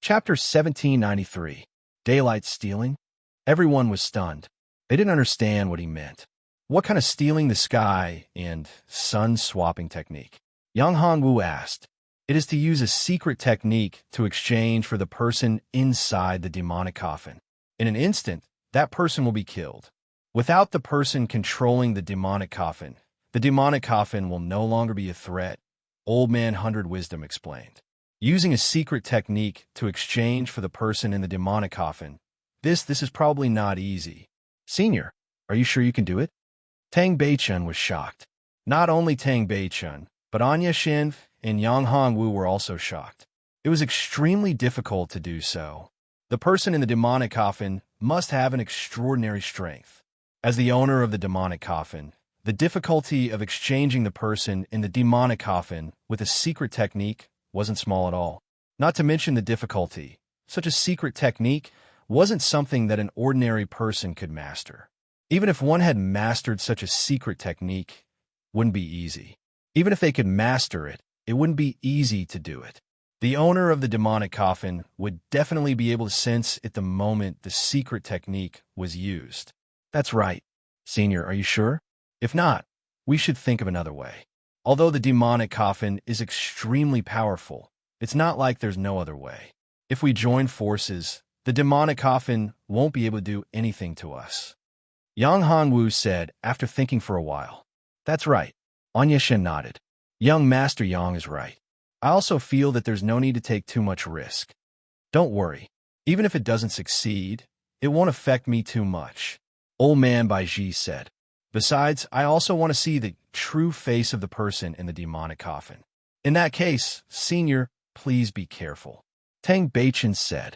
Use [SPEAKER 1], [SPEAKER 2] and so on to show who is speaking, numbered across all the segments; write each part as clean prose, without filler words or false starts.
[SPEAKER 1] Chapter 1793. Daylight Stealing? Everyone was stunned. They didn't understand what he meant. What kind of stealing the sky and sun-swapping technique? Yang Hongwu asked. It is to use a secret technique to exchange for the person inside the demonic coffin. In an instant, that person will be killed. Without the person controlling the demonic coffin will no longer be a threat, Old Man 100 Wisdom explained. Using a secret technique to exchange for the person in the demonic coffin, this is probably not easy. Senior, are you sure you can do it? Tang Beichun was shocked. Not only Tang Beichun, but Anya Shin and Yang Hongwu were also shocked. It was extremely difficult to do so. The person in the demonic coffin must have an extraordinary strength. As the owner of the demonic coffin, the difficulty of exchanging the person in the demonic coffin with a secret technique wasn't small at all. Not to mention the difficulty. Such a secret technique wasn't something that an ordinary person could master. Even if one had mastered such a secret technique, it wouldn't be easy. Even if they could master it, it wouldn't be easy to do it. The owner of the demonic coffin would definitely be able to sense at the moment the secret technique was used. That's right. Senior, are you sure? If not, we should think of another way. Although the demonic coffin is extremely powerful, it's not like there's no other way. If we join forces, the demonic coffin won't be able to do anything to us. Yang Hongwu said after thinking for a while. That's right. Anya Shen nodded. Young Master Yang is right. I also feel that there's no need to take too much risk. Don't worry. Even if it doesn't succeed, it won't affect me too much. Old Man Baiji said. Besides, I also want to see the true face of the person in the demonic coffin. In that case, Senior, please be careful. Tang Beichun said.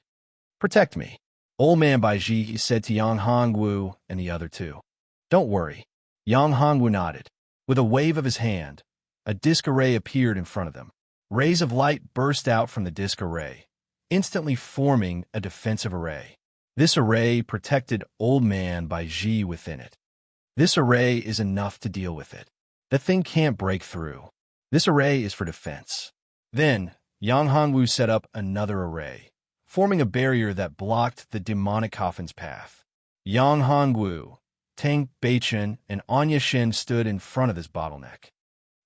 [SPEAKER 1] Protect me. Old Man Baiji said to Yang Hongwu and the other two. Don't worry. Yang Hongwu nodded. With a wave of his hand, a disc array appeared in front of them. Rays of light burst out from the disc array, instantly forming a defensive array. This array protected Old Man Baiji within it. This array is enough to deal with it. The thing can't break through. This array is for defense. Then, Yang Hongwu set up another array, forming a barrier that blocked the demonic coffin's path. Yang Hongwu, Tang Beichun, and Anya Shin stood in front of this bottleneck.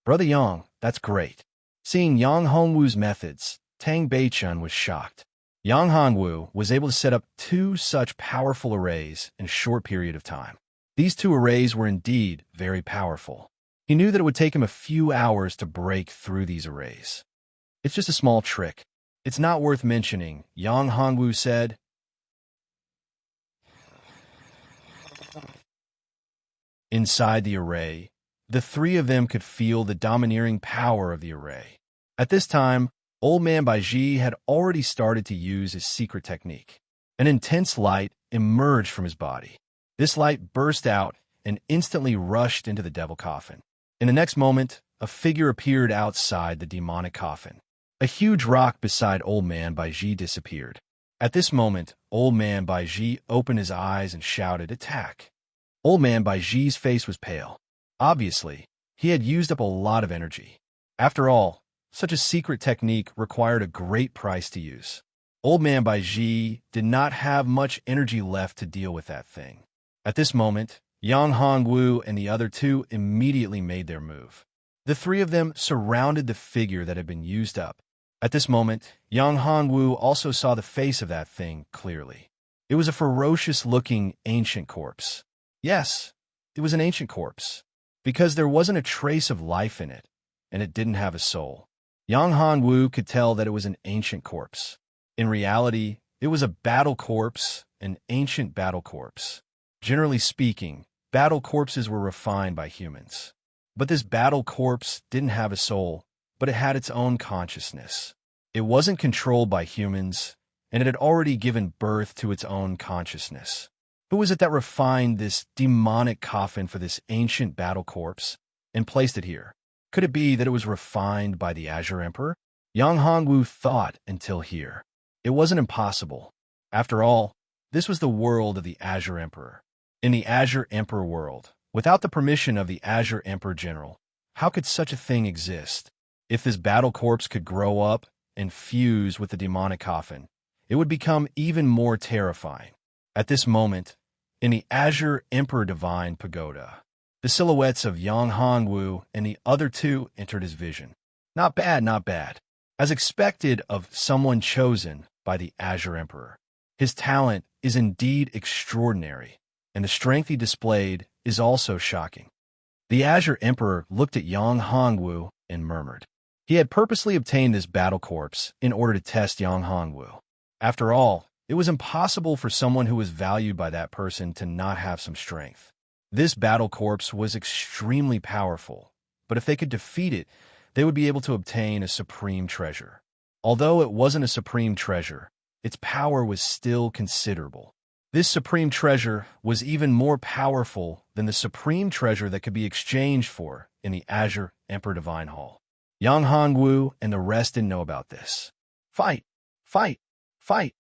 [SPEAKER 1] Brother Yang, that's great. Seeing Yang Hongwu's methods, Tang Beichun was shocked. Yang Hongwu was able to set up two such powerful arrays in a short period of time. These two arrays were indeed very powerful. He knew that it would take him a few hours to break through these arrays. It's just a small trick. It's not worth mentioning, Yang Hongwu said. Inside the array, the three of them could feel the domineering power of the array. At this time, Old Man Baiji had already started to use his secret technique. An intense light emerged from his body. This light burst out and instantly rushed into the devil coffin. In the next moment, a figure appeared outside the demonic coffin. A huge rock beside Old Man Baiji disappeared. At this moment, Old Man Baiji opened his eyes and shouted, "Attack!" Old Man Baiji's face was pale. Obviously, he had used up a lot of energy. After all, such a secret technique required a great price to use. Old Man Baiji did not have much energy left to deal with that thing. At this moment, Yang Hongwu and the other two immediately made their move. The three of them surrounded the figure that had been used up. At this moment, Yang Hongwu also saw the face of that thing clearly. It was a ferocious-looking ancient corpse. Yes, it was an ancient corpse, because there wasn't a trace of life in it, and it didn't have a soul. Yang Hongwu could tell that it was an ancient corpse. In reality, it was a battle corpse, an ancient battle corpse. Generally speaking, battle corpses were refined by humans. But this battle corpse didn't have a soul, but it had its own consciousness. It wasn't controlled by humans, and it had already given birth to its own consciousness. Who was it that refined this demonic coffin for this ancient battle corpse and placed it here? Could it be that it was refined by the Azure Emperor? Yang Hongwu thought until here. It wasn't impossible. After all, this was the world of the Azure Emperor. In the Azure Emperor world, without the permission of the Azure Emperor General, how could such a thing exist? If this battle corpse could grow up and fuse with the demonic coffin, it would become even more terrifying. At this moment, in the Azure Emperor Divine Pagoda, the silhouettes of Yang Hongwu and the other two entered his vision. Not bad, not bad. As expected of someone chosen by the Azure Emperor. His talent is indeed extraordinary, and the strength he displayed is also shocking. The Azure Emperor looked at Yang Hongwu and murmured. He had purposely obtained this battle corpse in order to test Yang Hongwu. After all, it was impossible for someone who was valued by that person to not have some strength. This battle corpse was extremely powerful, but if they could defeat it, they would be able to obtain a supreme treasure. Although it wasn't a supreme treasure, its power was still considerable. This supreme treasure was even more powerful than the supreme treasure that could be exchanged for in the Azure Emperor Divine Hall. Yang Hongwu and the rest didn't know about this. Fight! Fight! Fight!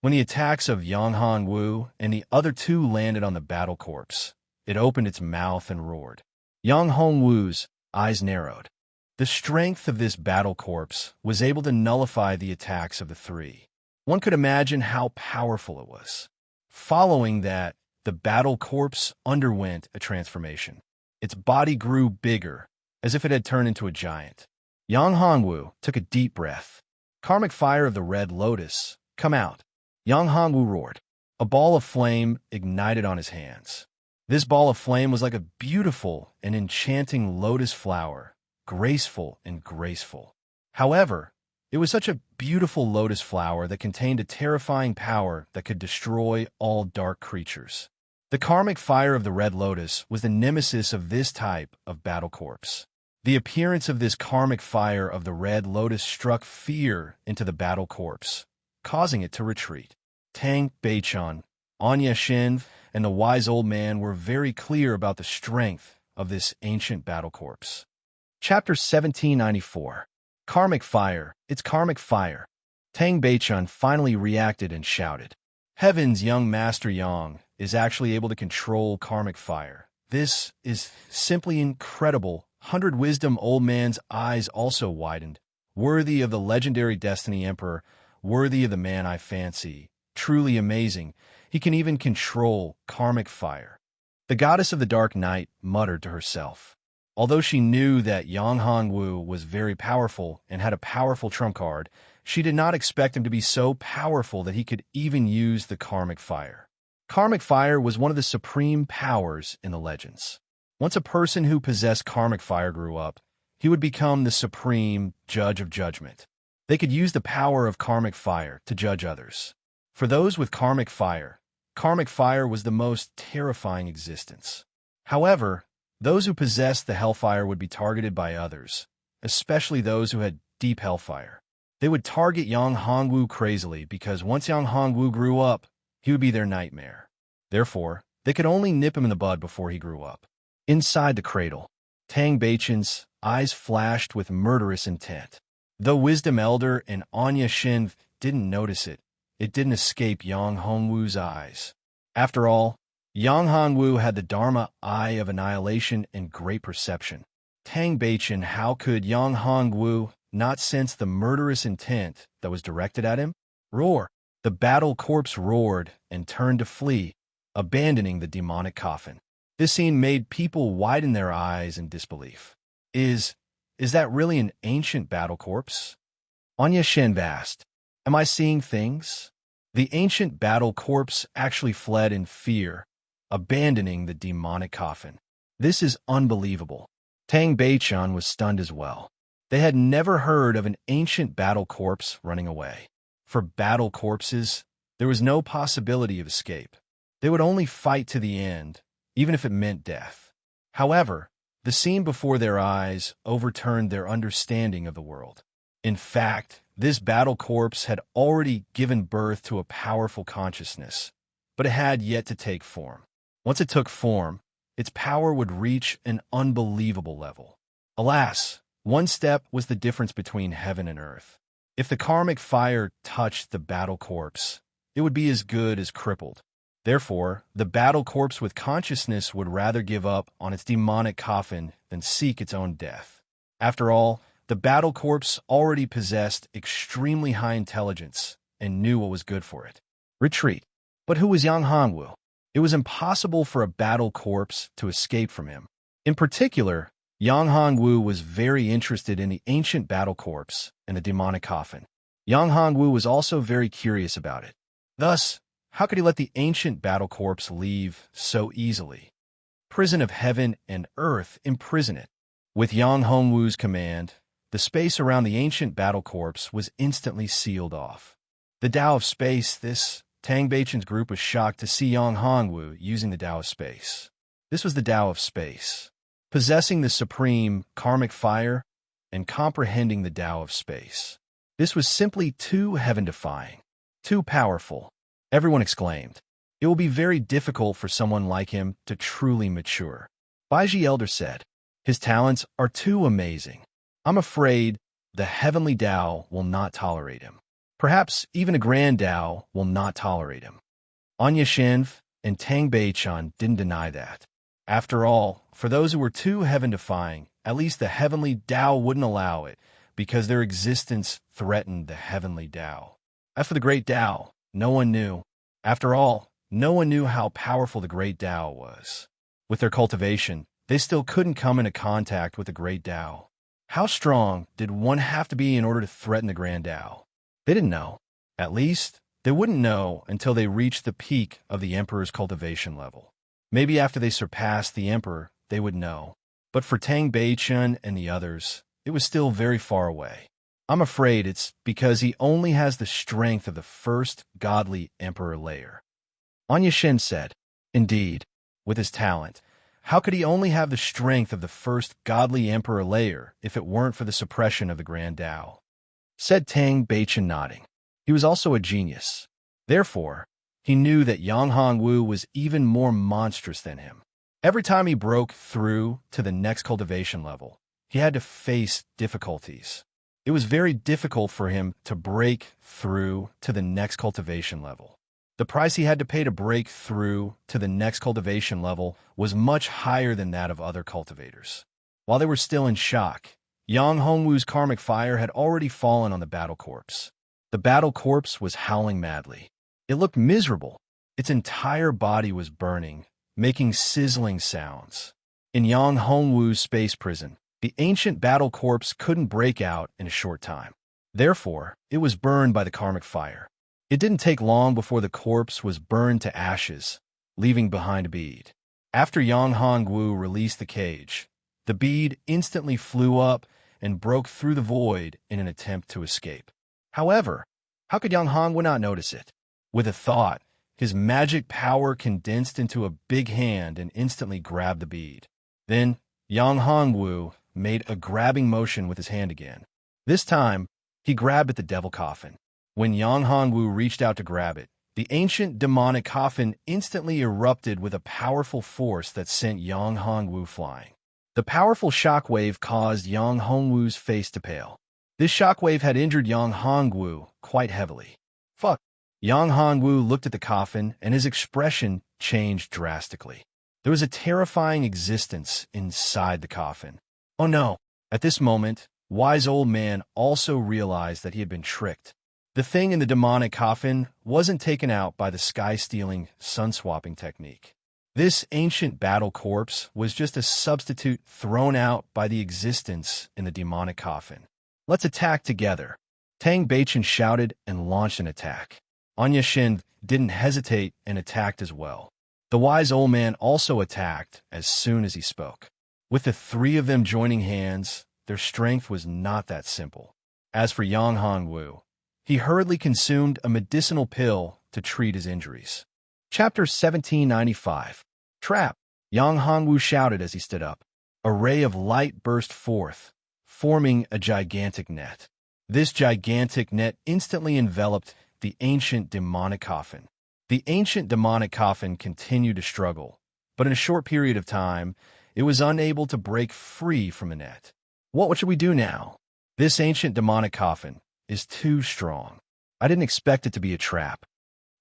[SPEAKER 1] When the attacks of Yang Hongwu and the other two landed on the battle corpse, it opened its mouth and roared. Yang Hongwu's eyes narrowed. The strength of this battle corpse was able to nullify the attacks of the three. One could imagine how powerful it was. Following that, the battle corpse underwent a transformation. Its body grew bigger, as if it had turned into a giant. Yang Hongwu took a deep breath. Karmic fire of the red lotus, come out. Yang Hongwu roared. A ball of flame ignited on his hands. This ball of flame was like a beautiful and enchanting lotus flower, graceful and graceful. However, it was such a beautiful lotus flower that contained a terrifying power that could destroy all dark creatures. The karmic fire of the red lotus was the nemesis of this type of battle corpse. The appearance of this karmic fire of the red lotus struck fear into the battle corpse, causing it to retreat. Tang Beichun, Anya Shin, and the wise old man were very clear about the strength of this ancient battle corpse. Chapter 1794. Karmic Fire, it's Karmic Fire. Tang Beichun finally reacted and shouted. Heaven's young Master Yang is actually able to control Karmic Fire. This is simply incredible. 100 Wisdom Old Man's eyes also widened. Worthy of the legendary Destiny Emperor, worthy of the man I fancy. Truly amazing. He can even control Karmic Fire. The goddess of the dark night muttered to herself. Although she knew that Yang Hongwu was very powerful and had a powerful trump card, she did not expect him to be so powerful that he could even use the Karmic Fire. Karmic Fire was one of the supreme powers in the legends. Once a person who possessed Karmic Fire grew up, he would become the supreme judge of judgment. They could use the power of Karmic Fire to judge others. For those with Karmic Fire was the most terrifying existence. However, those who possessed the Hellfire would be targeted by others, especially those who had deep Hellfire. They would target Yang Hongwu crazily because once Yang Hongwu grew up, he would be their nightmare. Therefore, they could only nip him in the bud before he grew up. Inside the cradle, Tang Beichun's eyes flashed with murderous intent. Though Wisdom Elder and Anya Shin didn't notice it, it didn't escape Yang Hongwu's eyes. After all, Yang Hongwu had the Dharma eye of annihilation and great perception. Tang Beichun, how could Yang Hongwu not sense the murderous intent that was directed at him? Roar! The battle corpse roared and turned to flee, abandoning the demonic coffin. This scene made people widen their eyes in disbelief. Is that really an ancient battle corpse? Anya Shen asked, am I seeing things? The ancient battle corpse actually fled in fear, abandoning the demonic coffin. This is unbelievable. Tang Beichun was stunned as well. They had never heard of an ancient battle corpse running away. For battle corpses, there was no possibility of escape. They would only fight to the end, even if it meant death. However, the scene before their eyes overturned their understanding of the world. In fact, this battle corpse had already given birth to a powerful consciousness, but it had yet to take form. Once it took form, its power would reach an unbelievable level. Alas, one step was the difference between heaven and earth. If the karmic fire touched the battle corpse, it would be as good as crippled. Therefore, the battle corpse with consciousness would rather give up on its demonic coffin than seek its own death. After all, the battle corpse already possessed extremely high intelligence and knew what was good for it. Retreat. But who was Yang Hongwu? It was impossible for a battle corpse to escape from him. In particular, Yang Hongwu was very interested in the ancient battle corpse and the demonic coffin. Yang Hongwu was also very curious about it. Thus, how could he let the ancient battle corpse leave so easily? Prison of heaven and earth imprison it. With Yang Hongwu's command, the space around the ancient battle corpse was instantly sealed off. The Tao of Space. This Tang Beichen's group was shocked to see Yang Hongwu using the Tao of Space. This was the Tao of Space, possessing the supreme karmic fire and comprehending the Tao of Space. This was simply too heaven-defying, too powerful. Everyone exclaimed. It will be very difficult for someone like him to truly mature. Baiji Elder said, his talents are too amazing. I'm afraid the heavenly Tao will not tolerate him. Perhaps even a grand Tao will not tolerate him. Anya Shenv and Tang Beichen didn't deny that. After all, for those who were too heaven-defying, at least the heavenly Tao wouldn't allow it, because their existence threatened the heavenly Tao. As for the great Tao, no one knew. After all, no one knew how powerful the great Tao was. With their cultivation, they still couldn't come into contact with the great Tao. How strong did one have to be in order to threaten the grand Tao? They didn't know. At least, they wouldn't know until they reached the peak of the Emperor's cultivation level. Maybe after they surpassed the Emperor, they would know. But for Tang Beichen and the others, it was still very far away. I'm afraid it's because he only has the strength of the first godly Emperor layer. Anya Shen said, indeed, with his talent, how could he only have the strength of the first godly Emperor layer if it weren't for the suppression of the Grand Tao? Said Tang Beichen, nodding. He was also a genius. Therefore, he knew that Yang Hongwu was even more monstrous than him. Every time he broke through to the next cultivation level, he had to face difficulties. It was very difficult for him to break through to the next cultivation level. The price he had to pay to break through to the next cultivation level was much higher than that of other cultivators. While they were still in shock, Yang Hongwu's karmic fire had already fallen on the battle corpse. The battle corpse was howling madly. It looked miserable. Its entire body was burning, making sizzling sounds. In Yang Hongwu's space prison, the ancient battle corpse couldn't break out in a short time. Therefore, it was burned by the karmic fire. It didn't take long before the corpse was burned to ashes, leaving behind a bead. After Yang Hongwu released the cage, the bead instantly flew up and broke through the void in an attempt to escape. However, how could Yang Hongwu not notice it? With a thought, his magic power condensed into a big hand and instantly grabbed the bead. Then, Yang Hongwu made a grabbing motion with his hand again. This time, he grabbed at the devil coffin. When Yang Hongwu reached out to grab it, the ancient demonic coffin instantly erupted with a powerful force that sent Yang Hongwu flying. The powerful shockwave caused Yang Hongwu's face to pale. This shockwave had injured Yang Hongwu quite heavily. Fuck! Yang Hongwu looked at the coffin, and his expression changed drastically. There was a terrifying existence inside the coffin. Oh no! At this moment, Wise Old Man also realized that he had been tricked. The thing in the demonic coffin wasn't taken out by the sky-stealing, sun-swapping technique. This ancient battle corpse was just a substitute thrown out by the existence in the demonic coffin. Let's attack together. Tang Beichen shouted and launched an attack. Anya Shen didn't hesitate and attacked as well. The wise old man also attacked as soon as he spoke. With the three of them joining hands, their strength was not that simple. As for Yang Hongwu, he hurriedly consumed a medicinal pill to treat his injuries. Chapter 1795. Trap! Yang Hongwu shouted as he stood up. A ray of light burst forth, forming a gigantic net. This gigantic net instantly enveloped the ancient demonic coffin. The ancient demonic coffin continued to struggle, but in a short period of time, it was unable to break free from the net. What should we do now? This ancient demonic coffin is too strong. I didn't expect it to be a trap.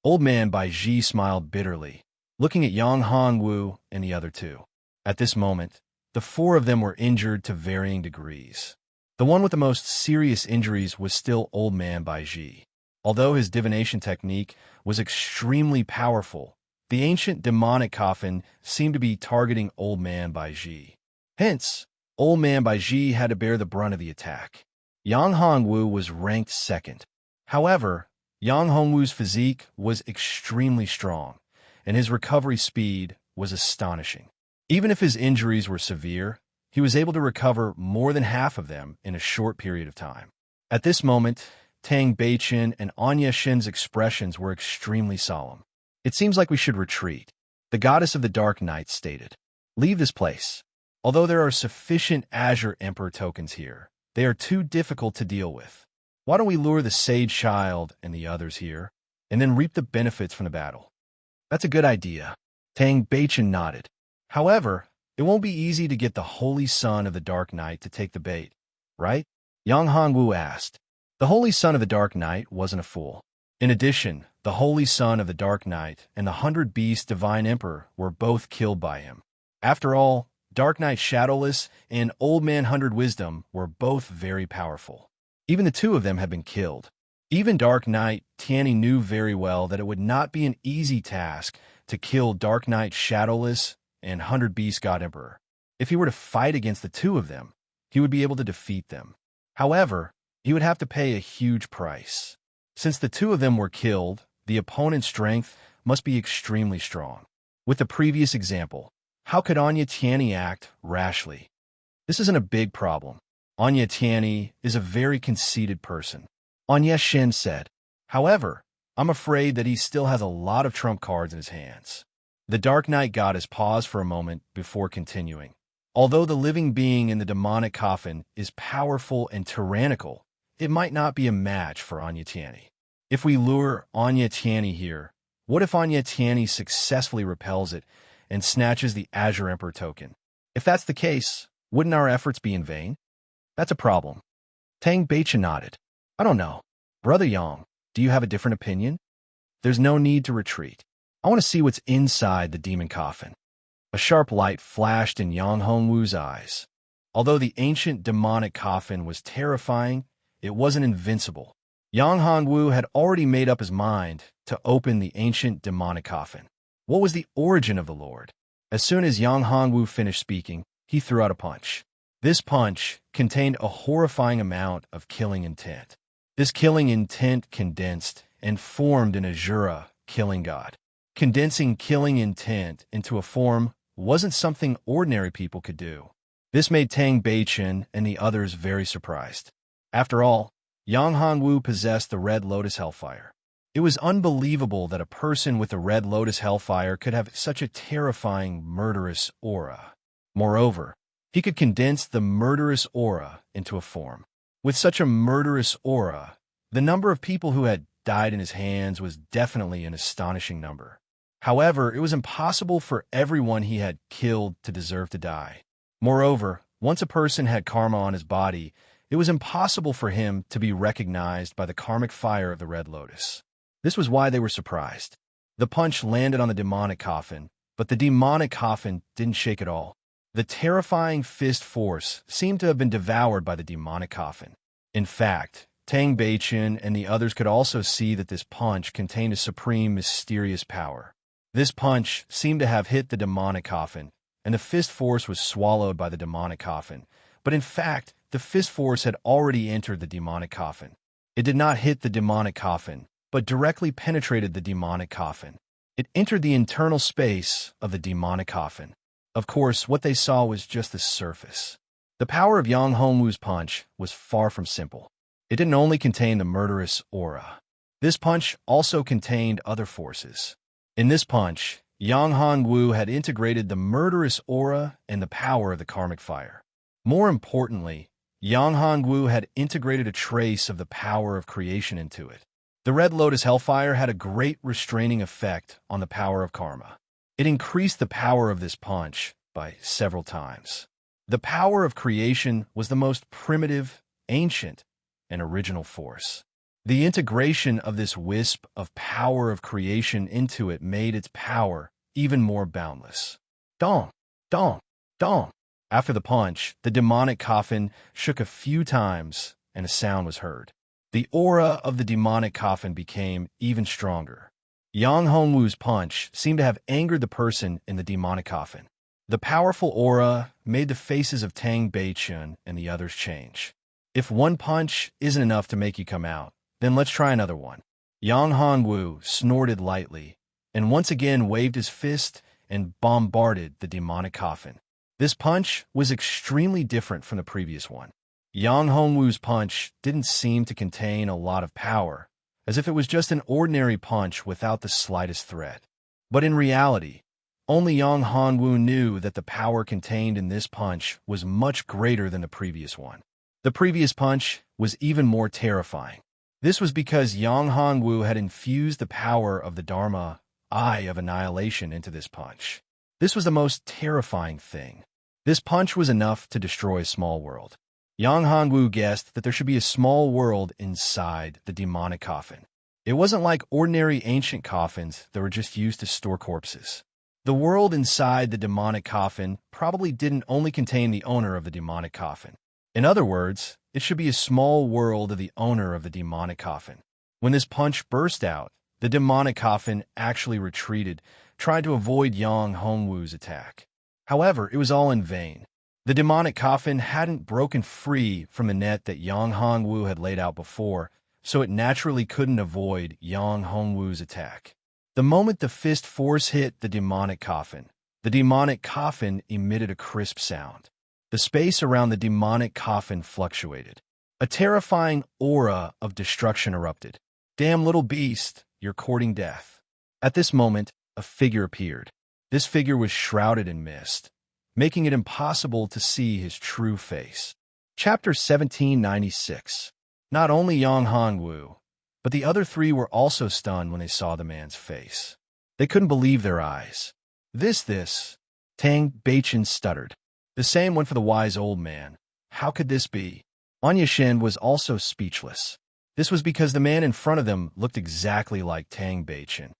[SPEAKER 1] Old Man Baiji smiled bitterly, looking at Yang Hongwu and the other two. At this moment, the four of them were injured to varying degrees. The one with the most serious injuries was still Old Man Baiji. Although his divination technique was extremely powerful, the ancient demonic coffin seemed to be targeting Old Man Baiji. Hence, Old Man Baiji had to bear the brunt of the attack. Yang Hongwu was ranked second. However, Yang Hongwu's physique was extremely strong, and his recovery speed was astonishing. Even if his injuries were severe, he was able to recover more than half of them in a short period of time. At this moment, Tang Beiqin and Anya Shin's expressions were extremely solemn. "It seems like we should retreat," the goddess of the dark night stated. "Leave this place. Although there are sufficient Azure Emperor tokens here, they are too difficult to deal with. Why don't we lure the Sage Child and the others here, and then reap the benefits from the battle?" "That's a good idea." Tang Beiqin nodded. "However, it won't be easy to get the Holy Son of the Dark Night to take the bait, right?" Yang Hongwu asked. The Holy Son of the Dark Night wasn't a fool. In addition, the Holy Son of the Dark Night and the 100 Beast Divine Emperor were both killed by him. After all, Dark Knight Shadowless and Old Man 100 Wisdom were both very powerful. Even the two of them had been killed. Even Dark Knight Tianyi knew very well that it would not be an easy task to kill Dark Knight Shadowless and 100 Beast God Emperor. If he were to fight against the two of them, he would be able to defeat them. However, he would have to pay a huge price. Since the two of them were killed, the opponent's strength must be extremely strong. With the previous example, how could Anya Tianyi act rashly? This isn't a big problem. Anya Tianyi is a very conceited person, Anya Shin said. However, I'm afraid that he still has a lot of trump cards in his hands. The Dark Knight goddess paused for a moment before continuing. Although the living being in the demonic coffin is powerful and tyrannical, it might not be a match for Anya Tianyi. If we lure Anya Tianyi here, what if Anya Tianyi successfully repels it and snatches the Azure Emperor token? If that's the case, wouldn't our efforts be in vain? That's a problem. Tang Beiqin nodded. I don't know. Brother Yang, do you have a different opinion? There's no need to retreat. I want to see what's inside the demon coffin. A sharp light flashed in Yang Hongwu's eyes. Although the ancient demonic coffin was terrifying, it wasn't invincible. Yang Hongwu had already made up his mind to open the ancient demonic coffin. What was the origin of the Lord? As soon as Yang Hongwu finished speaking, he threw out a punch. This punch contained a horrifying amount of killing intent. This killing intent condensed and formed an Azura killing god. Condensing killing intent into a form wasn't something ordinary people could do. This made Tang Beiqin and the others very surprised. After all, Yang Hongwu possessed the Red Lotus Hellfire. It was unbelievable that a person with the Red Lotus Hellfire could have such a terrifying, murderous aura. Moreover, he could condense the murderous aura into a form. With such a murderous aura, the number of people who had died in his hands was definitely an astonishing number. However, it was impossible for everyone he had killed to deserve to die. Moreover, once a person had karma on his body, it was impossible for him to be recognized by the karmic fire of the Red Lotus. This was why they were surprised. The punch landed on the demonic coffin, but the demonic coffin didn't shake at all. The terrifying fist force seemed to have been devoured by the demonic coffin. In fact, Tang Beiqin and the others could also see that this punch contained a supreme, mysterious power. This punch seemed to have hit the demonic coffin, and the fist force was swallowed by the demonic coffin. But in fact, the fist force had already entered the demonic coffin. It did not hit the demonic coffin, but directly penetrated the demonic coffin. It entered the internal space of the demonic coffin. Of course, what they saw was just the surface. The power of Yang Hongwu's punch was far from simple. It didn't only contain the murderous aura. This punch also contained other forces. In this punch, Yang Hongwu had integrated the murderous aura and the power of the karmic fire. More importantly, Yang Hongwu had integrated a trace of the power of creation into it. The Red Lotus Hellfire had a great restraining effect on the power of karma. It increased the power of this punch by several times. The power of creation was the most primitive, ancient, and original force. The integration of this wisp of power of creation into it made its power even more boundless. Dong, dong, dong. After the punch, the demonic coffin shook a few times and a sound was heard. The aura of the demonic coffin became even stronger. Yang Hongwu's punch seemed to have angered the person in the demonic coffin. The powerful aura made the faces of Tang Beichun and the others change. If one punch isn't enough to make you come out, then let's try another one. Yang Hongwu snorted lightly, and once again waved his fist and bombarded the demonic coffin. This punch was extremely different from the previous one. Yang Hongwu's punch didn't seem to contain a lot of power, as if it was just an ordinary punch without the slightest threat. But in reality, only Yang Hongwu knew that the power contained in this punch was much greater than the previous one. The previous punch was even more terrifying. This was because Yang Hongwu had infused the power of the Dharma, Eye of Annihilation, into this punch. This was the most terrifying thing. This punch was enough to destroy a small world. Yang Hongwu guessed that there should be a small world inside the demonic coffin. It wasn't like ordinary ancient coffins that were just used to store corpses. The world inside the demonic coffin probably didn't only contain the owner of the demonic coffin. In other words, it should be a small world of the owner of the demonic coffin. When this punch burst out, the demonic coffin actually retreated, trying to avoid Yang Hongwu's attack. However, it was all in vain. The demonic coffin hadn't broken free from the net that Yang Hongwu had laid out before, so it naturally couldn't avoid Yang Hongwu's attack. The moment the fist force hit the demonic coffin emitted a crisp sound. The space around the demonic coffin fluctuated. A terrifying aura of destruction erupted. "Damn little beast, you're courting death." At this moment, a figure appeared. This figure was shrouded in mist, making it impossible to see his true face. Chapter 1796. Not only Yang Hongwu, but the other three were also stunned when they saw the man's face. They couldn't believe their eyes. This, Tang Beichun stuttered. The same went for the wise old man. How could this be? Anya Shen was also speechless. This was because the man in front of them looked exactly like Tang Beichun.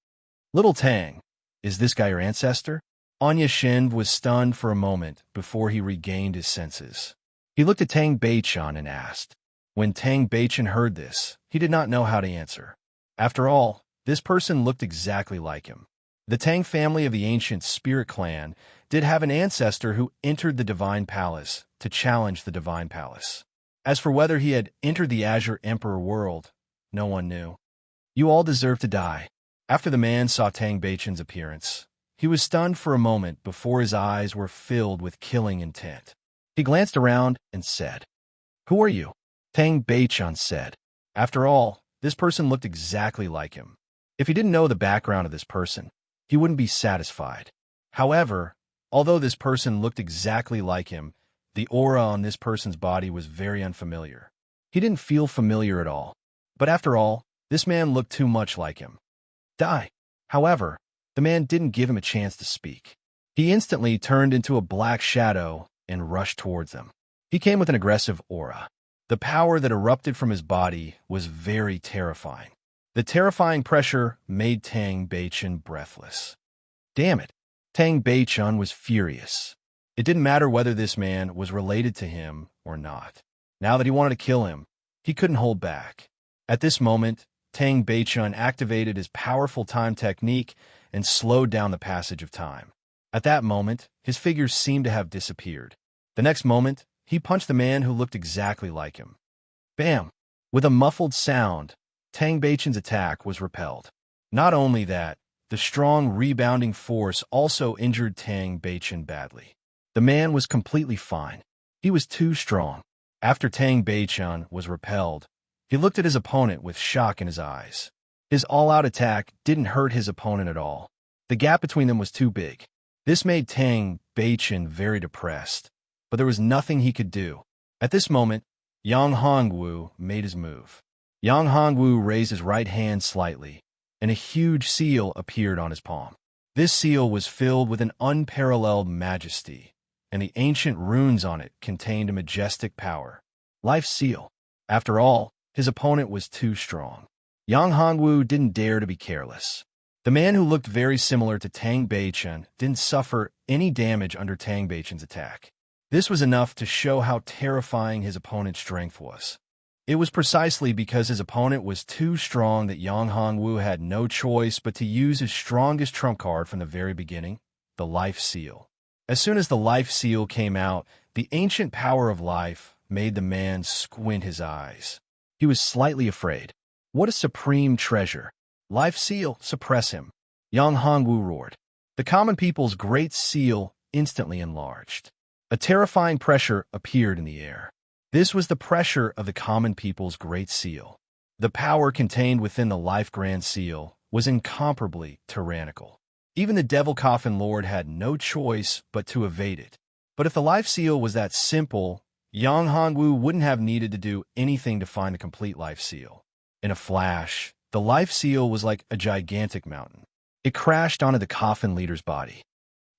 [SPEAKER 1] "Little Tang, is this guy your ancestor?" Anya Shen was stunned for a moment before he regained his senses. He looked at Tang Beichun and asked. When Tang Beichun heard this, he did not know how to answer. After all, this person looked exactly like him. The Tang family of the ancient spirit clan did have an ancestor who entered the Divine Palace to challenge the Divine Palace. As for whether he had entered the Azure Emperor world, no one knew. "You all deserve to die." After the man saw Tang Beichun's appearance, he was stunned for a moment before his eyes were filled with killing intent. He glanced around and said, "Who are you?" Tang Beichun said. After all, this person looked exactly like him. If he didn't know the background of this person, he wouldn't be satisfied. However, although this person looked exactly like him, the aura on this person's body was very unfamiliar. He didn't feel familiar at all. But after all, this man looked too much like him. "Die." However, the man didn't give him a chance to speak. He instantly turned into a black shadow and rushed towards them. He came with an aggressive aura. The power that erupted from his body was very terrifying. The terrifying pressure made Tang Beichun breathless. Damn it! Tang Beichun was furious. It didn't matter whether this man was related to him or not. Now that he wanted to kill him, he couldn't hold back. At this moment, Tang Beichun activated his powerful time technique and slowed down the passage of time. At that moment, his figure seemed to have disappeared. The next moment, he punched the man who looked exactly like him. Bam! With a muffled sound, Tang Beichun's attack was repelled. Not only that, the strong rebounding force also injured Tang Beichun badly. The man was completely fine. He was too strong. After Tang Beichun was repelled, he looked at his opponent with shock in his eyes. His all-out attack didn't hurt his opponent at all. The gap between them was too big. This made Tang Beichun very depressed, but there was nothing he could do. At this moment, Yang Hongwu made his move. Yang Hongwu raised his right hand slightly, and a huge seal appeared on his palm. This seal was filled with an unparalleled majesty, and the ancient runes on it contained a majestic power. Life seal. After all, his opponent was too strong. Yang Hongwu didn't dare to be careless. The man who looked very similar to Tang Beichun didn't suffer any damage under Tang Beichun's attack. This was enough to show how terrifying his opponent's strength was. It was precisely because his opponent was too strong that Yang Hongwu had no choice but to use his strongest trump card from the very beginning, the Life Seal. As soon as the Life Seal came out, the ancient power of life made the man squint his eyes. He was slightly afraid. What a supreme treasure! Life Seal, suppress him! Yang Hongwu roared. The common people's great seal instantly enlarged. A terrifying pressure appeared in the air. This was the pressure of the common people's great seal. The power contained within the Life Grand Seal was incomparably tyrannical. Even the Devil Coffin Lord had no choice but to evade it. But if the Life Seal was that simple, Yang Hongwu wouldn't have needed to do anything to find the complete Life Seal. In a flash, the Life Seal was like a gigantic mountain. It crashed onto the coffin leader's body.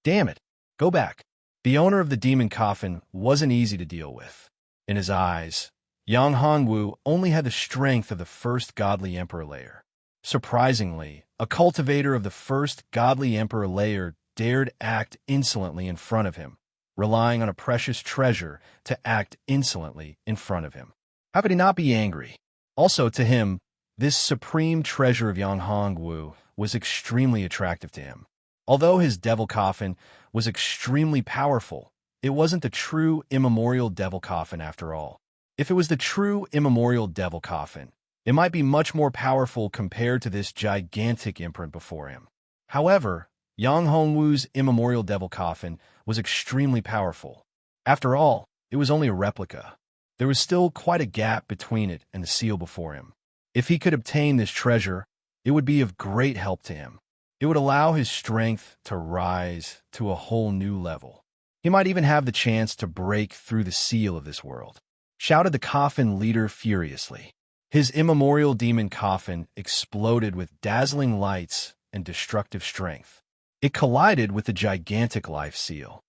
[SPEAKER 1] Damn it! Go back. The owner of the demon coffin wasn't easy to deal with. In his eyes, Yang Hongwu only had the strength of the first godly emperor layer. Surprisingly, a cultivator of the first godly emperor layer dared act insolently in front of him, relying on a precious treasure to act insolently in front of him. How could he not be angry? Also, to him, this supreme treasure of Yang Hongwu was extremely attractive to him. Although his devil coffin was extremely powerful, it wasn't the true immemorial devil coffin after all. If it was the true immemorial devil coffin, it might be much more powerful compared to this gigantic imprint before him. However, Yang Hongwu's immemorial devil coffin was extremely powerful. After all, it was only a replica. There was still quite a gap between it and the seal before him. If he could obtain this treasure, it would be of great help to him. It would allow his strength to rise to a whole new level. He might even have the chance to break through the seal of this world, shouted the coffin leader furiously. His immemorial demon coffin exploded with dazzling lights and destructive strength. It collided with the gigantic Life Seal.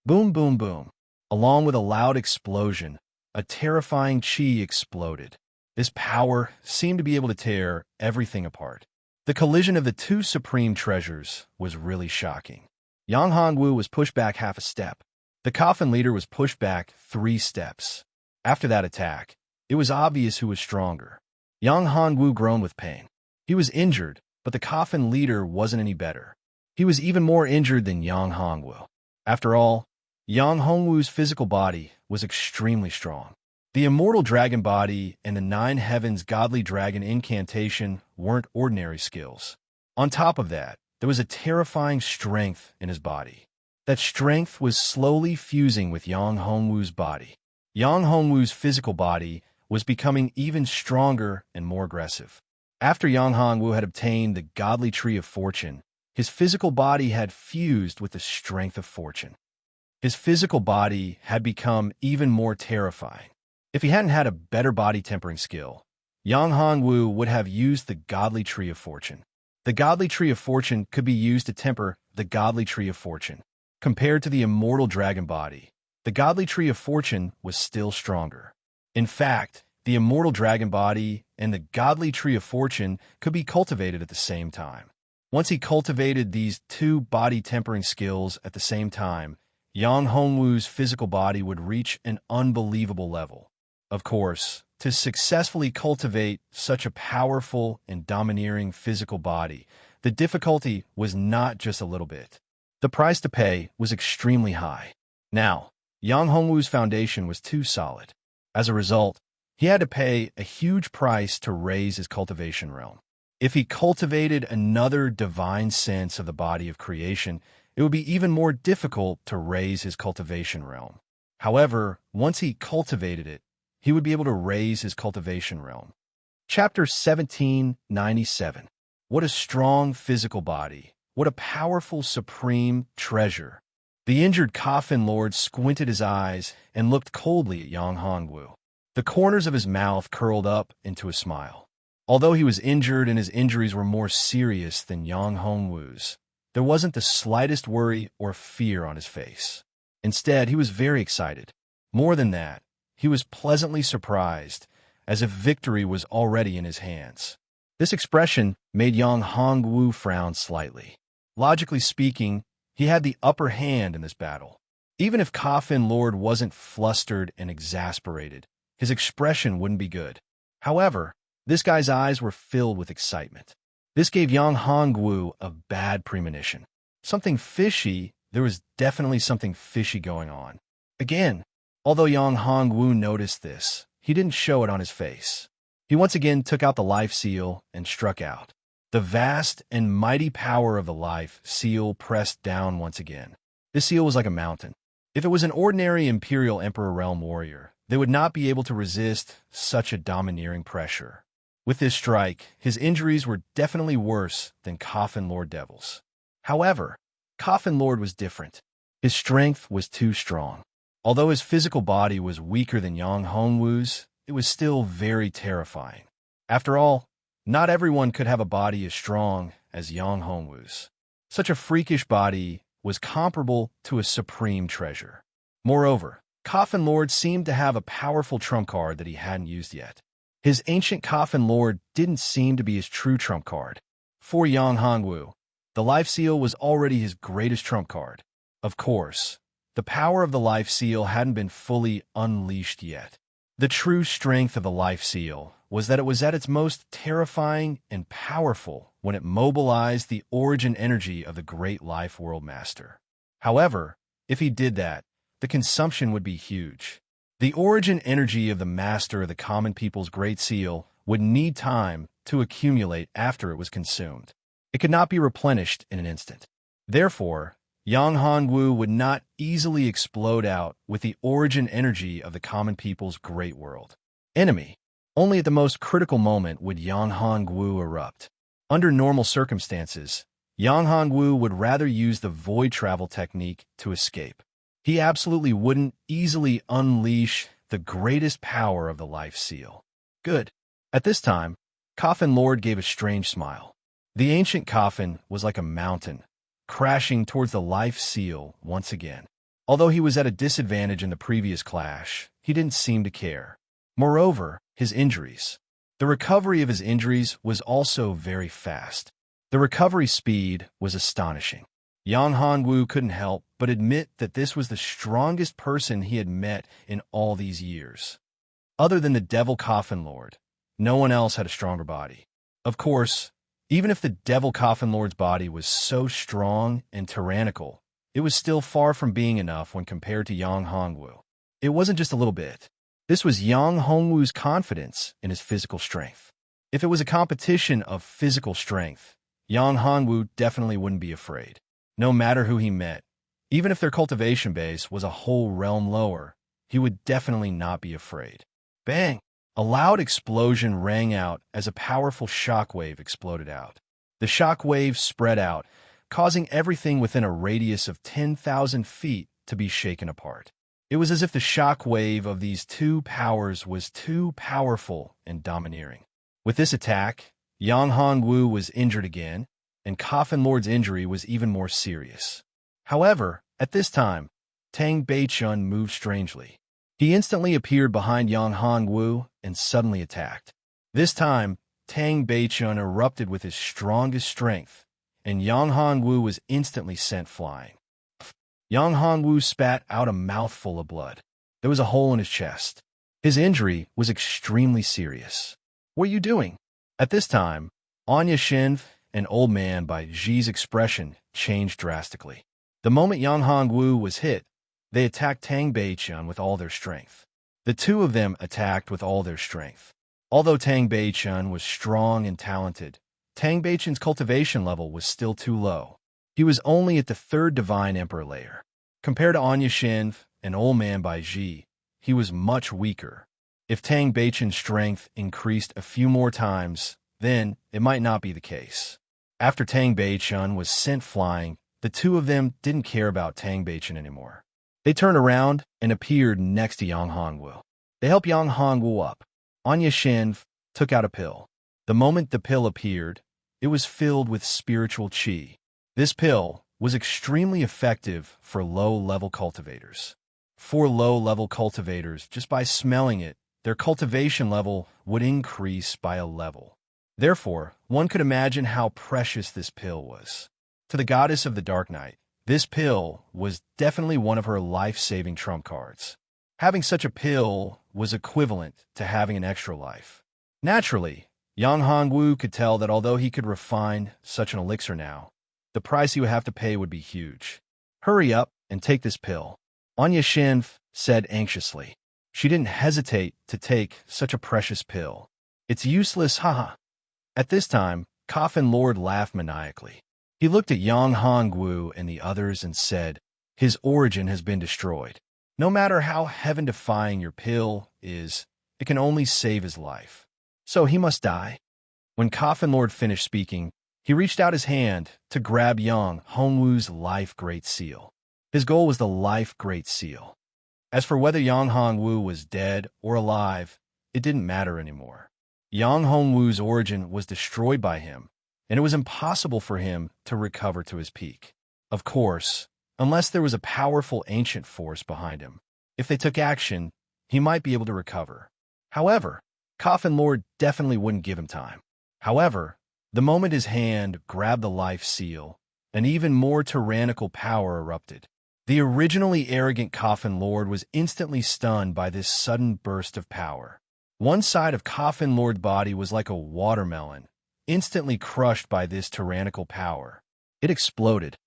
[SPEAKER 1] Boom, boom, boom. Along with a loud explosion, a terrifying chi exploded. This power seemed to be able to tear everything apart. The collision of the two supreme treasures was really shocking. Yang Hongwu was pushed back half a step. The coffin leader was pushed back 3 steps. After that attack, it was obvious who was stronger. Yang Hongwu groaned with pain. He was injured, but the coffin leader wasn't any better. He was even more injured than Yang Hongwu. After all, Yang Hongwu's physical body was extremely strong. The immortal dragon body and the 9 heavens godly dragon incantation weren't ordinary skills. On top of that, there was a terrifying strength in his body. That strength was slowly fusing with Yang Hongwu's body. Yang Hongwu's physical body was becoming even stronger and more aggressive. After Yang Hongwu had obtained the godly tree of fortune, his physical body had fused with the strength of fortune. His physical body had become even more terrifying. If he hadn't had a better body tempering skill, Yang Hongwu would have used the godly tree of fortune. The godly tree of fortune could be used to temper the godly tree of fortune. Compared to the immortal dragon body, the godly tree of fortune was still stronger. In fact, the immortal dragon body and the godly tree of fortune could be cultivated at the same time. Once he cultivated these 2 body tempering skills at the same time, Yang Hongwu's physical body would reach an unbelievable level. Of course, to successfully cultivate such a powerful and domineering physical body, the difficulty was not just a little bit. The price to pay was extremely high. Now, Yang Hongwu's foundation was too solid. As a result, he had to pay a huge price to raise his cultivation realm. If he cultivated another divine sense of the body of creation, it would be even more difficult to raise his cultivation realm. However, once he cultivated it, he would be able to raise his cultivation realm. Chapter 1797. What a strong physical body. What a powerful supreme treasure. The injured coffin lord squinted his eyes and looked coldly at Yang Hongwu. The corners of his mouth curled up into a smile. Although he was injured and his injuries were more serious than Yang Hongwu's, there wasn't the slightest worry or fear on his face. Instead, he was very excited. More than that, he was pleasantly surprised, as if victory was already in his hands. This expression made Yang Hongwu frown slightly. Logically speaking, he had the upper hand in this battle. Even if Coffin Lord wasn't flustered and exasperated, his expression wouldn't be good. However, this guy's eyes were filled with excitement. This gave Yang Hongwu a bad premonition. Something fishy, there was definitely something fishy going on. Again, although Yang Hongwu noticed this, he didn't show it on his face. He once again took out the life seal and struck out. The vast and mighty power of the life seal pressed down once again. This seal was like a mountain. If it was an ordinary Imperial Emperor Realm warrior, they would not be able to resist such a domineering pressure. With this strike, his injuries were definitely worse than Coffin Lord Devil's. However, Coffin Lord was different. His strength was too strong. Although his physical body was weaker than Yang Hongwu's, it was still very terrifying. After all, not everyone could have a body as strong as Yang Hongwu's. Such a freakish body was comparable to a supreme treasure. Moreover, Coffin Lord seemed to have a powerful trump card that he hadn't used yet. His ancient Coffin Lord didn't seem to be his true trump card. For Yang Hongwu, the life seal was already his greatest trump card. Of course, the power of the life seal hadn't been fully unleashed yet. The true strength of the life seal was that it was at its most terrifying and powerful when it mobilized the origin energy of the great life world master. However, if he did that, the consumption would be huge. The origin energy of the master of the common people's great seal would need time to accumulate after it was consumed. It could not be replenished in an instant. Therefore, Yang Hongwu would not easily explode out with the origin energy of the common people's great world. Enemy. Only at the most critical moment would Yang Hongwu erupt. Under normal circumstances, Yang Hongwu would rather use the void travel technique to escape. He absolutely wouldn't easily unleash the greatest power of the life seal. Good. At this time, Coffin Lord gave a strange smile. The ancient coffin was like a mountain, crashing towards the life seal once again. Although he was at a disadvantage in the previous clash, he didn't seem to care. Moreover, his injuries. The recovery of his injuries was also very fast. The recovery speed was astonishing. Yang Hongwu couldn't help but admit that this was the strongest person he had met in all these years. Other than the Devil Coffin Lord, no one else had a stronger body. Of course, even if the Devil Coffin Lord's body was so strong and tyrannical, it was still far from being enough when compared to Yang Hongwu. It wasn't just a little bit. This was Yang Hongwu's confidence in his physical strength. If it was a competition of physical strength, Yang Hongwu definitely wouldn't be afraid. No matter who he met, even if their cultivation base was a whole realm lower, he would definitely not be afraid. Bang! A loud explosion rang out as a powerful shockwave exploded out. The shockwave spread out, causing everything within a radius of 10,000 feet to be shaken apart. It was as if the shockwave of these two powers was too powerful and domineering. With this attack, Yang Hongwu was injured again, and Coffin Lord's injury was even more serious. However, at this time, Tang Beichun moved strangely. He instantly appeared behind Yang Hongwu and suddenly attacked. This time, Tang Beichun erupted with his strongest strength, and Yang Hongwu was instantly sent flying. Yang Hongwu spat out a mouthful of blood. There was a hole in his chest. His injury was extremely serious. "What are you doing?" At this time, Anya Shinv, an old man by Ji's expression, changed drastically. The moment Yang Hongwu was hit, they attacked Tang Beichun with all their strength. The two of them attacked with all their strength. Although Tang Beichun was strong and talented, Tang Beichun's cultivation level was still too low. He was only at the 3rd Divine Emperor layer. Compared to Anya Shinv, an old man by Ji, he was much weaker. If Tang Beichun's strength increased a few more times, then it might not be the case. After Tang Beichun was sent flying, the two of them didn't care about Tang Beichun anymore. They turned around and appeared next to Yang Hongwu. They helped Yang Hongwu up. Anya Shinv took out a pill. The moment the pill appeared, it was filled with spiritual qi. This pill was extremely effective for low-level cultivators. For low-level cultivators, just by smelling it, their cultivation level would increase by a level. Therefore, one could imagine how precious this pill was. To the goddess of the Dark Night, this pill was definitely one of her life-saving trump cards. Having such a pill was equivalent to having an extra life. Naturally, Yang Hongwu could tell that although he could refine such an elixir now, the price he would have to pay would be huge. Hurry up and take this pill, Anya Shinf said anxiously. She didn't hesitate to take such a precious pill. It's useless, haha. At this time, Coffin Lord laughed maniacally. He looked at Yang Hongwu and the others and said, his origin has been destroyed. No matter how heaven-defying your pill is, it can only save his life. So he must die. When Coffin Lord finished speaking, he reached out his hand to grab Yang Hongwu's Life Great Seal. His goal was the Life Great Seal. As for whether Yang Hongwu was dead or alive, it didn't matter anymore. Yang Hongwu's origin was destroyed by him, and it was impossible for him to recover to his peak. Of course, unless there was a powerful ancient force behind him. If they took action, he might be able to recover. However, Coffin Lord definitely wouldn't give him time. However, the moment his hand grabbed the life seal, an even more tyrannical power erupted. The originally arrogant Coffin Lord was instantly stunned by this sudden burst of power. One side of Coffin Lord's body was like a watermelon, instantly crushed by this tyrannical power. It exploded.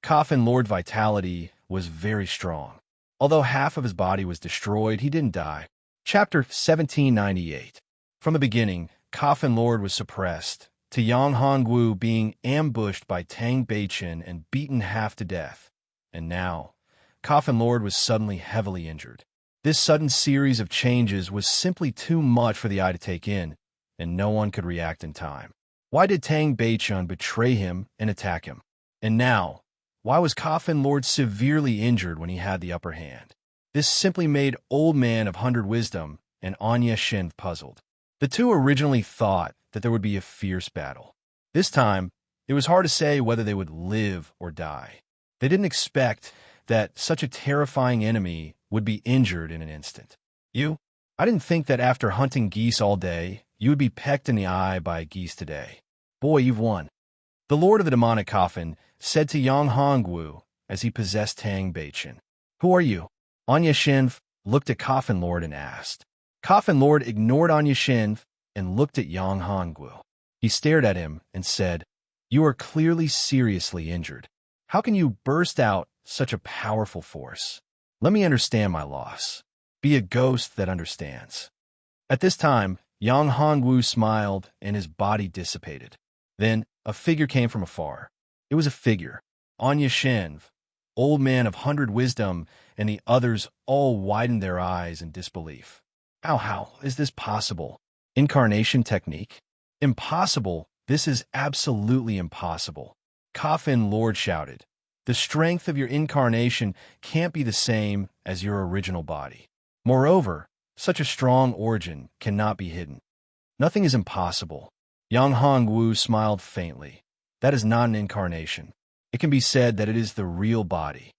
[SPEAKER 1] Coffin Lord vitality was very strong. Although half of his body was destroyed, he didn't die. Chapter 1798. From the beginning, Coffin Lord was suppressed, to Yang Hongwu being ambushed by Tang Beichen and beaten half to death. And now, Coffin Lord was suddenly heavily injured. This sudden series of changes was simply too much for the eye to take in, and no one could react in time. Why did Tang Beichen betray him and attack him? And now, why was Coffin Lord severely injured when he had the upper hand? This simply made Old Man of 100 Wisdom and Anya Shin puzzled. The two originally thought that there would be a fierce battle. This time, it was hard to say whether they would live or die. They didn't expect that such a terrifying enemy would be injured in an instant. I didn't think that after hunting geese all day, you would be pecked in the eye by a geese today. Boy, you've won. The Lord of the Demonic Coffin said to Yang Hongwu as he possessed Tang Beichen. Who are you? Anya Shinf looked at Coffin Lord and asked. Coffin Lord ignored Anya Shinf and looked at Yang Hongwu. He stared at him and said, you are clearly seriously injured. How can you burst out such a powerful force? Let me understand my loss. Be a ghost that understands. At this time, Yang Hongwu smiled and his body dissipated. Then, a figure came from afar. It was a figure. Anya Shinv, Old Man of 100 Wisdom, and the others all widened their eyes in disbelief. How is this possible? Incarnation technique? Impossible. This is absolutely impossible. Coffin Lord shouted. The strength of your incarnation can't be the same as your original body. Moreover, such a strong origin cannot be hidden. Nothing is impossible. Yang Hongwu smiled faintly. That is not an incarnation. It can be said that it is the real body.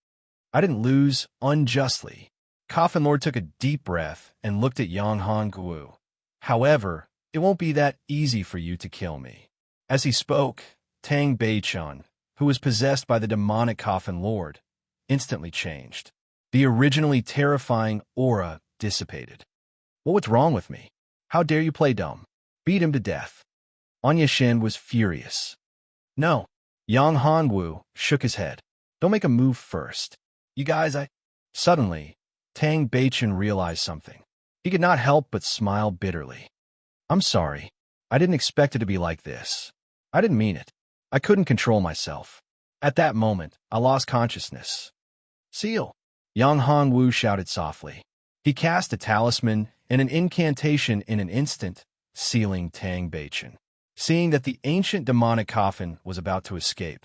[SPEAKER 1] I didn't lose unjustly. Coffin Lord took a deep breath and looked at Yang Hongwu. However, it won't be that easy for you to kill me. As he spoke, Tang Beichen, who was possessed by the demonic Coffin Lord, instantly changed. The originally terrifying aura dissipated. What's wrong with me? How dare you play dumb? Beat him to death. Anya Shin was furious. No. Yang Hongwu shook his head. Don't make a move first. You guys, Suddenly, Tang Beichen realized something. He could not help but smile bitterly. I'm sorry. I didn't expect it to be like this. I didn't mean it. I couldn't control myself. At that moment, I lost consciousness. Seal. Yang Hongwu shouted softly. He cast a talisman and an incantation in an instant, sealing Tang Beichen. Seeing that the ancient demonic coffin was about to escape,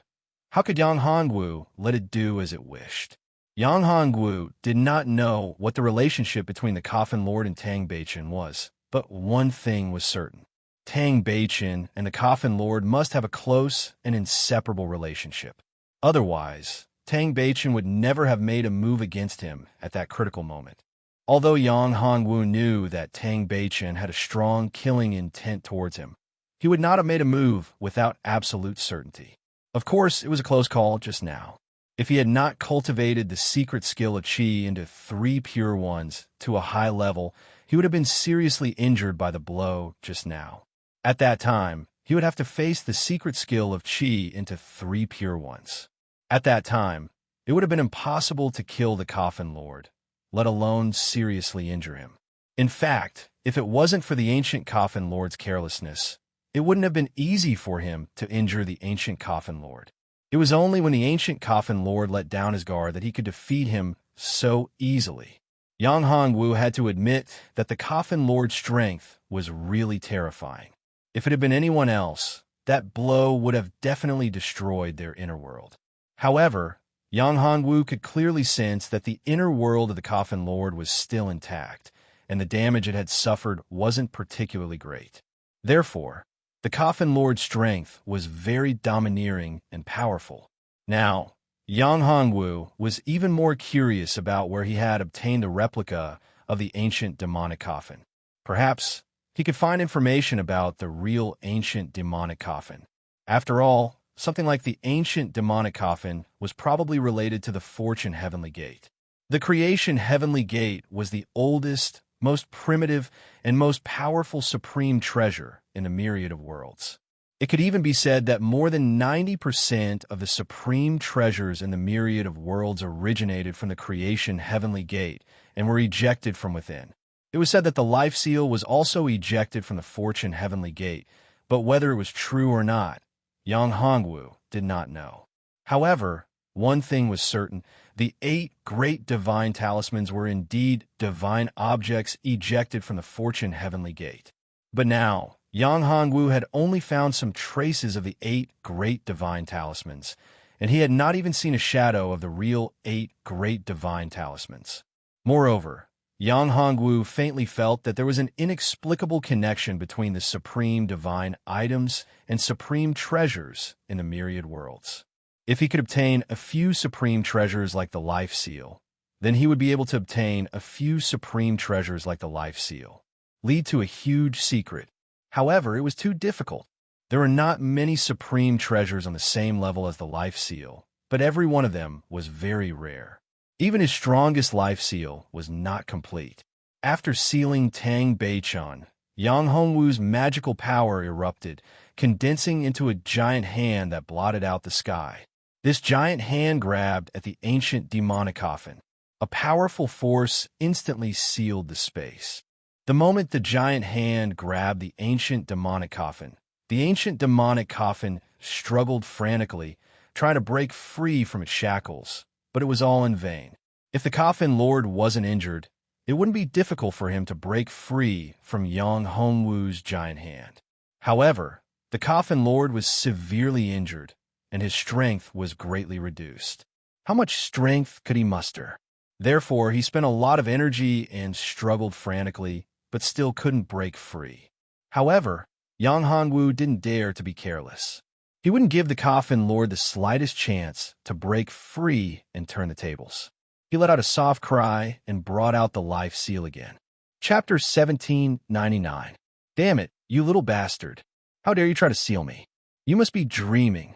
[SPEAKER 1] how could Yang Hongwu let it do as it wished? Yang Hongwu did not know what the relationship between the Coffin Lord and Tang Beichen was, but one thing was certain. Tang Beichen and the Coffin Lord must have a close and inseparable relationship. Otherwise, Tang Beichen would never have made a move against him at that critical moment. Although Yang Hongwu knew that Tang Beichen had a strong killing intent towards him, he would not have made a move without absolute certainty. Of course, it was a close call just now. If he had not cultivated the secret skill of Qi into 3 pure ones to a high level, he would have been seriously injured by the blow just now. At that time, he would have to face the secret skill of Qi into 3 pure ones. At that time, it would have been impossible to kill the Coffin Lord, let alone seriously injure him. In fact, if it wasn't for the ancient Coffin Lord's carelessness, it wouldn't have been easy for him to injure the ancient Coffin Lord. It was only when the ancient Coffin Lord let down his guard that he could defeat him so easily. Yang Hongwu had to admit that the Coffin Lord's strength was really terrifying. If it had been anyone else, that blow would have definitely destroyed their inner world. However, Yang Hongwu could clearly sense that the inner world of the Coffin Lord was still intact, and the damage it had suffered wasn't particularly great. Therefore, the Coffin Lord's strength was very domineering and powerful. Now, Yang Hongwu was even more curious about where he had obtained a replica of the ancient demonic coffin. Perhaps he could find information about the real ancient demonic coffin. After all, something like the ancient demonic coffin was probably related to the Fortune Heavenly Gate. The creation Heavenly Gate was the oldest, most primitive, and most powerful supreme treasure in a myriad of worlds. It could even be said that more than 90% of the supreme treasures in the myriad of worlds originated from the creation Heavenly Gate and were ejected from within. It was said that the life seal was also ejected from the Fortune Heavenly Gate, but whether it was true or not, Yang Hongwu did not know. However, one thing was certain: the 8 great divine talismans were indeed divine objects ejected from the Fortune Heavenly Gate. But now, Yang Hongwu had only found some traces of the 8 great divine talismans, and he had not even seen a shadow of the real 8 great divine talismans. Moreover, Yang Hongwu faintly felt that there was an inexplicable connection between the supreme divine items and supreme treasures in the myriad worlds. If he could obtain a few supreme treasures like the life seal, then he would be able to obtain a few supreme treasures like the life seal, lead to a huge secret. However, it was too difficult. There were not many supreme treasures on the same level as the life seal, but every one of them was very rare. Even his strongest life seal was not complete. After sealing Tang Beichun, Yang Hongwu's magical power erupted, condensing into a giant hand that blotted out the sky. This giant hand grabbed at the ancient demonic coffin. A powerful force instantly sealed the space. The moment the giant hand grabbed the ancient demonic coffin struggled frantically, trying to break free from its shackles, but it was all in vain. If the Coffin Lord wasn't injured, it wouldn't be difficult for him to break free from Yang Hongwu's giant hand. However, the Coffin Lord was severely injured, and his strength was greatly reduced. How much strength could he muster? Therefore, he spent a lot of energy and struggled frantically, but still couldn't break free. However, Yang Hongwu didn't dare to be careless. He wouldn't give the Coffin Lord the slightest chance to break free and turn the tables. He let out a soft cry and brought out the life seal again. Chapter 1799. Damn it, you little bastard. How dare you try to seal me? You must be dreaming.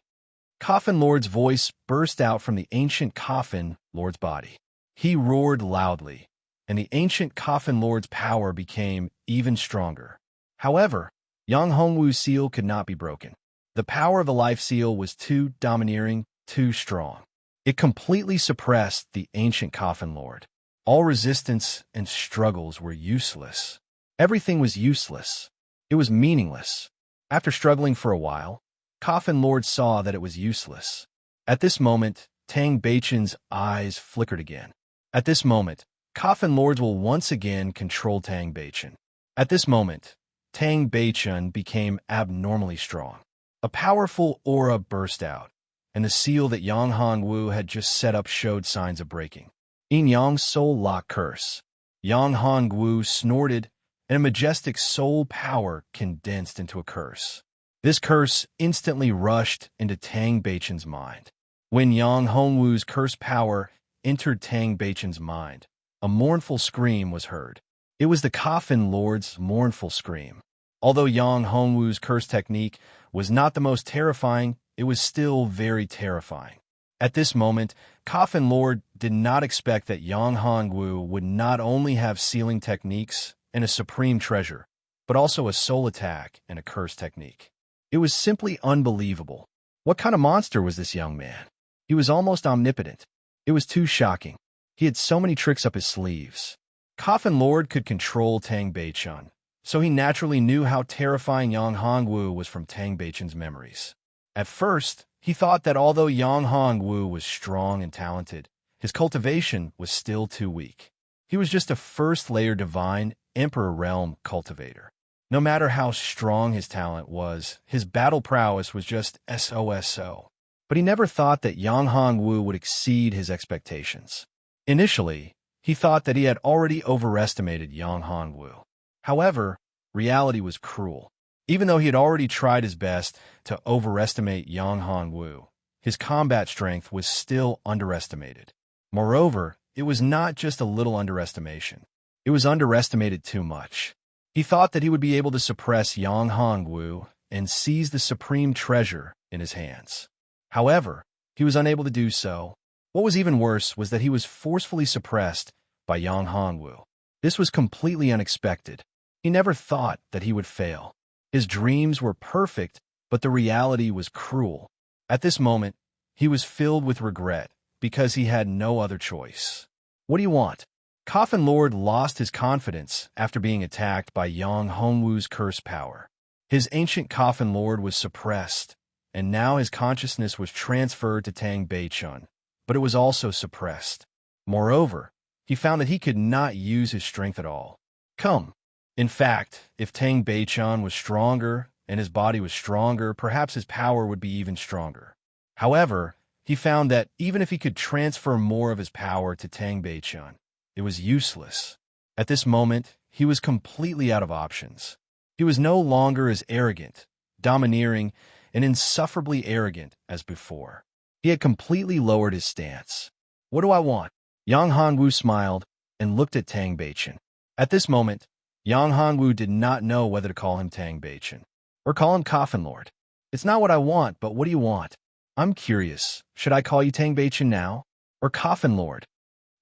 [SPEAKER 1] Coffin Lord's voice burst out from the ancient Coffin Lord's body. He roared loudly, and the ancient Coffin Lord's power became even stronger. However, Yang Hongwu's seal could not be broken. The power of the life seal was too domineering, too strong. It completely suppressed the ancient Coffin Lord. All resistance and struggles were useless. Everything was useless. It was meaningless. After struggling for a while, Coffin Lord saw that it was useless. At this moment, Tang Beichun's eyes flickered again. At this moment, Coffin Lords will once again control Tang Beichun. At this moment, Tang Beichun became abnormally strong. A powerful aura burst out, and the seal that Yang Hongwu had just set up showed signs of breaking. Yin Yang's soul lock curse. Yang Hongwu snorted, and a majestic soul power condensed into a curse. This curse instantly rushed into Tang Beichun's mind. When Yang Hongwu's curse power entered Tang Beichun's mind, a mournful scream was heard. It was the Coffin Lord's mournful scream. Although Yang Hongwu's curse technique was not the most terrifying, it was still very terrifying. At this moment, Coffin Lord did not expect that Yang Hongwu would not only have sealing techniques and a supreme treasure, but also a soul attack and a curse technique. It was simply unbelievable. What kind of monster was this young man? He was almost omnipotent. It was too shocking. He had so many tricks up his sleeves. Coffin Lord could control Tang Beichun, so he naturally knew how terrifying Yang Hongwu was from Tang Beichun's memories. At first, he thought that although Yang Hongwu was strong and talented, his cultivation was still too weak. He was just a first-layer divine Emperor Realm cultivator. No matter how strong his talent was, his battle prowess was just SOSO. But he never thought that Yang Hongwu would exceed his expectations. Initially, he thought that he had already overestimated Yang Hongwu. However, reality was cruel. Even though he had already tried his best to overestimate Yang Hongwu, his combat strength was still underestimated. Moreover, it was not just a little underestimation. It was underestimated too much. He thought that he would be able to suppress Yang Hongwu and seize the supreme treasure in his hands. However, he was unable to do so. What was even worse was that he was forcefully suppressed by Yang Hongwu. This was completely unexpected. He never thought that he would fail. His dreams were perfect, but the reality was cruel. At this moment, he was filled with regret because he had no other choice. What do you want? Coffin Lord lost his confidence after being attacked by Yang Hongwu's curse power. His ancient Coffin Lord was suppressed, and now his consciousness was transferred to Tang Beichun, but it was also suppressed. Moreover, he found that he could not use his strength at all. Come. In fact, if Tang Beichun was stronger and his body was stronger, perhaps his power would be even stronger. However, he found that even if he could transfer more of his power to Tang Beichun, it was useless. At this moment, he was completely out of options. He was no longer as arrogant, domineering, and insufferably arrogant as before. He had completely lowered his stance. What do I want? Yang Hongwu smiled and looked at Tang Beichun. At this moment, Yang Hongwu did not know whether to call him Tang Beichun or call him Coffin Lord. It's not what I want, but what do you want? I'm curious. Should I call you Tang Beichun now or Coffin Lord?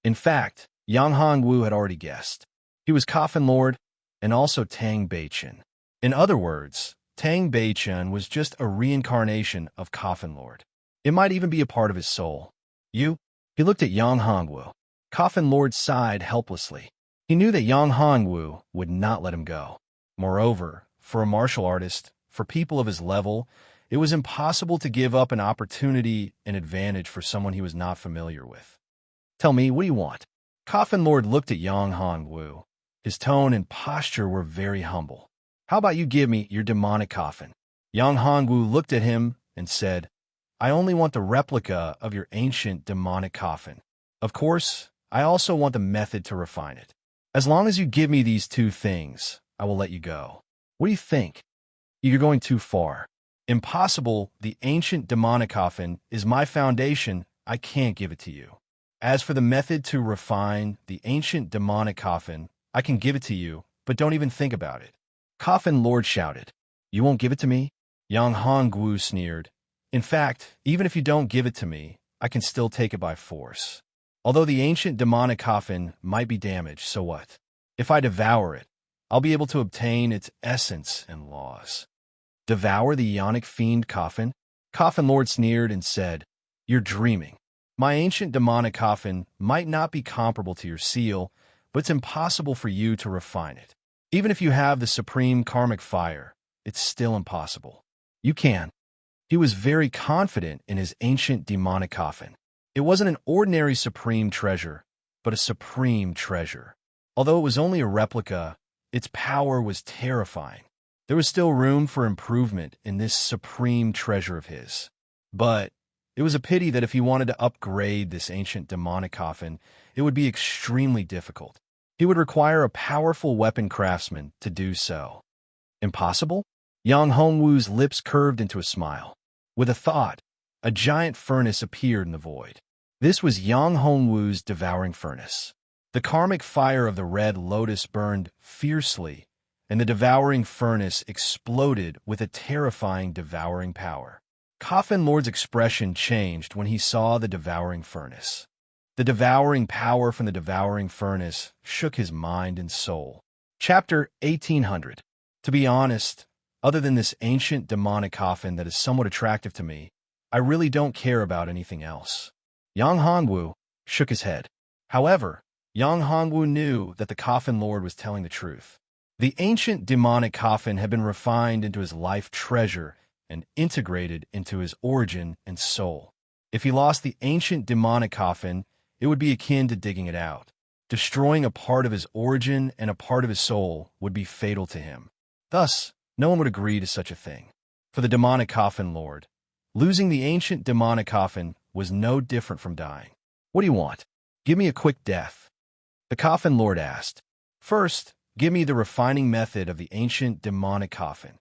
[SPEAKER 1] In fact, Yang Hongwu had already guessed. He was Coffin Lord and also Tang Beichun. In other words, Tang Beichun was just a reincarnation of Coffin Lord. It might even be a part of his soul. You? He looked at Yang Hongwu. Coffin Lord sighed helplessly. He knew that Yang Hongwu would not let him go. Moreover, for a martial artist, for people of his level, it was impossible to give up an opportunity and advantage for someone he was not familiar with. Tell me, what do you want? Coffin Lord looked at Yang Hongwu. His tone and posture were very humble. How about you give me your demonic coffin? Yang Hongwu looked at him and said, I only want the replica of your ancient demonic coffin. Of course, I also want the method to refine it. As long as you give me these two things, I will let you go. What do you think? You're going too far. Impossible, the ancient demonic coffin is my foundation. I can't give it to you. As for the method to refine the ancient demonic coffin, I can give it to you, but don't even think about it. Coffin Lord shouted. You won't give it to me? Yang Hongwu sneered. In fact, even if you don't give it to me, I can still take it by force. Although the ancient demonic coffin might be damaged, so what? If I devour it, I'll be able to obtain its essence and laws. Devour the Ionic fiend coffin? Coffin Lord sneered and said, You're dreaming. My ancient demonic coffin might not be comparable to your seal, but it's impossible for you to refine it. Even if you have the supreme karmic fire, it's still impossible. You can. He was very confident in his ancient demonic coffin. It wasn't an ordinary supreme treasure, but a supreme treasure. Although it was only a replica, its power was terrifying. There was still room for improvement in this supreme treasure of his. But it was a pity that if he wanted to upgrade this ancient demonic coffin, it would be extremely difficult. He would require a powerful weapon craftsman to do so. Impossible? Yang Hongwu's lips curved into a smile. With a thought, a giant furnace appeared in the void. This was Yang Hongwu's devouring furnace. The karmic fire of the red lotus burned fiercely, and the devouring furnace exploded with a terrifying devouring power. Coffin Lord's expression changed when he saw the devouring furnace. The devouring power from the devouring furnace shook his mind and soul. Chapter 1800. To be honest, other than this ancient demonic coffin that is somewhat attractive to me, I really don't care about anything else. Yang Hongwu shook his head. However, Yang Hongwu knew that the Coffin Lord was telling the truth. The ancient demonic coffin had been refined into his life treasure and integrated into his origin and soul. If he lost the ancient demonic coffin, it would be akin to digging it out. Destroying a part of his origin and a part of his soul would be fatal to him. Thus, no one would agree to such a thing. For the demonic Coffin Lord, losing the ancient demonic coffin was no different from dying. What do you want? Give me a quick death. The Coffin Lord asked. First, give me the refining method of the ancient demonic coffin.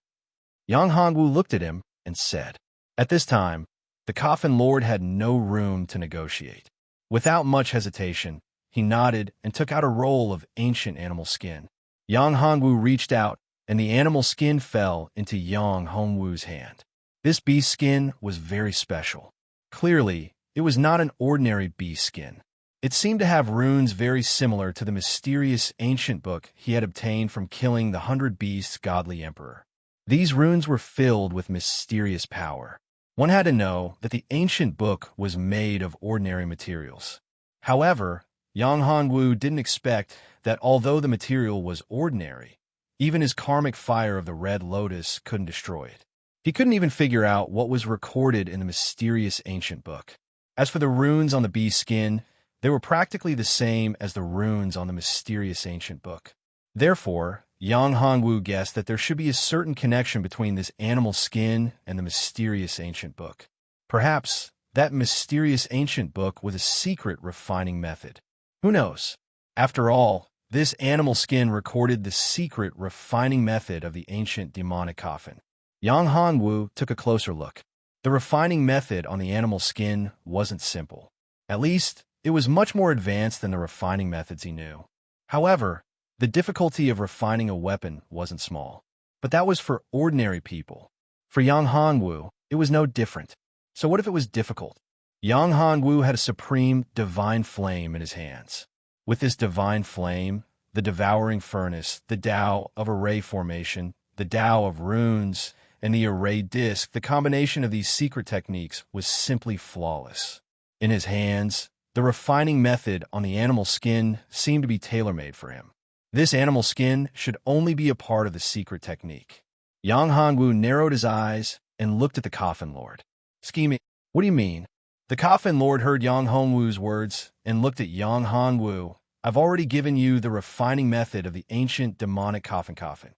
[SPEAKER 1] Yang Hongwu looked at him and said. At this time, the Coffin Lord had no room to negotiate. Without much hesitation, he nodded and took out a roll of ancient animal skin. Yang Hongwu reached out, and the animal skin fell into Yang Hongwu's hand. This beast skin was very special. Clearly, it was not an ordinary beast skin. It seemed to have runes very similar to the mysterious ancient book he had obtained from killing the 100 Beasts' godly emperor. These runes were filled with mysterious power. One had to know that the ancient book was made of ordinary materials. However, Yang Hongwu didn't expect that although the material was ordinary, even his karmic fire of the Red Lotus couldn't destroy it. He couldn't even figure out what was recorded in the mysterious ancient book. As for the runes on the beast skin, they were practically the same as the runes on the mysterious ancient book. Therefore, Yang Hongwu guessed that there should be a certain connection between this animal skin and the mysterious ancient book. Perhaps that mysterious ancient book was a secret refining method. Who knows? After all, this animal skin recorded the secret refining method of the ancient demonic coffin. Yang Hongwu took a closer look. The refining method on the animal skin wasn't simple. At least, it was much more advanced than the refining methods he knew. However, the difficulty of refining a weapon wasn't small. But that was for ordinary people. For Yang Hongwu, it was no different. So what if it was difficult? Yang Hongwu had a supreme divine flame in his hands. With this divine flame, the devouring furnace, the Tao of array formation, the Tao of runes, and the array disc, the combination of these secret techniques was simply flawless. In his hands, the refining method on the animal skin seemed to be tailor-made for him. This animal skin should only be a part of the secret technique. Yang Hongwu narrowed his eyes and looked at the Coffin Lord. Scheming? What do you mean? The Coffin Lord heard Yang Hongwu's words and looked at Yang Hongwu. I've already given you the refining method of the ancient demonic coffin.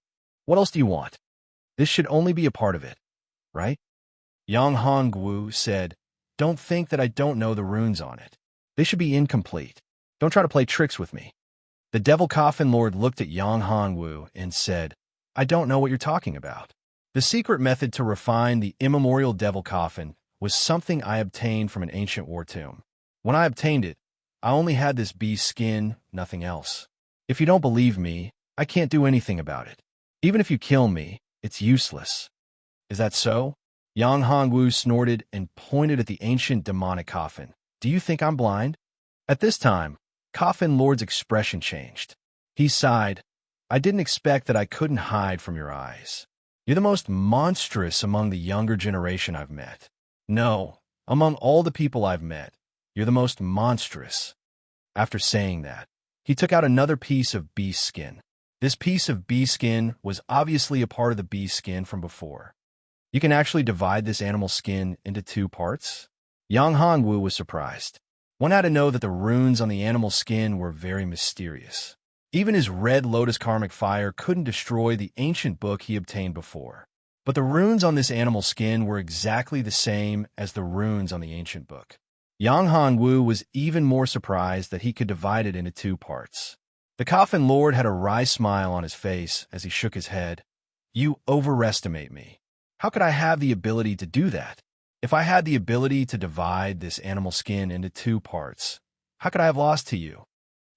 [SPEAKER 1] What else do you want? This should only be a part of it, right? Yang Hongwu said, Don't think that I don't know the runes on it. They should be incomplete. Don't try to play tricks with me. The Devil Coffin Lord looked at Yang Hongwu and said, I don't know what you're talking about. The secret method to refine the immemorial Devil Coffin was something I obtained from an ancient war tomb. When I obtained it, I only had this beast skin, nothing else. If you don't believe me, I can't do anything about it. Even if you kill me, it's useless. Is that so? Yang Hongwu snorted and pointed at the ancient demonic coffin. Do you think I'm blind? At this time, Coffin Lord's expression changed. He sighed. I didn't expect that I couldn't hide from your eyes. You're the most monstrous among the younger generation I've met. No, among all the people I've met, you're the most monstrous. After saying that, he took out another piece of beast skin. This piece of beast skin was obviously a part of the beast skin from before. You can actually divide this animal skin into two parts? Yang Hongwu was surprised. One had to know that the runes on the animal skin were very mysterious. Even his Red Lotus karmic fire couldn't destroy the ancient book he obtained before. But the runes on this animal skin were exactly the same as the runes on the ancient book. Yang Hongwu was even more surprised that he could divide it into two parts. The Coffin Lord had a wry smile on his face as he shook his head. You overestimate me. How could I have the ability to do that? If I had the ability to divide this animal skin into two parts, how could I have lost to you?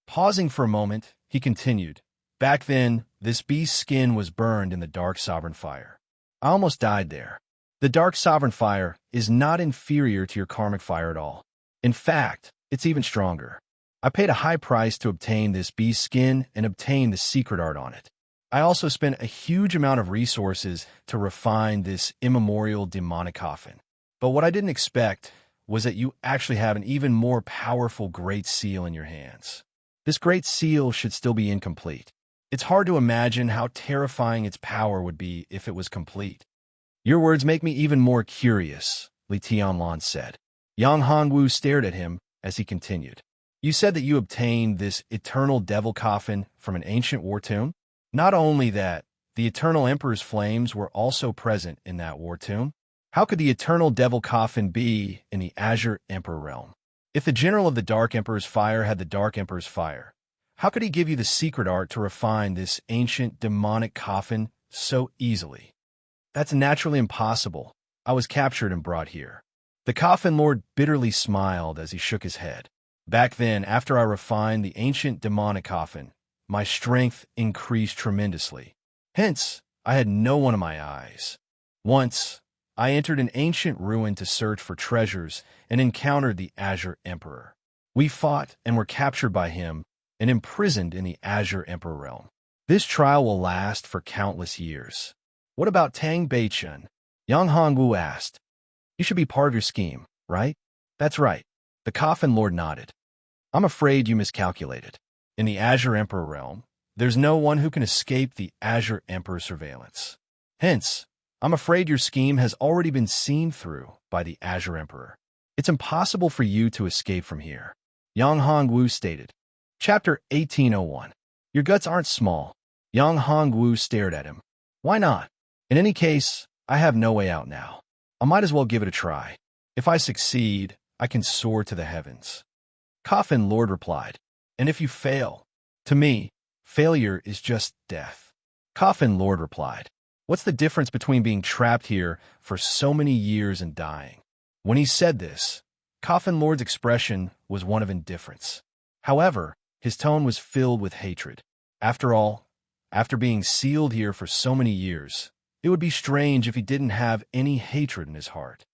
[SPEAKER 1] Pausing for a moment, he continued, Back then, this beast's skin was burned in the dark sovereign fire. I almost died there. The Dark Sovereign Fire is not inferior to your Karmic Fire at all. In fact, it's even stronger. I paid a high price to obtain this beast skin and obtain the secret art on it. I also spent a huge amount of resources to refine this immemorial demonic coffin. But what I didn't expect was that you actually have an even more powerful Great Seal in your hands. This Great Seal should still be incomplete. It's hard to imagine how terrifying its power would be if it was complete. Your words make me even more curious, Li Tianlan said. Yang Hongwu stared at him as he continued. You said that you obtained this eternal devil coffin from an ancient war tomb? Not only that, the eternal emperor's flames were also present in that war tomb. How could the eternal devil coffin be in the Azure Emperor realm? If the general of the Dark Emperor's fire had the Dark Emperor's fire, how could he give you the secret art to refine this ancient demonic coffin so easily? That's naturally impossible. I was captured and brought here. The Coffin Lord bitterly smiled as he shook his head. Back then, after I refined the ancient demonic coffin, my strength increased tremendously. Hence, I had no one in my eyes. Once, I entered an ancient ruin to search for treasures and encountered the Azure Emperor. We fought and were captured by him and imprisoned in the Azure Emperor realm. This trial will last for countless years. What about Tang Beichen? Yang Hongwu asked. You should be part of your scheme, right? That's right. The Coffin Lord nodded. I'm afraid you miscalculated. In the Azure Emperor realm, there's no one who can escape the Azure Emperor's surveillance. Hence, I'm afraid your scheme has already been seen through by the Azure Emperor. It's impossible for you to escape from here. Yang Hongwu stated. Chapter 1801. Your guts aren't small. Yang Hongwu stared at him. Why not? In any case, I have no way out now. I might as well give it a try. If I succeed, I can soar to the heavens. Coffin Lord replied. And if you fail? To me, failure is just death. Coffin Lord replied. What's the difference between being trapped here for so many years and dying? When he said this, Coffin Lord's expression was one of indifference. However, his tone was filled with hatred. After all, after being sealed here for so many years, it would be strange if he didn't have any hatred in his heart.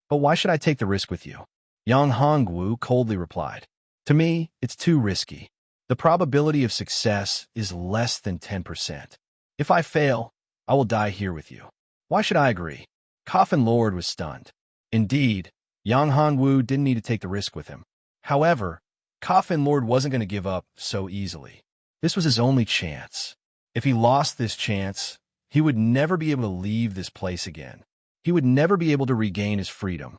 [SPEAKER 1] But why should I take the risk with you? Yang Hongwu coldly replied. To me, it's too risky. The probability of success is less than 10%. If I fail, I will die here with you. Why should I agree? Coffin Lord was stunned. Indeed, Yang Hongwu didn't need to take the risk with him. However, Coffin Lord wasn't going to give up so easily. This was his only chance. If he lost this chance, he would never be able to leave this place again. He would never be able to regain his freedom.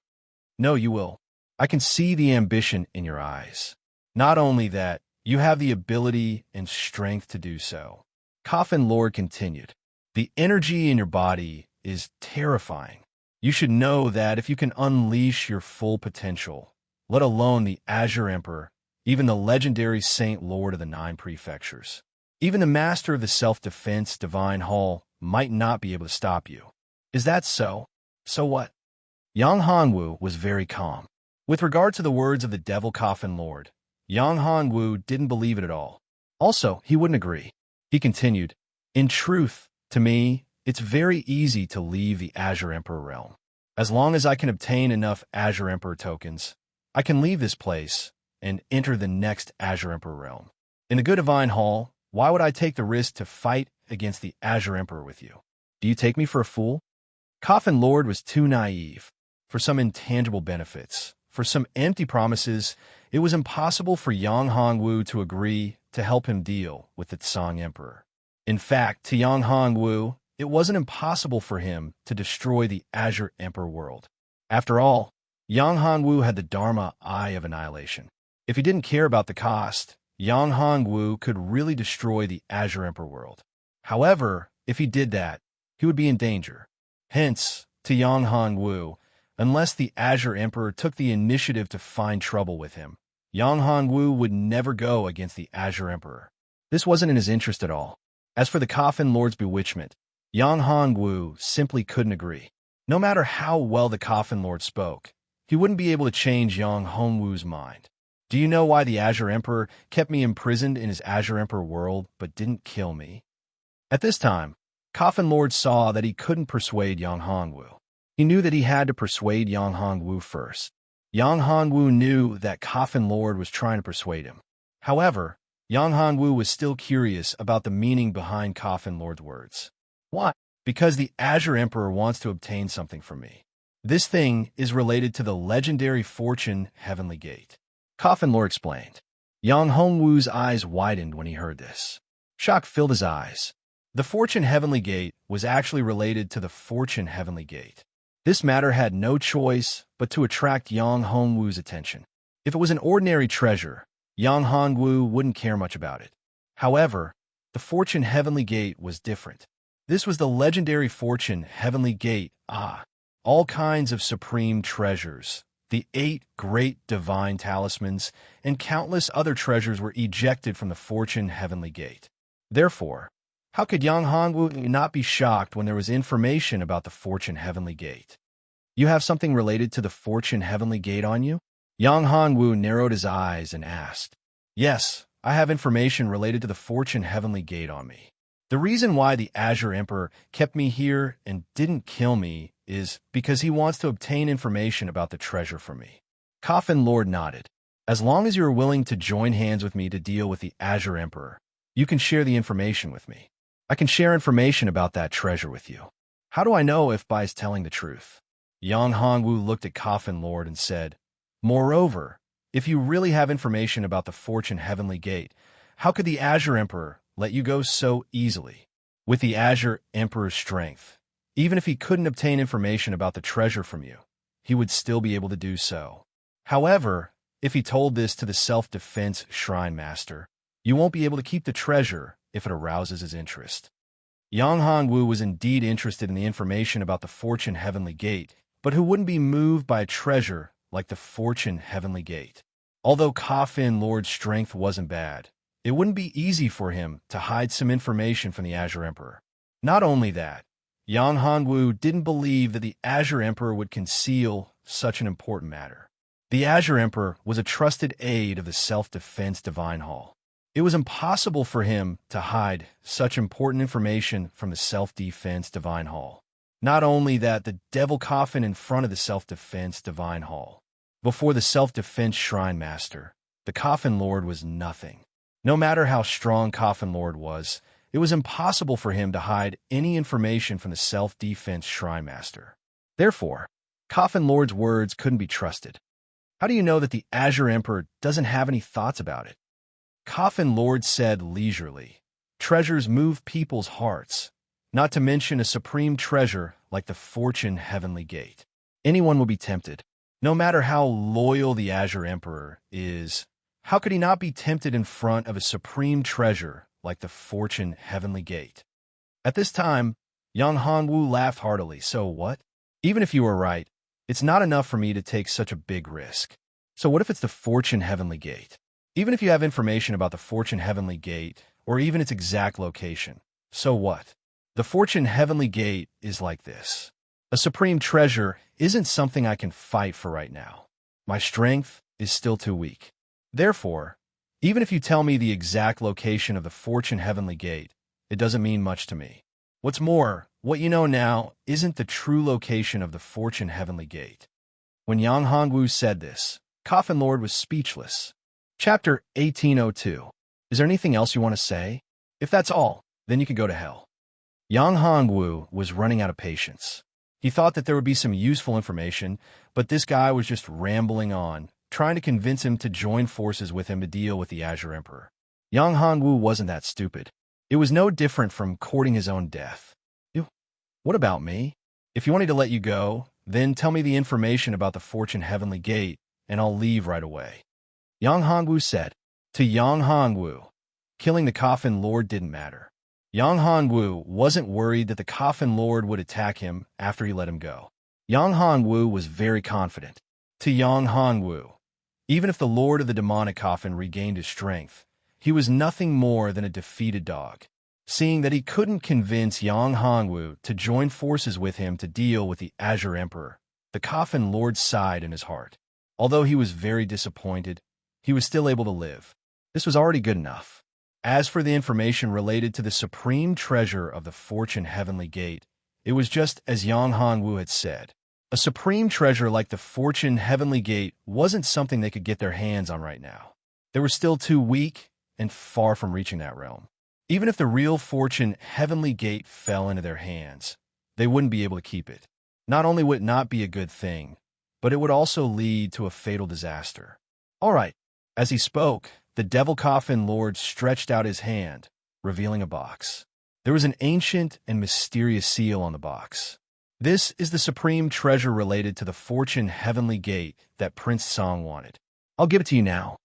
[SPEAKER 1] No, you will. I can see the ambition in your eyes. Not only that, you have the ability and strength to do so. Coffin Lord continued. The energy in your body is terrifying. You should know that if you can unleash your full potential, let alone the Azure Emperor, even the legendary Saint Lord of the Nine Prefectures, even the Master of the Self-Defense Divine Hall might not be able to stop you. Is that so? So what? Yang Hongwu was very calm. With regard to the words of the Devil Coffin Lord, Yang Hongwu didn't believe it at all. Also, he wouldn't agree. He continued, in truth, to me, it's very easy to leave the Azure Emperor realm. As long as I can obtain enough Azure Emperor tokens, I can leave this place and enter the next Azure Emperor realm. In the Good Divine Hall, why would I take the risk to fight against the Azure Emperor with you? Do you take me for a fool? Coffin Lord was too naive. For some intangible benefits, for some empty promises, it was impossible for Yang Hongwu to agree to help him deal with the Tsang Emperor. In fact, to Yang Hongwu, it wasn't impossible for him to destroy the Azure Emperor world. After all, Yang Hongwu had the Dharma Eye of Annihilation. If he didn't care about the cost, Yang Hongwu could really destroy the Azure Emperor world. However, if he did that, he would be in danger. Hence, to Yang Hongwu, unless the Azure Emperor took the initiative to find trouble with him, Yang Hongwu would never go against the Azure Emperor. This wasn't in his interest at all. As for the Coffin Lord's bewitchment, Yang Hongwu simply couldn't agree. No matter how well the Coffin Lord spoke, he wouldn't be able to change Yang Hongwu's mind. Do you know why the Azure Emperor kept me imprisoned in his Azure Emperor world but didn't kill me? At this time, Coffin Lord saw that he couldn't persuade Yang Hongwu. He knew that he had to persuade Yang Hongwu first. Yang Hongwu knew that Coffin Lord was trying to persuade him. However, Yang Hongwu was still curious about the meaning behind Coffin Lord's words. Why? Because the Azure Emperor wants to obtain something from me. This thing is related to the legendary fortune Heavenly Gate. Coffin Lord explained. Yang Hongwu's eyes widened when he heard this. Shock filled his eyes. The fortune Heavenly Gate was actually related to the fortune Heavenly Gate. This matter had no choice but to attract Yang Hongwu's attention. If it was an ordinary treasure, Yang Hongwu wouldn't care much about it. However, the fortune Heavenly Gate was different. This was the legendary fortune Heavenly Gate, all kinds of supreme treasures, the 8 great divine talismans, and countless other treasures were ejected from the fortune Heavenly Gate. Therefore, how could Yang Hongwu not be shocked when there was information about the fortune Heavenly Gate? You have something related to the fortune Heavenly Gate on you? Yang Hongwu narrowed his eyes and asked. Yes, I have information related to the fortune Heavenly Gate on me. The reason why the Azure Emperor kept me here and didn't kill me is because he wants to obtain information about the treasure from me. Coffin Lord nodded. As long as you are willing to join hands with me to deal with the Azure Emperor, you can share the information with me. I can share information about that treasure with you. How do I know if Bai is telling the truth? Yang Hongwu looked at Coffin Lord and said, Moreover, if you really have information about the fortune Heavenly Gate, how could the Azure Emperor let you go so easily? With the Azure Emperor's strength, even if he couldn't obtain information about the treasure from you, he would still be able to do so. However, if he told this to the self-defense Shrine Master, you won't be able to keep the treasure if it arouses his interest. Yang Hongwu was indeed interested in the information about the fortune Heavenly Gate, but who wouldn't be moved by a treasure like the fortune Heavenly Gate? Although Coffin Lord's strength wasn't bad, it wouldn't be easy for him to hide some information from the Azure Emperor. Not only that, Yang Hongwu didn't believe that the Azure Emperor would conceal such an important matter. The Azure Emperor was a trusted aide of the self-defense Divine Hall. It was impossible for him to hide such important information from the self-defense Divine Hall. Not only that, the devil coffin in front of the self-defense Divine Hall. Before the self-defense Shrine Master, the Coffin Lord was nothing. No matter how strong Coffin Lord was, it was impossible for him to hide any information from the self-defense Shrine Master. Therefore, Coffin Lord's words couldn't be trusted. How do you know that the Azure Emperor doesn't have any thoughts about it? Coffin Lord said leisurely, treasures move people's hearts, not to mention a supreme treasure like the fortune Heavenly Gate. Anyone will be tempted. No matter how loyal the Azure Emperor is, how could he not be tempted in front of a supreme treasure like the fortune Heavenly Gate? At this time, Yang Hongwu laughed heartily. So what? Even if you were right, it's not enough for me to take such a big risk. So what if it's the fortune Heavenly Gate? Even if you have information about the fortune Heavenly Gate, or even its exact location, so what? The fortune Heavenly Gate is like this. A supreme treasure isn't something I can fight for right now. My strength is still too weak. Therefore, even if you tell me the exact location of the fortune Heavenly Gate, it doesn't mean much to me. What's more, what you know now isn't the true location of the fortune Heavenly Gate. When Yang Hongwu said this, Coffin Lord was speechless. Chapter 1802. Is there anything else you want to say? If that's all, then you can go to hell. Yang Hongwu was running out of patience. He thought that there would be some useful information, but this guy was just rambling on, trying to convince him to join forces with him to deal with the Azure Emperor. Yang Hongwu wasn't that stupid. It was no different from courting his own death. Ew. What about me? If you want me to let you go, then tell me the information about the fortune Heavenly Gate, and I'll leave right away. Yang Hongwu said. To Yang Hongwu, killing the Coffin Lord didn't matter. Yang Hongwu wasn't worried that the Coffin Lord would attack him after he let him go. Yang Hongwu was very confident. To Yang Hongwu, even if the Lord of the Demonic Coffin regained his strength, he was nothing more than a defeated dog. Seeing that he couldn't convince Yang Hongwu to join forces with him to deal with the Azure Emperor, the Coffin Lord sighed in his heart. Although he was very disappointed, he was still able to live. This was already good enough. As for the information related to the supreme treasure of the fortune Heavenly Gate, it was just as Yang Hongwu had said. A supreme treasure like the Fortune Heavenly Gate wasn't something they could get their hands on right now. They were still too weak and far from reaching that realm. Even if the real Fortune Heavenly Gate fell into their hands, they wouldn't be able to keep it. Not only would it not be a good thing, but it would also lead to a fatal disaster. All right. As he spoke, the Devil Coffin Lord stretched out his hand, revealing a box. There was an ancient and mysterious seal on the box. This is the supreme treasure related to the Fortune Heavenly Gate that Prince Song wanted. I'll give it to you now.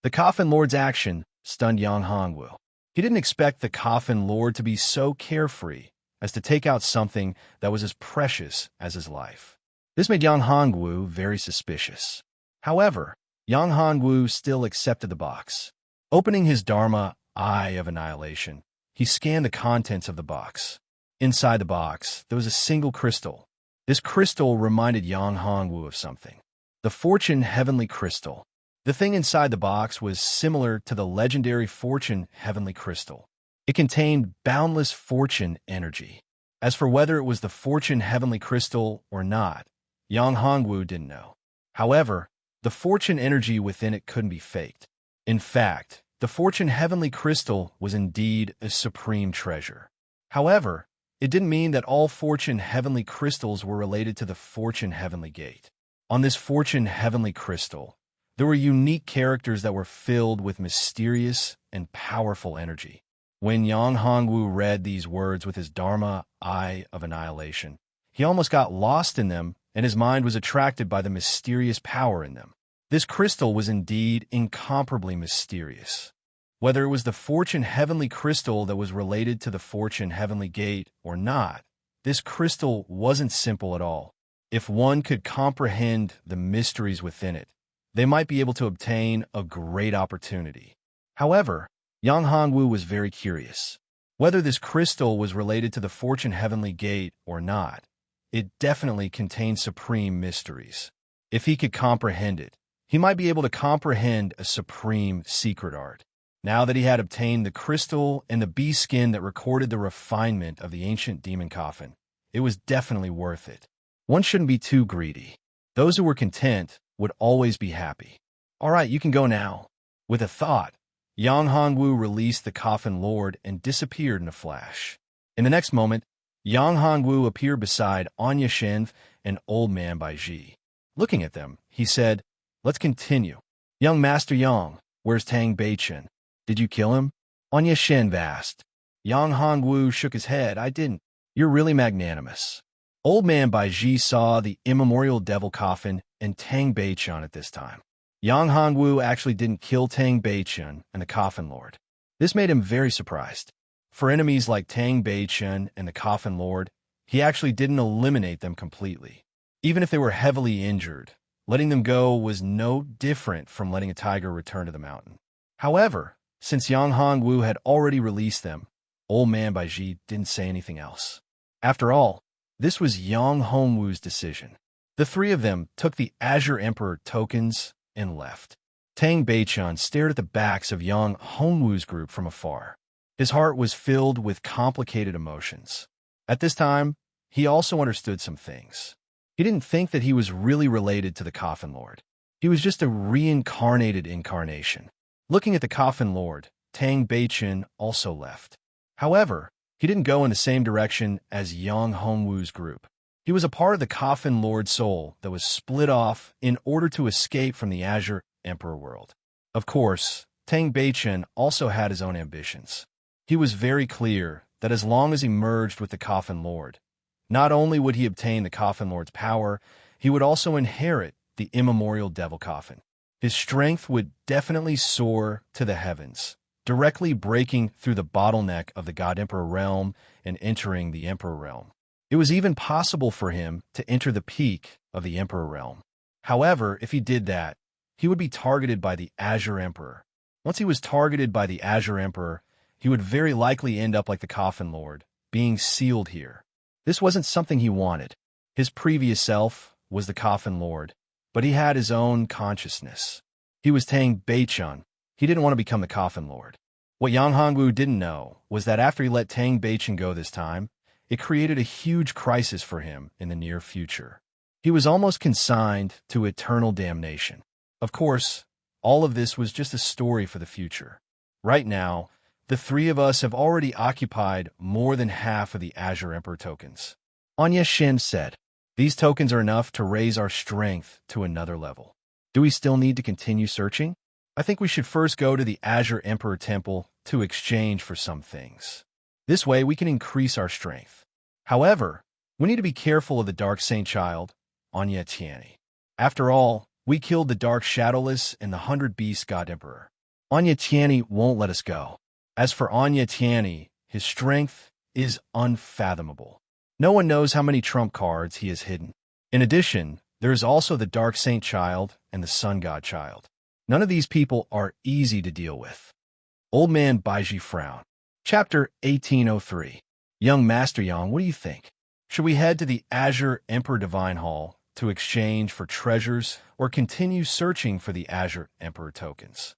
[SPEAKER 1] The Coffin Lord's action stunned Yang Hongwu. He didn't expect the Coffin Lord to be so carefree as to take out something that was as precious as his life. This made Yang Hongwu very suspicious. However, Yang Hongwu still accepted the box. Opening his Dharma Eye of Annihilation, he scanned the contents of the box. Inside the box, there was a single crystal. This crystal reminded Yang Hongwu of something. The Fortune Heavenly Crystal. The thing inside the box was similar to the legendary Fortune Heavenly Crystal. It contained boundless fortune energy. As for whether it was the Fortune Heavenly Crystal or not, Yang Hongwu didn't know. However, the fortune energy within it couldn't be faked. In fact, the Fortune Heavenly Crystal was indeed a supreme treasure. However, it didn't mean that all Fortune Heavenly Crystals were related to the Fortune Heavenly Gate. On this Fortune Heavenly Crystal, there were unique characters that were filled with mysterious and powerful energy. When Yang Hongwu read these words with his Dharma Eye of Annihilation, he almost got lost in them, and his mind was attracted by the mysterious power in them. This crystal was indeed incomparably mysterious. Whether it was the Fortune Heavenly Crystal that was related to the Fortune Heavenly Gate or not, this crystal wasn't simple at all. If one could comprehend the mysteries within it, they might be able to obtain a great opportunity. However, Yang Hongwu was very curious. Whether this crystal was related to the Fortune Heavenly Gate or not, it definitely contained supreme mysteries. If he could comprehend it, he might be able to comprehend a supreme secret art. Now that he had obtained the crystal and the bee skin that recorded the refinement of the ancient demon coffin, it was definitely worth it. One shouldn't be too greedy. Those who were content would always be happy. All right, you can go now. With a thought, Yang Hongwu released the Coffin Lord and disappeared in a flash. In the next moment, Yang Hongwu appeared beside Anya Shenv and Old Man Bai Ji. Looking at them, he said, "Let's continue. Young Master Yang, where's Tang Beichen? Did you kill him?" Anya Shenv asked. Yang Hongwu shook his head. "I didn't." "You're really magnanimous." Old Man Bai Ji saw the immemorial devil coffin and Tang Beichen at this time. Yang Hongwu actually didn't kill Tang Beichen and the Coffin Lord. This made him very surprised. For enemies like Tang Beichen and the Coffin Lord, he actually didn't eliminate them completely. Even if they were heavily injured, letting them go was no different from letting a tiger return to the mountain. However, since Yang Hongwu had already released them, Old Man Bai Ji didn't say anything else. After all, this was Yang Hongwu's decision. The three of them took the Azure Emperor tokens and left. Tang Beichen stared at the backs of Yang Hongwu's group from afar. His heart was filled with complicated emotions. At this time, he also understood some things. He didn't think that he was really related to the Coffin Lord. He was just a reincarnated incarnation. Looking at the Coffin Lord, Tang Beichen also left. However, he didn't go in the same direction as Yang Hongwu's group. He was a part of the Coffin Lord soul that was split off in order to escape from the Azure Emperor world. Of course, Tang Beichen also had his own ambitions. He was very clear that as long as he merged with the Coffin Lord, not only would he obtain the Coffin Lord's power, he would also inherit the immemorial devil coffin. His strength would definitely soar to the heavens, directly breaking through the bottleneck of the God Emperor realm and entering the Emperor realm. It was even possible for him to enter the peak of the Emperor realm. However, if he did that, he would be targeted by the Azure Emperor. Once he was targeted by the Azure Emperor, he would very likely end up like the Coffin Lord, being sealed here. This wasn't something he wanted. His previous self was the Coffin Lord, but he had his own consciousness. He was Tang Beichen. He didn't want to become the Coffin Lord. What Yang Hongwu didn't know was that after he let Tang Beichen go this time, it created a huge crisis for him in the near future. He was almost consigned to eternal damnation. Of course, all of this was just a story for the future. Right now, the three of us have already occupied more than half of the Azure Emperor tokens. Anya Shin said, "These tokens are enough to raise our strength to another level. Do we still need to continue searching? I think we should first go to the Azure Emperor Temple to exchange for some things. This way we can increase our strength. However, we need to be careful of the Dark Saint Child, Anya Tiani. After all, we killed the Dark Shadowless and the 100 Beast God Emperor. Anya Tiani won't let us go. As for Anya Tiani, his strength is unfathomable. No one knows how many trump cards he has hidden. In addition, there is also the Dark Saint Child and the Sun God Child. None of these people are easy to deal with." Old Man Baiji frowned. Chapter 1803. Young Master Yang, what do you think? Should we head to the Azure Emperor Divine Hall to exchange for treasures or continue searching for the Azure Emperor tokens?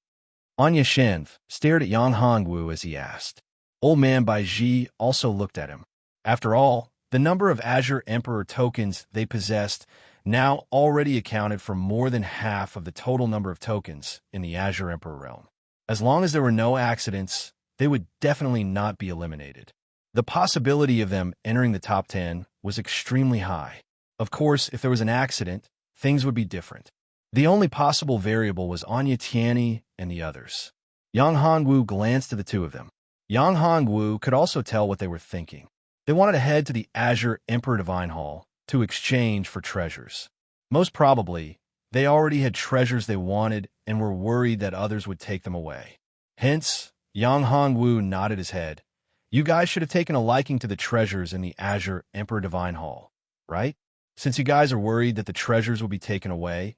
[SPEAKER 1] Anya Shenv stared at Yang Hongwu as he asked. Old Man Baiji also looked at him. After all, the number of Azure Emperor tokens they possessed now already accounted for more than half of the total number of tokens in the Azure Emperor realm. As long as there were no accidents, they would definitely not be eliminated. The possibility of them entering the top 10 was extremely high. Of course, if there was an accident, things would be different. The only possible variable was Anya Tiani and the others. Yang Hongwu glanced at the two of them. Yang Hongwu could also tell what they were thinking. They wanted to head to the Azure Emperor Divine Hall to exchange for treasures. Most probably, they already had treasures they wanted and were worried that others would take them away. Hence, Yang Hongwu nodded his head. You guys should have taken a liking to the treasures in the Azure Emperor Divine Hall, right? Since you guys are worried that the treasures will be taken away,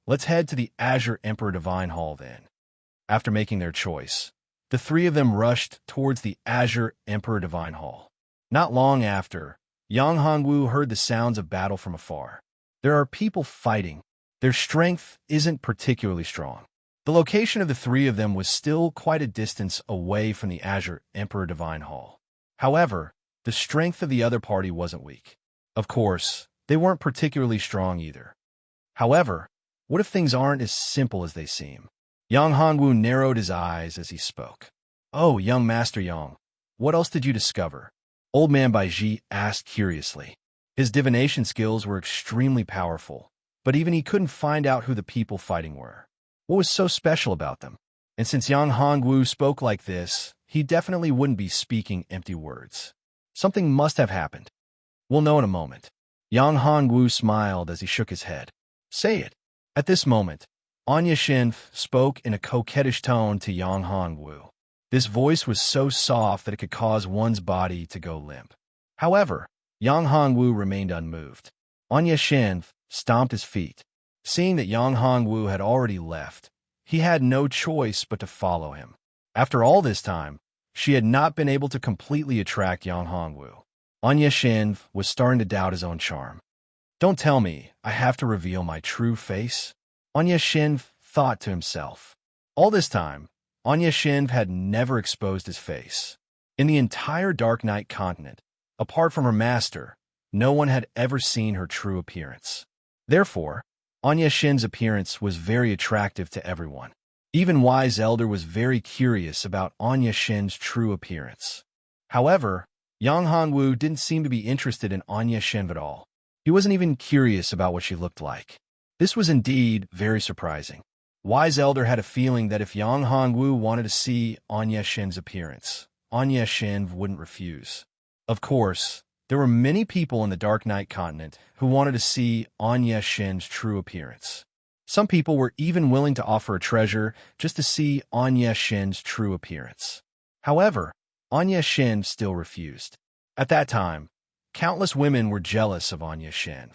[SPEAKER 1] let's head to the Azure Emperor Divine Hall then. After making their choice, the three of them rushed towards the Azure Emperor Divine Hall. Not long after, Yang Hongwu heard the sounds of battle from afar. There are people fighting. Their strength isn't particularly strong. The location of the three of them was still quite a distance away from the Azure Emperor Divine Hall. However, the strength of the other party wasn't weak. Of course, they weren't particularly strong either. However, what if things aren't as simple as they seem? Yang Hongwu narrowed his eyes as he spoke. Oh, young Master Yang, what else did you discover? Old Man Baiji asked curiously. His divination skills were extremely powerful, but even he couldn't find out who the people fighting were. What was so special about them? And since Yang Hongwu spoke like this, he definitely wouldn't be speaking empty words. Something must have happened. We'll know in a moment. Yang Hongwu smiled as he shook his head. Say it. At this moment, Anya Shinf spoke in a coquettish tone to Yang Hongwu. This voice was so soft that it could cause one's body to go limp. However, Yang Hongwu remained unmoved. Anya Shinf stomped his feet. Seeing that Yang Hongwu had already left, he had no choice but to follow him. After all this time, she had not been able to completely attract Yang Hongwu. Anya Shin was starting to doubt his own charm. Don't tell me I have to reveal my true face? Anya Shin thought to himself. All this time, Anya Shin had never exposed his face. In the entire Dark Knight continent, apart from her master, no one had ever seen her true appearance. Therefore, Anya Shin's appearance was very attractive to everyone. Even Wise Elder was very curious about Anya Shin's true appearance. However, Yang Hongwu didn't seem to be interested in Anya Shin at all. He wasn't even curious about what she looked like. This was indeed very surprising. Wise Elder had a feeling that if Yang Hongwu wanted to see Anya Shin's appearance, Anya Shin wouldn't refuse. Of course, there were many people in the Dark Knight continent who wanted to see Anya Shin's true appearance. Some people were even willing to offer a treasure just to see Anya Shin's true appearance. However, Anya Shin still refused. At that time, countless women were jealous of Anya Shin.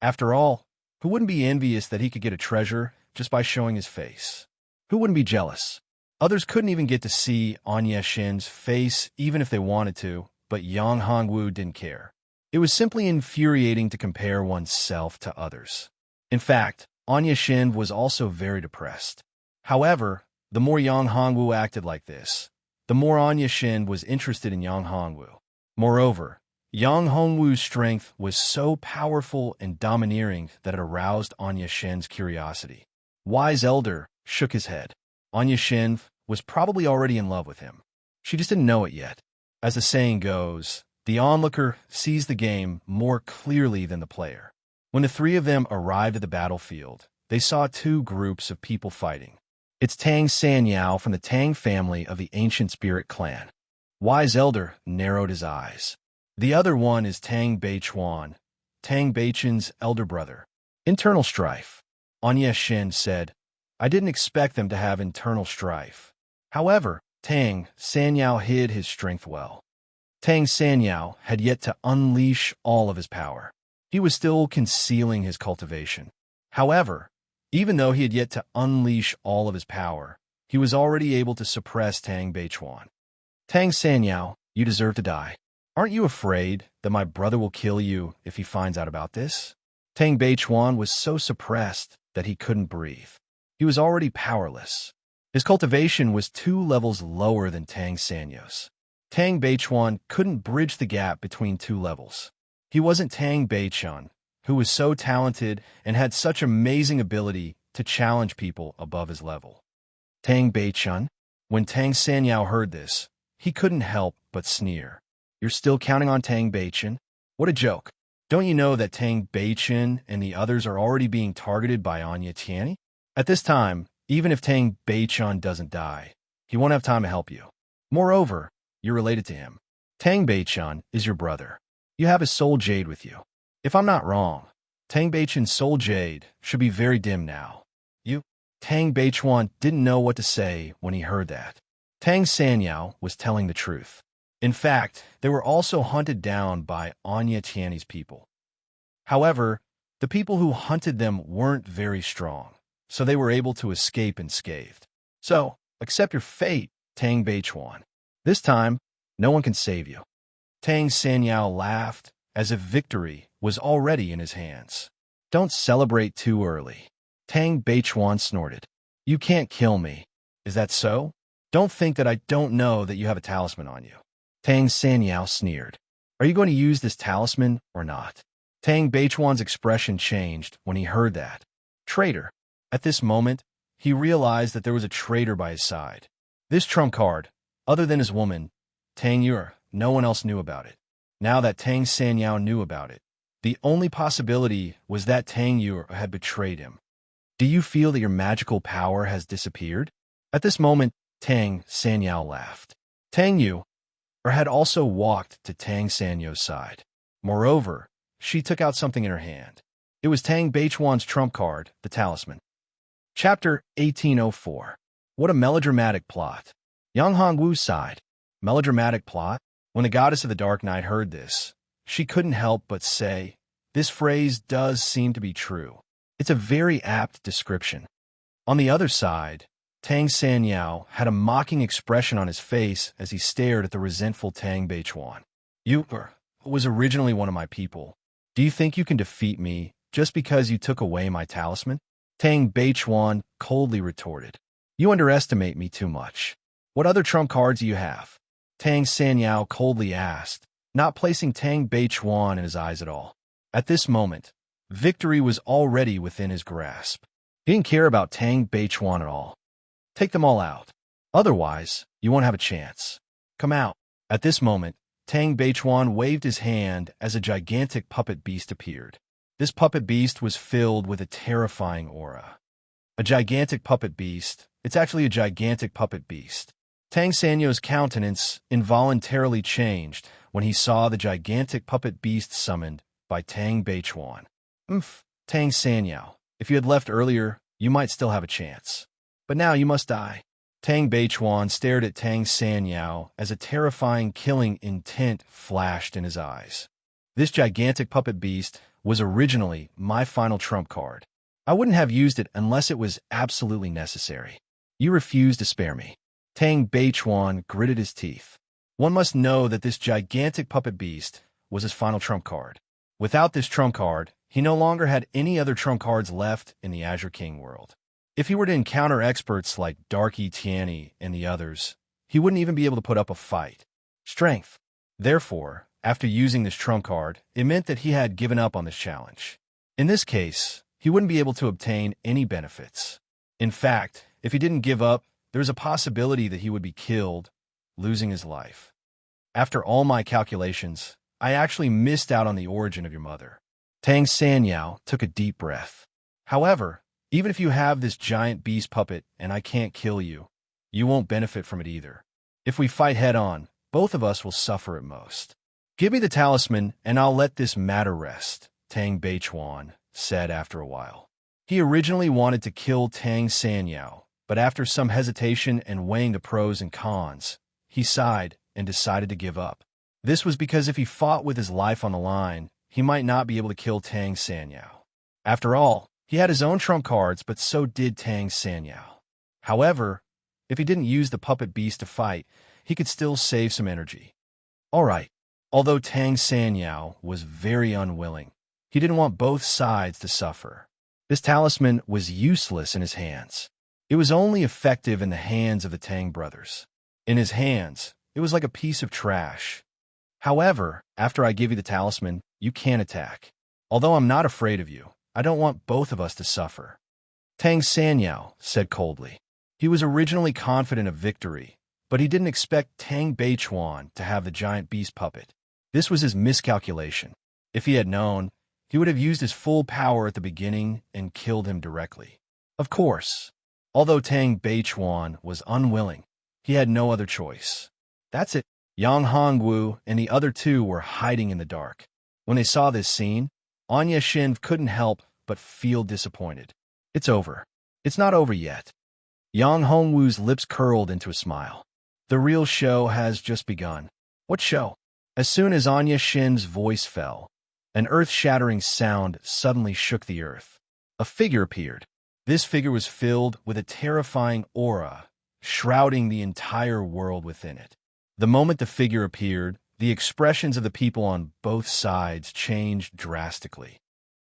[SPEAKER 1] After all, who wouldn't be envious that he could get a treasure just by showing his face? Who wouldn't be jealous? Others couldn't even get to see Anya Shin's face even if they wanted to, but Yang Hongwu didn't care. It was simply infuriating to compare oneself to others. In fact, Anya Shin was also very depressed. However, the more Yang Hongwu acted like this, the more Anya Shin was interested in Yang Hongwu. Moreover, Yang Hongwu's strength was so powerful and domineering that it aroused Anya Shen's curiosity. Wise Elder shook his head. Anya Shen was probably already in love with him. She just didn't know it yet. As the saying goes, the onlooker sees the game more clearly than the player. When the three of them arrived at the battlefield, they saw two groups of people fighting. It's Tang Sanyao from the Tang family of the Ancient Spirit clan. Wise Elder narrowed his eyes. The other one is Tang Beichuan, Tang Beichen's elder brother. Internal strife. Anya Shen said, I didn't expect them to have internal strife. However, Tang Sanyao hid his strength well. Tang Sanyao had yet to unleash all of his power. He was still concealing his cultivation. However, even though he had yet to unleash all of his power, he was already able to suppress Tang Beichuan. Tang Sanyao, you deserve to die. Aren't you afraid that my brother will kill you if he finds out about this? Tang Beichuan was so suppressed that he couldn't breathe. He was already powerless. His cultivation was 2 levels lower than Tang Sanyao's. Tang Beichuan couldn't bridge the gap between 2 levels. He wasn't Tang Beichun, who was so talented and had such amazing ability to challenge people above his level. Tang Beichun? When Tang Sanyao heard this, he couldn't help but sneer. You're still counting on Tang Beichun? What a joke. Don't you know that Tang Beichun and the others are already being targeted by Anya Tianyi? At this time, even if Tang Beichun doesn't die, he won't have time to help you. Moreover, you're related to him. Tang Beichun is your brother. You have his soul jade with you. If I'm not wrong, Tang Beichun's soul jade should be very dim now. Tang Beichuan didn't know what to say when he heard that. Tang Sanyao was telling the truth. In fact, they were also hunted down by Anya Tianyi's people. However, the people who hunted them weren't very strong, so they were able to escape unscathed. So, accept your fate, Tang Beichuan. This time, no one can save you. Tang Sanyao laughed, as if victory was already in his hands. Don't celebrate too early. Tang Beichuan snorted. You can't kill me. Is that so? Don't think that I don't know that you have a talisman on you. Tang Sanyao sneered. Are you going to use this talisman or not? Tang Beichuan's expression changed when he heard that. Traitor. At this moment, he realized that there was a traitor by his side. This trump card, other than his woman, Tang Yur, no one else knew about it. Now that Tang Sanyao knew about it, the only possibility was that Tang Yur had betrayed him. Do you feel that your magical power has disappeared? At this moment, Tang Sanyao laughed. Tang Yu had also walked to Tang Sanyao's side. Moreover, she took out something in her hand. It was Tang Beichuan's trump card, the talisman. Chapter 1804. What a melodramatic plot. Yang Hongwu sighed. Melodramatic plot? When the goddess of the dark night heard this, she couldn't help but say, this phrase does seem to be true. It's a very apt description. On the other side, Tang Sanyao had a mocking expression on his face as he stared at the resentful Tang Beichuan. You was originally one of my people. Do you think you can defeat me just because you took away my talisman? Tang Beichuan coldly retorted. You underestimate me too much. What other trump cards do you have? Tang Sanyao coldly asked, not placing Tang Beichuan in his eyes at all. At this moment, victory was already within his grasp. He didn't care about Tang Beichuan at all. Take them all out. Otherwise, you won't have a chance. Come out. At this moment, Tang Beichuan waved his hand as a gigantic puppet beast appeared. This puppet beast was filled with a terrifying aura. A gigantic puppet beast. It's actually a gigantic puppet beast. Tang Sanyao's countenance involuntarily changed when he saw the gigantic puppet beast summoned by Tang Beichuan. Tang Sanyao, if you had left earlier, you might still have a chance. But now you must die. Tang Beichuan stared at Tang Sanyao as a terrifying killing intent flashed in his eyes. This gigantic puppet beast was originally my final trump card. I wouldn't have used it unless it was absolutely necessary. You refuse to spare me. Tang Beichuan gritted his teeth. One must know that this gigantic puppet beast was his final trump card. Without this trump card, he no longer had any other trump cards left in the Azure King world. If he were to encounter experts like Darky Tianyi and the others, he wouldn't even be able to put up a fight. Strength. Therefore, After using this trump card, it meant that he had given up on this challenge. In this case, he wouldn't be able to obtain any benefits. In fact, if he didn't give up, there was a possibility that he would be killed, losing his life. After all my calculations, I actually missed out on the origin of your mother. Tang Sanyao took a deep breath. However, even if you have this giant beast puppet and I can't kill you, you won't benefit from it either. If we fight head-on, both of us will suffer at most. Give me the talisman and I'll let this matter rest, Tang Beichuan said after a while. He originally wanted to kill Tang Sanyao, but after some hesitation and weighing the pros and cons, he sighed and decided to give up. This was because if he fought with his life on the line, he might not be able to kill Tang Sanyao. After all, he had his own trump cards, but so did Tang Sanyao. However, if he didn't use the puppet beast to fight, he could still save some energy. All right. Although Tang Sanyao was very unwilling, he didn't want both sides to suffer. This talisman was useless in his hands. It was only effective in the hands of the Tang brothers. In his hands, it was like a piece of trash. However, after I give you the talisman, you can attack. Although I'm not afraid of you, I don't want both of us to suffer. Tang Sanyao said coldly. He was originally confident of victory, but he didn't expect Tang Beichuan to have the giant beast puppet. This was his miscalculation. If he had known, he would have used his full power at the beginning and killed him directly. Of course, although Tang Beichuan was unwilling, he had no other choice. That's it. Yang Hongwu and the other two were hiding in the dark. When they saw this scene, Anya Shin couldn't help but feel disappointed. It's over. It's not over yet. Yang Hongwu's lips curled into a smile. The real show has just begun. What show? As soon as Anya Shin's voice fell, an earth-shattering sound suddenly shook the earth. A figure appeared. This figure was filled with a terrifying aura, shrouding the entire world within it. The moment the figure appeared, the expressions of the people on both sides changed drastically.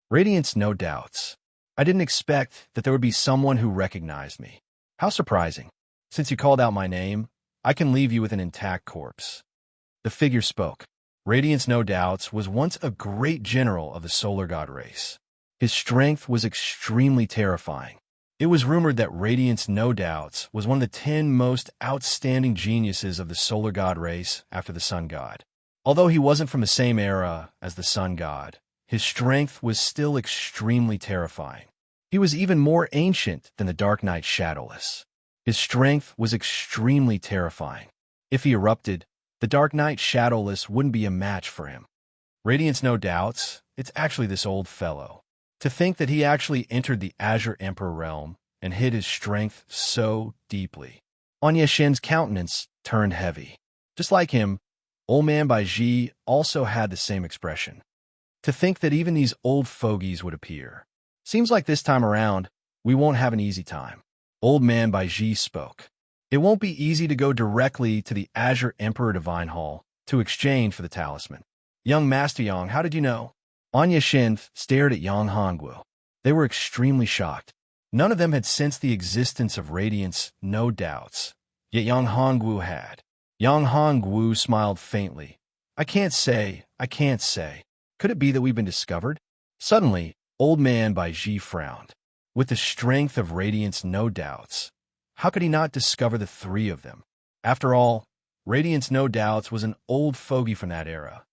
[SPEAKER 1] Radiance, no doubts. I didn't expect that there would be someone who recognized me. How surprising. Since you called out my name, I can leave you with an intact corpse. The figure spoke. Radiance, no doubts, was once a great general of the solar god race. His strength was extremely terrifying. It was rumored that Radiance, no doubts, was one of the 10 most outstanding geniuses of the solar god race after the sun god. Although he wasn't from the same era as the sun god, his strength was still extremely terrifying. He was even more ancient than the Dark Knight Shadowless. His strength was extremely terrifying. If he erupted, the Dark Knight Shadowless wouldn't be a match for him. Radiance, no doubts, it's actually this old fellow. To think that he actually entered the Azure Emperor realm and hid his strength so deeply. Anya Shin's countenance turned heavy. Just like him, Old Man Bai Ji also had the same expression. To think that even these old fogies would appear. Seems like this time around, we won't have an easy time. Old Man Bai Ji spoke. It won't be easy to go directly to the Azure Emperor Divine Hall to exchange for the talisman. Young Master Yang, how did you know? Anya Shin stared at Yang Hongwu. They were extremely shocked. None of them had sensed the existence of Radiance, no doubts. Yet Yang Hongwu had. Yang Hongwu smiled faintly. I can't say. Could it be that we've been discovered? Suddenly, Old Man Bai Ji frowned. With the strength of Radiance, no doubts. How could he not discover the three of them? After all, Radiance, no doubts, was an old fogey from that era.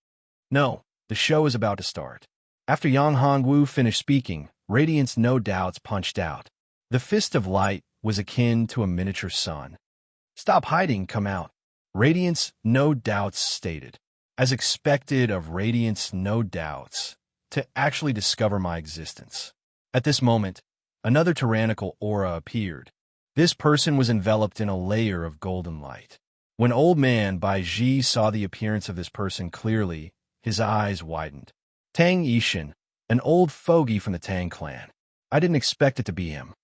[SPEAKER 1] No, the show is about to start. After Yang Hongwu finished speaking, Radiance, no doubts, punched out. The fist of light was akin to a miniature sun. Stop hiding, come out. Radiance, no doubts, stated. As expected of Radiance, no doubts, to actually discover my existence. At this moment, another tyrannical aura appeared. This person was enveloped in a layer of golden light. When Old Man Bai Ji saw the appearance of this person clearly, his eyes widened. Tang Yishin, an old fogey from the Tang clan. I didn't expect it to be him.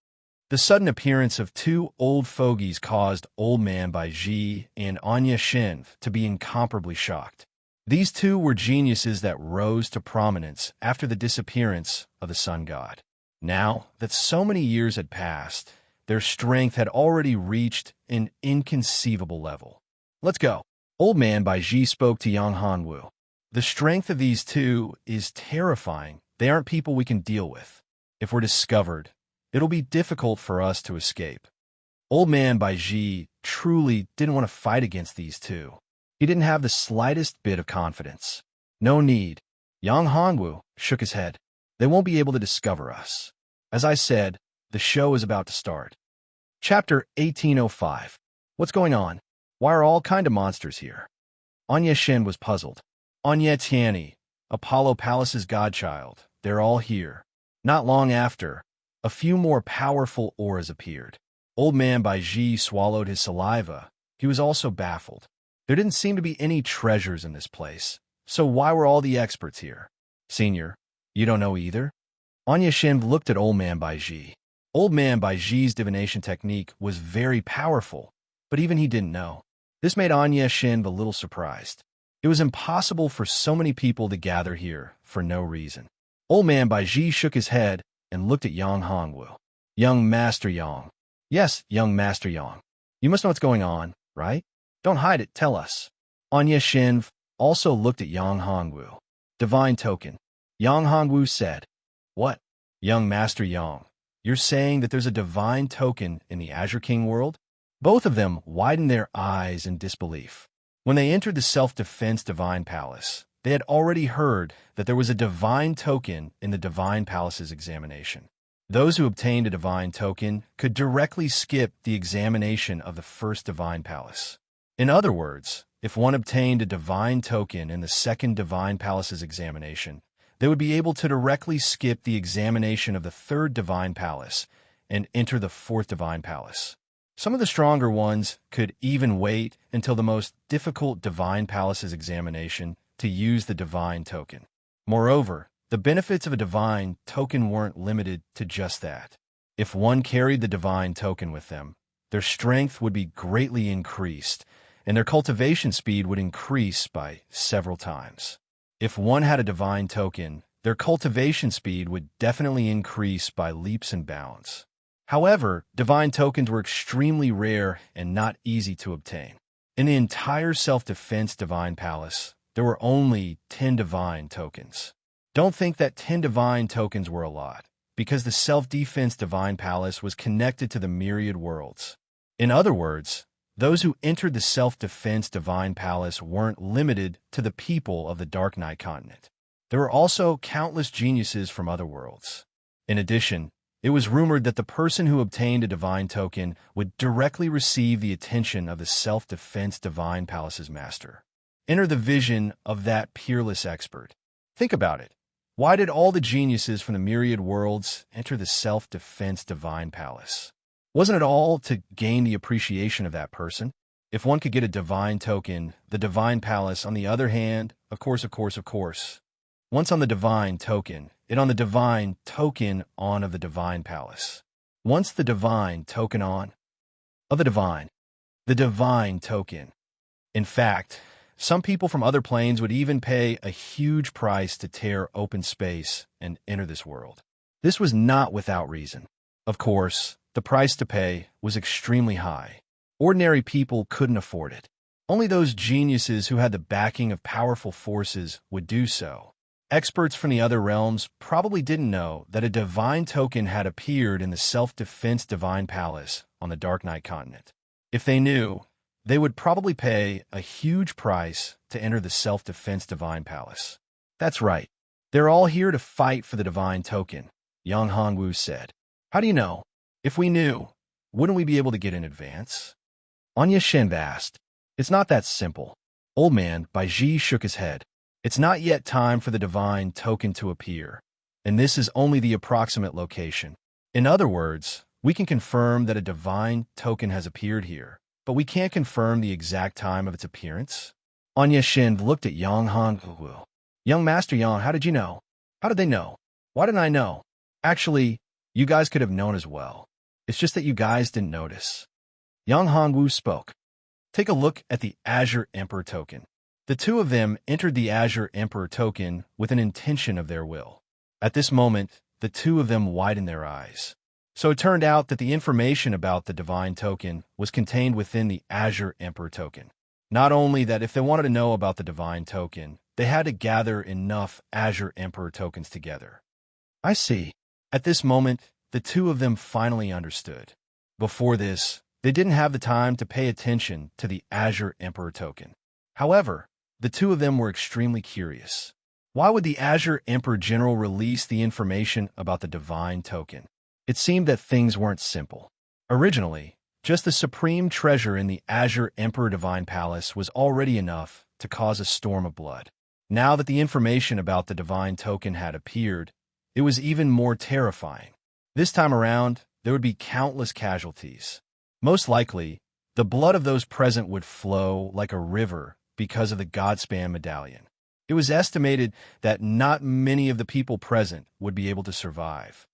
[SPEAKER 1] The sudden appearance of two old fogies caused Old Man Bai Ji and Anya Shin to be incomparably shocked. These two were geniuses that rose to prominence after the disappearance of the sun god. Now that so many years had passed, their strength had already reached an inconceivable level. Let's go. Old Man Bai Ji spoke to Yang Hongwu. The strength of these two is terrifying. They aren't people we can deal with. If we're discovered, it'll be difficult for us to escape. Old Man Baiji truly didn't want to fight against these two. He didn't have the slightest bit of confidence. No need. Yang Hongwu shook his head. They won't be able to discover us. As I said, the show is about to start. Chapter 1805. What's going on? Why are all kind of monsters here? Anya Shen was puzzled. Anya Tianyi, Apollo Palace's godchild, they're all here. Not long after, a few more powerful auras appeared. Old Man Baiji swallowed his saliva. He was also baffled. There didn't seem to be any treasures in this place. So why were all the experts here? Senior, you don't know either? Anya Shen looked at Old Man Baiji. Old Man Baiji's divination technique was very powerful, but even he didn't know. This made Anya Shen a little surprised. It was impossible for so many people to gather here for no reason. Old Man Baiji shook his head and looked at Yang Hongwu. Young Master Yang. Yes, young Master Yang. You must know what's going on, right? Don't hide it, tell us. Anya Shen also looked at Yang Hongwu. Divine token. Yang Hongwu said, What? Young Master Yang, you're saying that there's a divine token in the Azure King world? Both of them widened their eyes in disbelief. When they entered the Self-Defense Divine Palace, they had already heard that there was a divine token in the Divine Palace's examination. Those who obtained a divine token could directly skip the examination of the first Divine Palace. In other words, if one obtained a divine token in the second Divine Palace's examination, they would be able to directly skip the examination of the third Divine Palace and enter the fourth Divine Palace. Some of the stronger ones could even wait until the most difficult Divine Palace's examination to use the divine token. Moreover, the benefits of a divine token weren't limited to just that. If one carried the divine token with them, their strength would be greatly increased, and their cultivation speed would increase by several times. If one had a divine token, their cultivation speed would definitely increase by leaps and bounds. However, divine tokens were extremely rare and not easy to obtain. In the entire Self-Defense Divine Palace, there were only 10 divine tokens. Don't think that 10 divine tokens were a lot, because the Self-Defense Divine Palace was connected to the myriad worlds. In other words, those who entered the Self-Defense Divine Palace weren't limited to the people of the Dark Knight continent. There were also countless geniuses from other worlds. In addition, it was rumored that the person who obtained a divine token would directly receive the attention of the Self-Defense Divine Palace's master. Enter the vision of that peerless expert. Think about it. Why did all the geniuses from the myriad worlds enter the Self-Defense Divine Palace? Wasn't it all to gain the appreciation of that person? If one could get a divine token, the Divine Palace, on the other hand, of course. Once on the divine token, it on the divine token on of the Divine Palace. Once the divine token on of the divine token. In fact, some people from other planes would even pay a huge price to tear open space and enter this world. This was not without reason. Of course, the price to pay was extremely high. Ordinary people couldn't afford it. Only those geniuses who had the backing of powerful forces would do so. Experts from the other realms probably didn't know that a divine token had appeared in the Self-Defense Divine Palace on the Dark Knight continent. If they knew, they would probably pay a huge price to enter the Self-Defense Divine Palace. That's right. They're all here to fight for the divine token, Yang Hongwu said. How do you know? If we knew, wouldn't we be able to get in advance? Anya Shen asked. It's not that simple. Old Man Baiji shook his head. It's not yet time for the divine token to appear, and this is only the approximate location. In other words, we can confirm that a divine token has appeared here, but we can't confirm the exact time of its appearance. Anya Shen looked at Yang Hongwu. Young Master Yang, how did you know? How did they know? Why didn't I know? Actually, you guys could have known as well. It's just that you guys didn't notice. Yang Hongwu spoke. Take a look at the Azure Emperor token. The two of them entered the Azure Emperor token with an intention of their will. At this moment, the two of them widened their eyes. So it turned out that the information about the divine token was contained within the Azure Emperor token. Not only that, if they wanted to know about the divine token, they had to gather enough Azure Emperor tokens together. I see. At this moment, the two of them finally understood. Before this, they didn't have the time to pay attention to the Azure Emperor token. However, the two of them were extremely curious. Why would the Azure Emperor General release the information about the Divine Token? It seemed that things weren't simple. Originally, just the supreme treasure in the Azure Emperor Divine Palace was already enough to cause a storm of blood. Now that the information about the Divine Token had appeared, it was even more terrifying. This time around, there would be countless casualties. Most likely, the blood of those present would flow like a river because of the Godspan medallion. It was estimated that not many of the people present would be able to survive.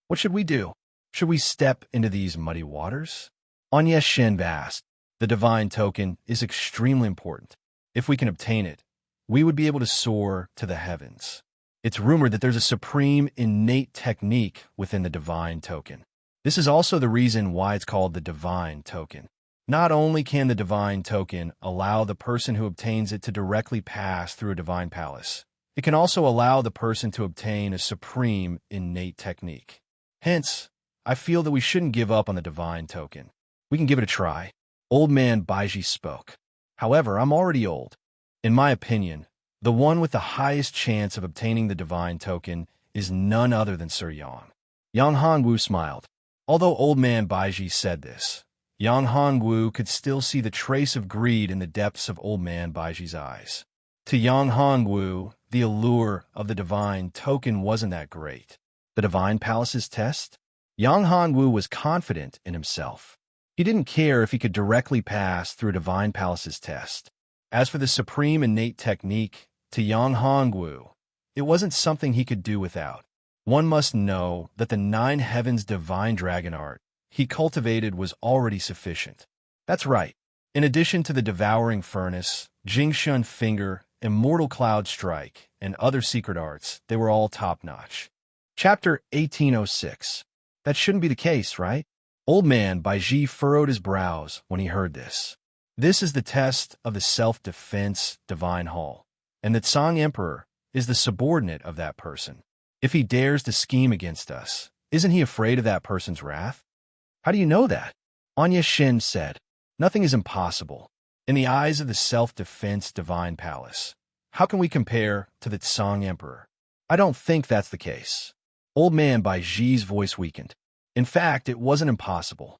[SPEAKER 1] What should we do? Should we step into these muddy waters? Anya Shen asked. The Divine Token is extremely important. If we can obtain it, we would be able to soar to the heavens. It's rumored that there's a supreme innate technique within the Divine Token. This is also the reason why it's called the Divine Token. Not only can the Divine Token allow the person who obtains it to directly pass through a Divine Palace, it can also allow the person to obtain a supreme innate technique. Hence, I feel that we shouldn't give up on the Divine Token. We can give it a try. Old Man Baiji spoke. However, I'm already old. In my opinion, the one with the highest chance of obtaining the Divine Token is none other than Sir Yang. Yang Hongwu smiled. Although Old Man Baiji said this, Yang Hongwu could still see the trace of greed in the depths of Old Man Baiji's eyes. To Yang Hongwu, the allure of the Divine Token wasn't that great. The Divine Palace's test? Yang Hongwu was confident in himself. He didn't care if he could directly pass through a Divine Palace's test. As for the supreme innate technique, to Yang Hongwu, it wasn't something he could do without. One must know that the 9 heavens divine dragon art he cultivated was already sufficient. That's right. In addition to the devouring furnace, Jingshun finger, immortal cloud strike, and other secret arts, they were all top-notch. Chapter 1806. That shouldn't be the case, right? Old Man Baiji furrowed his brows when he heard this. This is the test of the self-defense divine hall, and the Tsang Emperor is the subordinate of that person. If he dares to scheme against us, isn't he afraid of that person's wrath? How do you know that? Anya Shen said, nothing is impossible. In the eyes of the self-defense divine palace, how can we compare to the Tsang Emperor? I don't think that's the case. Old Man Baiji's voice weakened. In fact, it wasn't impossible.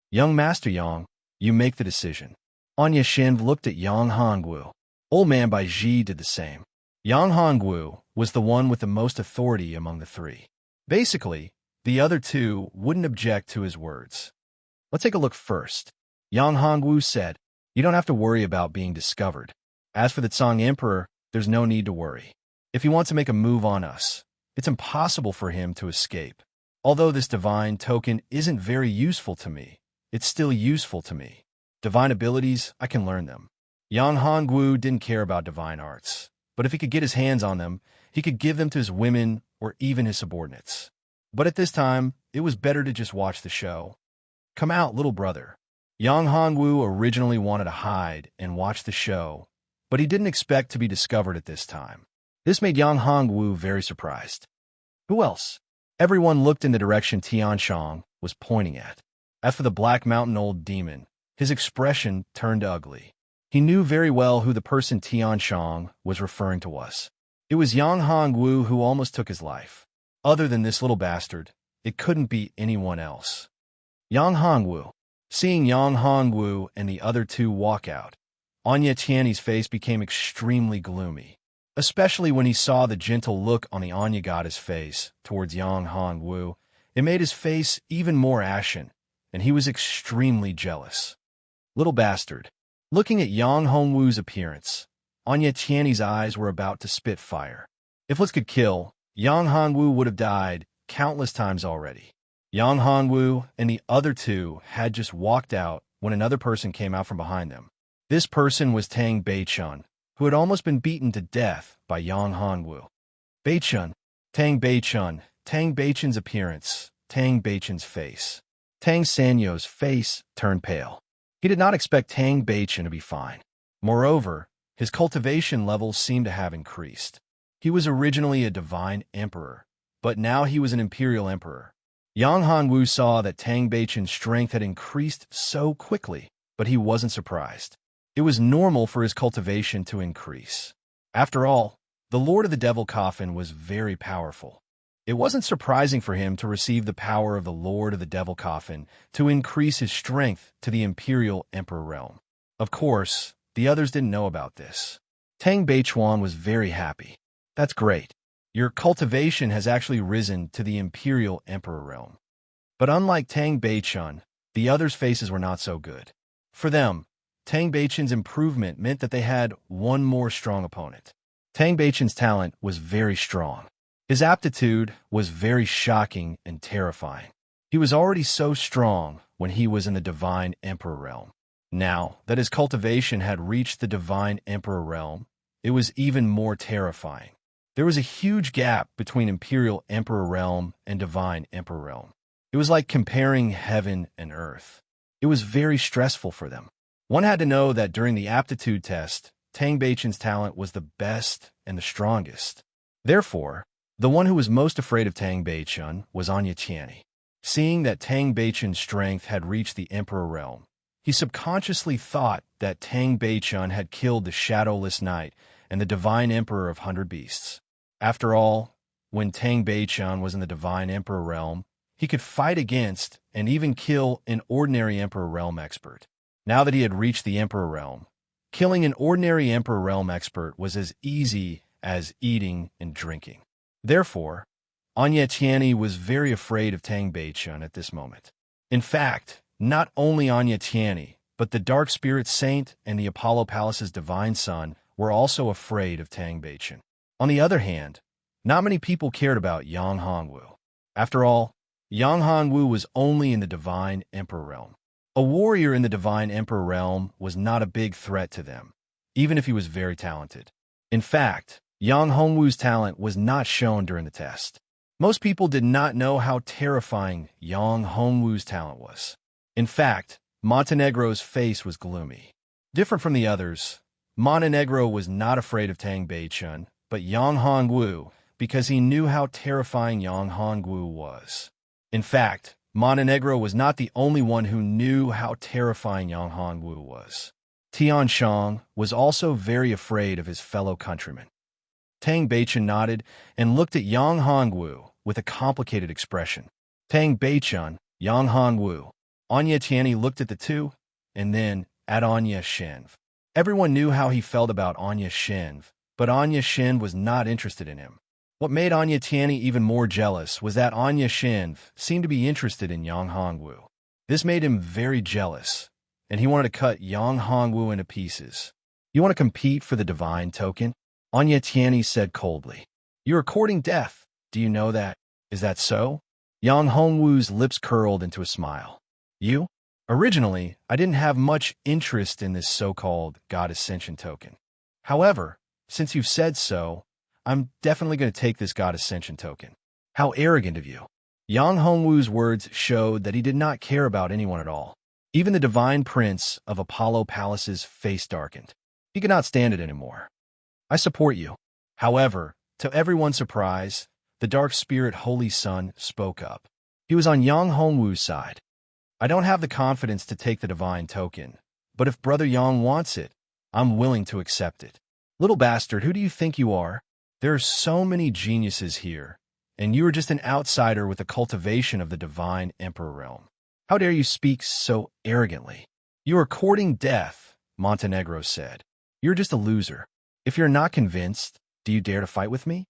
[SPEAKER 1] Young Master Yang, you make the decision. Anya Shen looked at Yang Hongwu. Old Man Baiji did the same. Yang Hongwu was the one with the most authority among the three. Basically, the other two wouldn't object to his words. Let's take a look first. Yang Hongwu said, you don't have to worry about being discovered. As for the Tsang Emperor, there's no need to worry. If he wants to make a move on us, it's impossible for him to escape. Although this divine token isn't very useful to me, it's still useful to me. Divine abilities, I can learn them. Yang Hongwu didn't care about divine arts, but if he could get his hands on them, he could give them to his women or even his subordinates. But at this time, it was better to just watch the show. Come out, little brother. Yang Hongwu originally wanted to hide and watch the show, but he didn't expect to be discovered at this time. This made Yang Hongwu very surprised. Who else? Everyone looked in the direction Tianshang was pointing at. As for the Black Mountain old demon, his expression turned ugly. He knew very well who the person Tianshang was referring to was. It was Yang Hongwu who almost took his life. Other than this little bastard, it couldn't be anyone else. Yang Hongwu. Seeing Yang Hongwu and the other two walk out, Anya Tianyi's face became extremely gloomy, especially when he saw the gentle look on the Anya goddess face towards Yang Hongwu. It made his face even more ashen, and he was extremely jealous. Little bastard. Looking at Yang Hongwu's appearance, Anya Tianyi's eyes were about to spit fire. If Liz could kill, Yang Hongwu would have died countless times already. Yang Hongwu and the other two had just walked out when another person came out from behind them. This person was Tang Beichun, who had almost been beaten to death by Yang Hongwu. Beichun, Tang Beichun's appearance, Tang Beichun's face. Tang Sanyo's face turned pale. He did not expect Tang Beichun to be fine. Moreover, His cultivation levels seemed to have increased. He was originally a divine emperor, but now he was an imperial emperor. Yang Hongwu saw that Tang Beichen's strength had increased so quickly, but he wasn't surprised. It was normal for his cultivation to increase. After all, the Lord of the Devil Coffin was very powerful. It wasn't surprising for him to receive the power of the Lord of the Devil Coffin to increase his strength to the imperial emperor realm. Of course, the others didn't know about this. Tang Beichuan was very happy. That's great. Your cultivation has actually risen to the imperial emperor realm. But unlike Tang Beichun, the others' faces were not so good. For them, Tang Beichun's improvement meant that they had one more strong opponent. Tang Beichun's talent was very strong. His aptitude was very shocking and terrifying. He was already so strong when he was in the Divine Emperor realm. Now that his cultivation had reached the Divine Emperor realm, it was even more terrifying. There was a huge gap between Imperial Emperor realm and Divine Emperor realm. It was like comparing heaven and earth. It was very stressful for them. One had to know that during the aptitude test, Tang Beichun's talent was the best and the strongest. Therefore, the one who was most afraid of Tang Beichun was Anya Tianyi. Seeing that Tang Beichun's strength had reached the Emperor realm, he subconsciously thought that Tang Beichun had killed the Shadowless Knight and the Divine Emperor of 100 Beasts. After all, when Tang Beichun was in the Divine Emperor realm, he could fight against and even kill an ordinary Emperor realm expert. Now that he had reached the Emperor realm, killing an ordinary Emperor realm expert was as easy as eating and drinking. Therefore, Anya Tianyi was very afraid of Tang Beichun at this moment. In fact, not only Anya Tianyi, but the Dark Spirit Saint and the Apollo Palace's Divine Son were also afraid of Tang Beichun. On the other hand, not many people cared about Yang Hongwu. After all, Yang Hongwu was only in the Divine Emperor realm. A warrior in the Divine Emperor realm was not a big threat to them, even if he was very talented. In fact, Yang Hongwu's talent was not shown during the test. Most people did not know how terrifying Yang Hongwu's talent was. In fact, Montenegro's face was gloomy. Different from the others, Montenegro was not afraid of Tang Beichun, but Yang Hongwu, because he knew how terrifying Yang Hongwu was. In fact, Montenegro was not the only one who knew how terrifying Yang Hongwu was. Tian Shang was also very afraid of his fellow countrymen. Tang Beichun nodded and looked at Yang Hongwu with a complicated expression. Tang Beichun, Yang Hongwu. Anya Tianyi looked at the two, and then at Anya Shenv. Everyone knew how he felt about Anya Shenv, but Anya Shenv was not interested in him. What made Anya Tianyi even more jealous was that Anya Shenv seemed to be interested in Yang Hongwu. This made him very jealous, and he wanted to cut Yang Hongwu into pieces. "You want to compete for the divine token?" Anya Tianyi said coldly. "You're courting death. Do you know that? Is that so?" Yang Hongwu's lips curled into a smile. "You? Originally, I didn't have much interest in this so-called God Ascension token. However, since you've said so, I'm definitely going to take this God Ascension token." "How arrogant of you." Yang Hongwu's words showed that he did not care about anyone at all. Even the Divine Prince of Apollo Palace's face darkened. He could not stand it anymore. "I support you." However, to everyone's surprise, the Dark Spirit Holy Son spoke up. He was on Yang Hongwu's side. "I don't have the confidence to take the divine token, but if Brother Yang wants it, I'm willing to accept it." "Little bastard, who do you think you are? There are so many geniuses here, and you are just an outsider with the cultivation of the Divine Emperor realm. How dare you speak so arrogantly?" "You are courting death," Montenegro said. "You're just a loser. If you're not convinced, do you dare to fight with me?"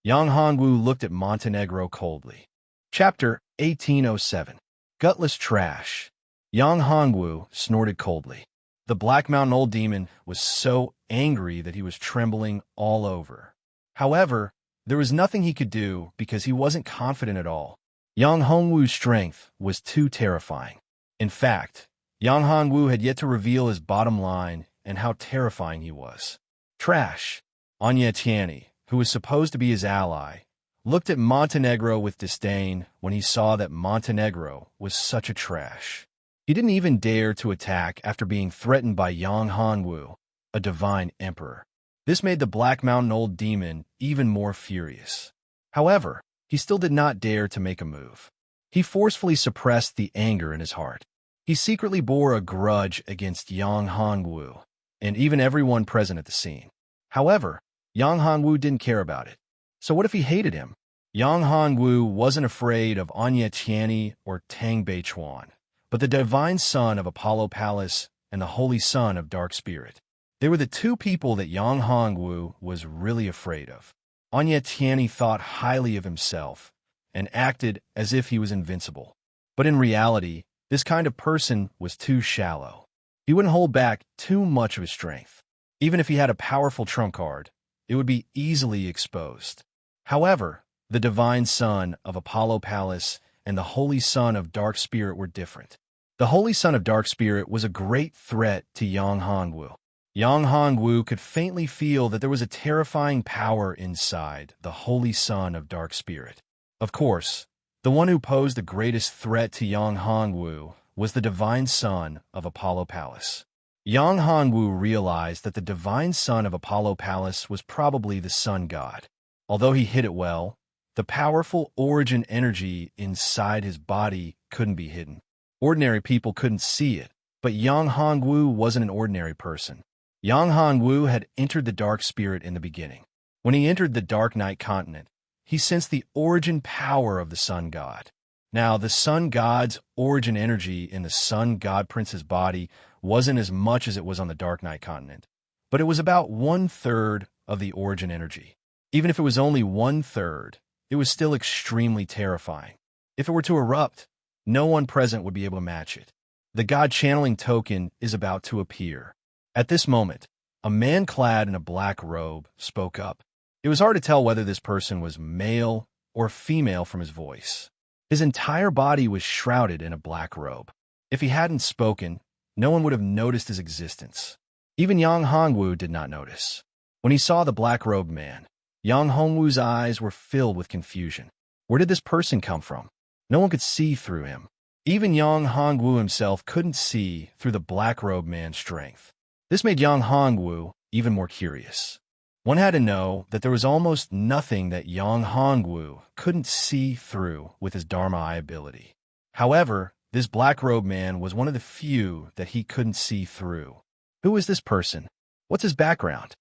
[SPEAKER 1] Yang Hongwu looked at Montenegro coldly. Chapter 1807. Gutless Trash. Yang Hongwu snorted coldly. The Black Mountain Old Demon was so angry that he was trembling all over. However, there was nothing he could do because he wasn't confident at all. Yang Hongwu's strength was too terrifying. In fact, Yang Hongwu had yet to reveal his bottom line and how terrifying he was. Trash. Anya Tianyi, who was supposed to be his ally, looked at Montenegro with disdain when he saw that Montenegro was such a trash. He didn't even dare to attack after being threatened by Yang Hongwu, a divine emperor. This made the Black Mountain Old Demon even more furious. However, he still did not dare to make a move. He forcefully suppressed the anger in his heart. He secretly bore a grudge against Yang Hongwu, and even everyone present at the scene. However, Yang Hongwu didn't care about it. So what if he hated him? Yang Hongwu wasn't afraid of Anya Tianyi or Tang Beichuan, but the divine son of Apollo Palace and the holy son of Dark Spirit. They were the two people that Yang Hongwu was really afraid of. Anya Tianyi thought highly of himself and acted as if he was invincible. But in reality, this kind of person was too shallow. He wouldn't hold back too much of his strength. Even if he had a powerful trump card, it would be easily exposed. However, the divine son of Apollo Palace and the holy son of Dark Spirit were different. The holy son of Dark Spirit was a great threat to Yang Hongwu. Yang Hongwu could faintly feel that there was a terrifying power inside the holy son of Dark Spirit. Of course, the one who posed the greatest threat to Yang Hongwu was the divine son of Apollo Palace. Yang Hongwu realized that the divine son of Apollo Palace was probably the sun god. Although he hid it well, the powerful origin energy inside his body couldn't be hidden. Ordinary people couldn't see it, but Yang Hongwu wasn't an ordinary person. Yang Hongwu had entered the Dark Spirit in the beginning. When he entered the Dark Night continent, he sensed the origin power of the sun god. Now, the sun god's origin energy in the sun god prince's body wasn't as much as it was on the Dark Night continent, but it was about 1/3 of the origin energy. Even if it was only 1/3, it was still extremely terrifying. If it were to erupt, no one present would be able to match it. The god channeling token is about to appear. At this moment, a man clad in a black robe spoke up. It was hard to tell whether this person was male or female from his voice. His entire body was shrouded in a black robe. If he hadn't spoken, no one would have noticed his existence. Even Yang Hongwu did not notice. When he saw the black-robed man, Yang Hongwu's eyes were filled with confusion. Where did this person come from? No one could see through him. Even Yang Hongwu himself couldn't see through the black-robed man's strength. This made Yang Hongwu even more curious. One had to know that there was almost nothing that Yang Hongwu couldn't see through with his Dharma Eye ability. However, this black-robed man was one of the few that he couldn't see through. Who is this person? What's his background?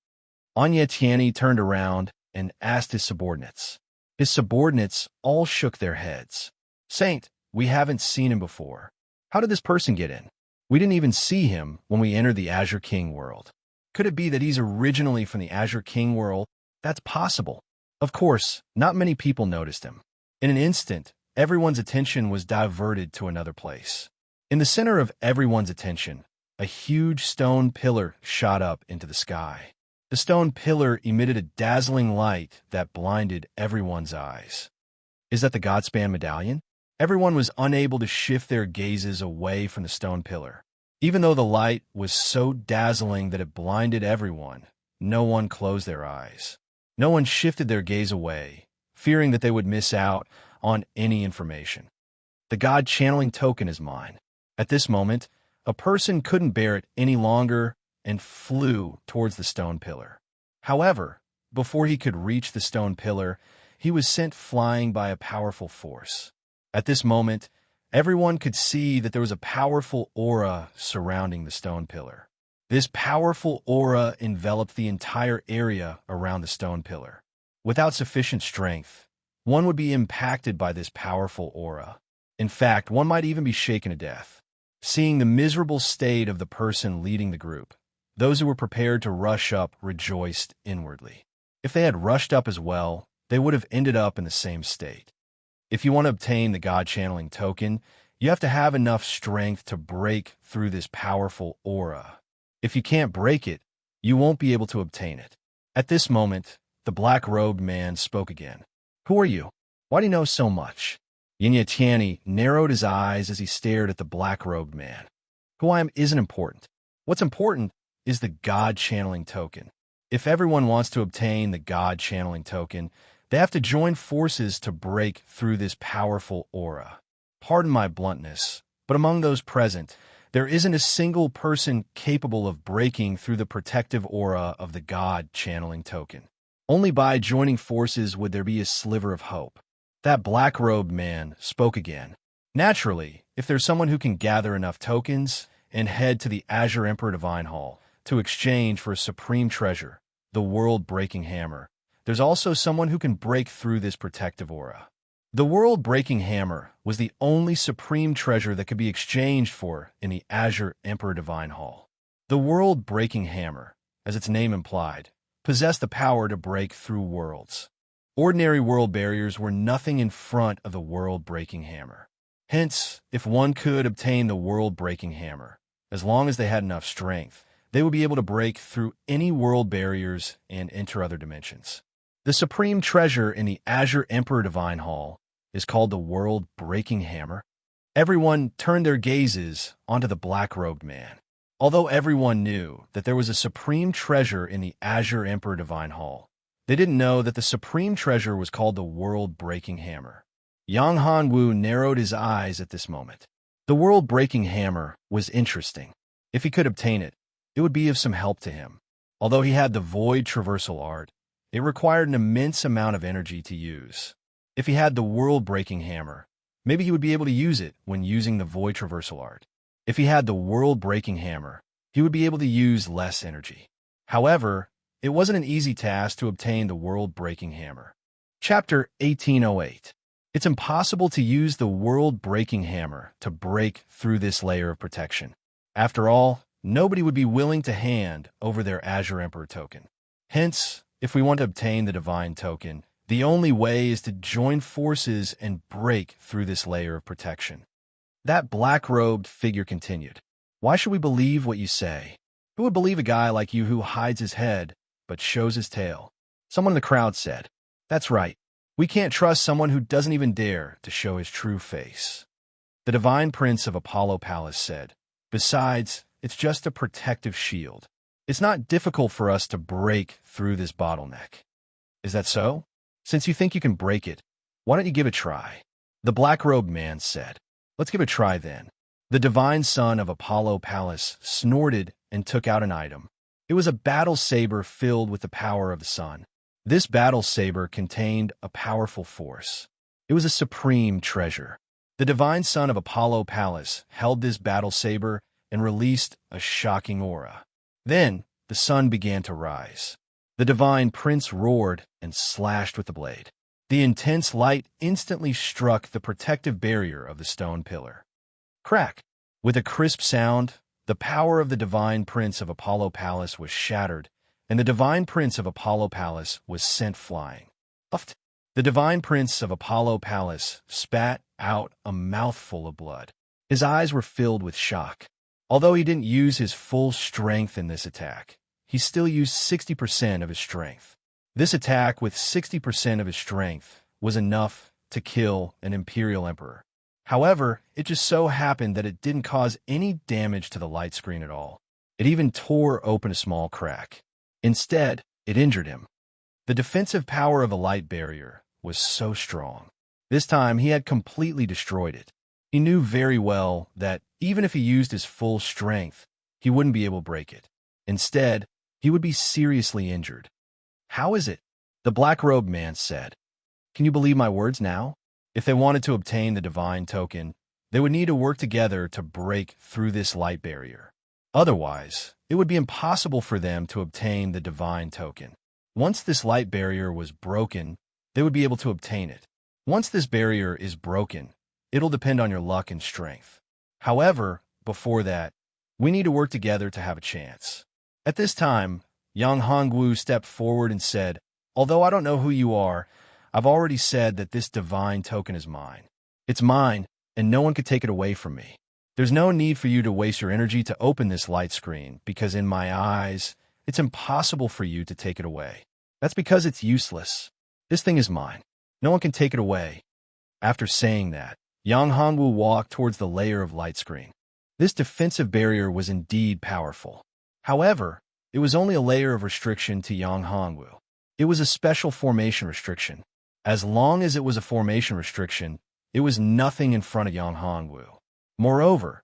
[SPEAKER 1] Anya Tianyi turned around and asked his subordinates. His subordinates all shook their heads. Saint, we haven't seen him before. How did this person get in? We didn't even see him when we entered the Azure King world. Could it be that he's originally from the Azure King world? That's possible. Of course, not many people noticed him. In an instant, everyone's attention was diverted to another place. In the center of everyone's attention, a huge stone pillar shot up into the sky. The stone pillar emitted a dazzling light that blinded everyone's eyes. Is that the Godspan medallion? Everyone was unable to shift their gazes away from the stone pillar. Even though the light was so dazzling that it blinded everyone, no one closed their eyes. No one shifted their gaze away, fearing that they would miss out on any information. The God channeling token is mine. At this moment, a person couldn't bear it any longer and flew towards the stone pillar. However, before he could reach the stone pillar, he was sent flying by a powerful force. At this moment, everyone could see that there was a powerful aura surrounding the stone pillar. This powerful aura enveloped the entire area around the stone pillar. Without sufficient strength, one would be impacted by this powerful aura. In fact, one might even be shaken to death. Seeing the miserable state of the person leading the group, those who were prepared to rush up rejoiced inwardly. If they had rushed up as well, they would have ended up in the same state. If you want to obtain the God channeling token, you have to have enough strength to break through this powerful aura. If you can't break it, you won't be able to obtain it. At this moment, the black-robed man spoke again. Who are you? Why do you know so much? Anya Tianyi narrowed his eyes as he stared at the black-robed man. Who I am isn't important. What's important is the God channeling token. If everyone wants to obtain the God channeling token, they have to join forces to break through this powerful aura. Pardon my bluntness, but among those present, There isn't a single person capable of breaking through the protective aura of the God channeling token. Only by joining forces would there be a sliver of hope. That black-robed man spoke again. Naturally, if there's someone who can gather enough tokens and head to the Azure Emperor Divine Hall to exchange for a supreme treasure, the world-breaking hammer, there's also someone who can break through this protective aura. The world-breaking hammer was the only supreme treasure that could be exchanged for in the Azure Emperor Divine Hall. The world-breaking hammer, as its name implied, possessed the power to break through worlds. Ordinary world barriers were nothing in front of the world-breaking hammer. Hence, if one could obtain the world-breaking hammer, as long as they had enough strength, they would be able to break through any world barriers and enter other dimensions. The supreme treasure in the Azure Emperor Divine Hall is called the world-breaking hammer. Everyone turned their gazes onto the black-robed man. Although everyone knew that there was a supreme treasure in the Azure Emperor Divine Hall, they didn't know that the supreme treasure was called the world-breaking hammer. Yang Hanwu narrowed his eyes at this moment. The world-breaking hammer was interesting. If he could obtain it, it would be of some help to him. Although he had the void traversal art, it required an immense amount of energy to use. If he had the world-breaking hammer, maybe he would be able to use it when using the void traversal art. If he had the world-breaking hammer, he would be able to use less energy. However, it wasn't an easy task to obtain the world-breaking hammer. Chapter 1808. It's impossible to use the world-breaking hammer to break through this layer of protection. After all, nobody would be willing to hand over their Azure Emperor token. Hence, if we want to obtain the divine token, the only way is to join forces and break through this layer of protection. That black-robed figure continued. Why should we believe what you say? Who would believe a guy like you who hides his head but shows his tail? Someone in the crowd said. That's right. We can't trust someone who doesn't even dare to show his true face. The Divine Prince of Apollo Palace said. Besides, it's just a protective shield. It's not difficult for us to break through this bottleneck. Is that so? Since you think you can break it, why don't you give it a try? The black-robed man said. Let's give it a try then. The divine son of Apollo Palace snorted and took out an item. It was a battle saber filled with the power of the sun. This battle saber contained a powerful force. It was a supreme treasure. The divine son of Apollo Palace held this battle saber and released a shocking aura. Then, the sun began to rise. The divine prince roared and slashed with the blade. The intense light instantly struck the protective barrier of the stone pillar. Crack! With a crisp sound, the power of the divine prince of Apollo Palace was shattered, and the divine prince of Apollo Palace was sent flying. Uft! The divine prince of Apollo Palace spat out a mouthful of blood. His eyes were filled with shock. Although he didn't use his full strength in this attack, he still used 60% of his strength. This attack with 60% of his strength was enough to kill an Imperial Emperor. However, it just so happened that it didn't cause any damage to the light screen at all. It even tore open a small crack. Instead, it injured him. The defensive power of the light barrier was so strong. This time, he had completely destroyed it. He knew very well that even if he used his full strength, he wouldn't be able to break it. Instead, he would be seriously injured. How is it? The black-robed man said. Can you believe my words now? If they wanted to obtain the divine token, they would need to work together to break through this light barrier. Otherwise, it would be impossible for them to obtain the divine token. Once this light barrier was broken, they would be able to obtain it. Once this barrier is broken, it'll depend on your luck and strength. However, before that, we need to work together to have a chance. At this time, Yang Hongwu stepped forward and said, Although I don't know who you are, I've already said that this divine token is mine. It's mine, and no one could take it away from me. There's no need for you to waste your energy to open this light screen, because in my eyes, it's impossible for you to take it away. That's because it's useless. This thing is mine. No one can take it away. After saying that, Yang Hongwu walked towards the layer of light screen. This defensive barrier was indeed powerful. However, it was only a layer of restriction to Yang Hongwu. It was a special formation restriction. As long as it was a formation restriction, it was nothing in front of Yang Hongwu. Moreover,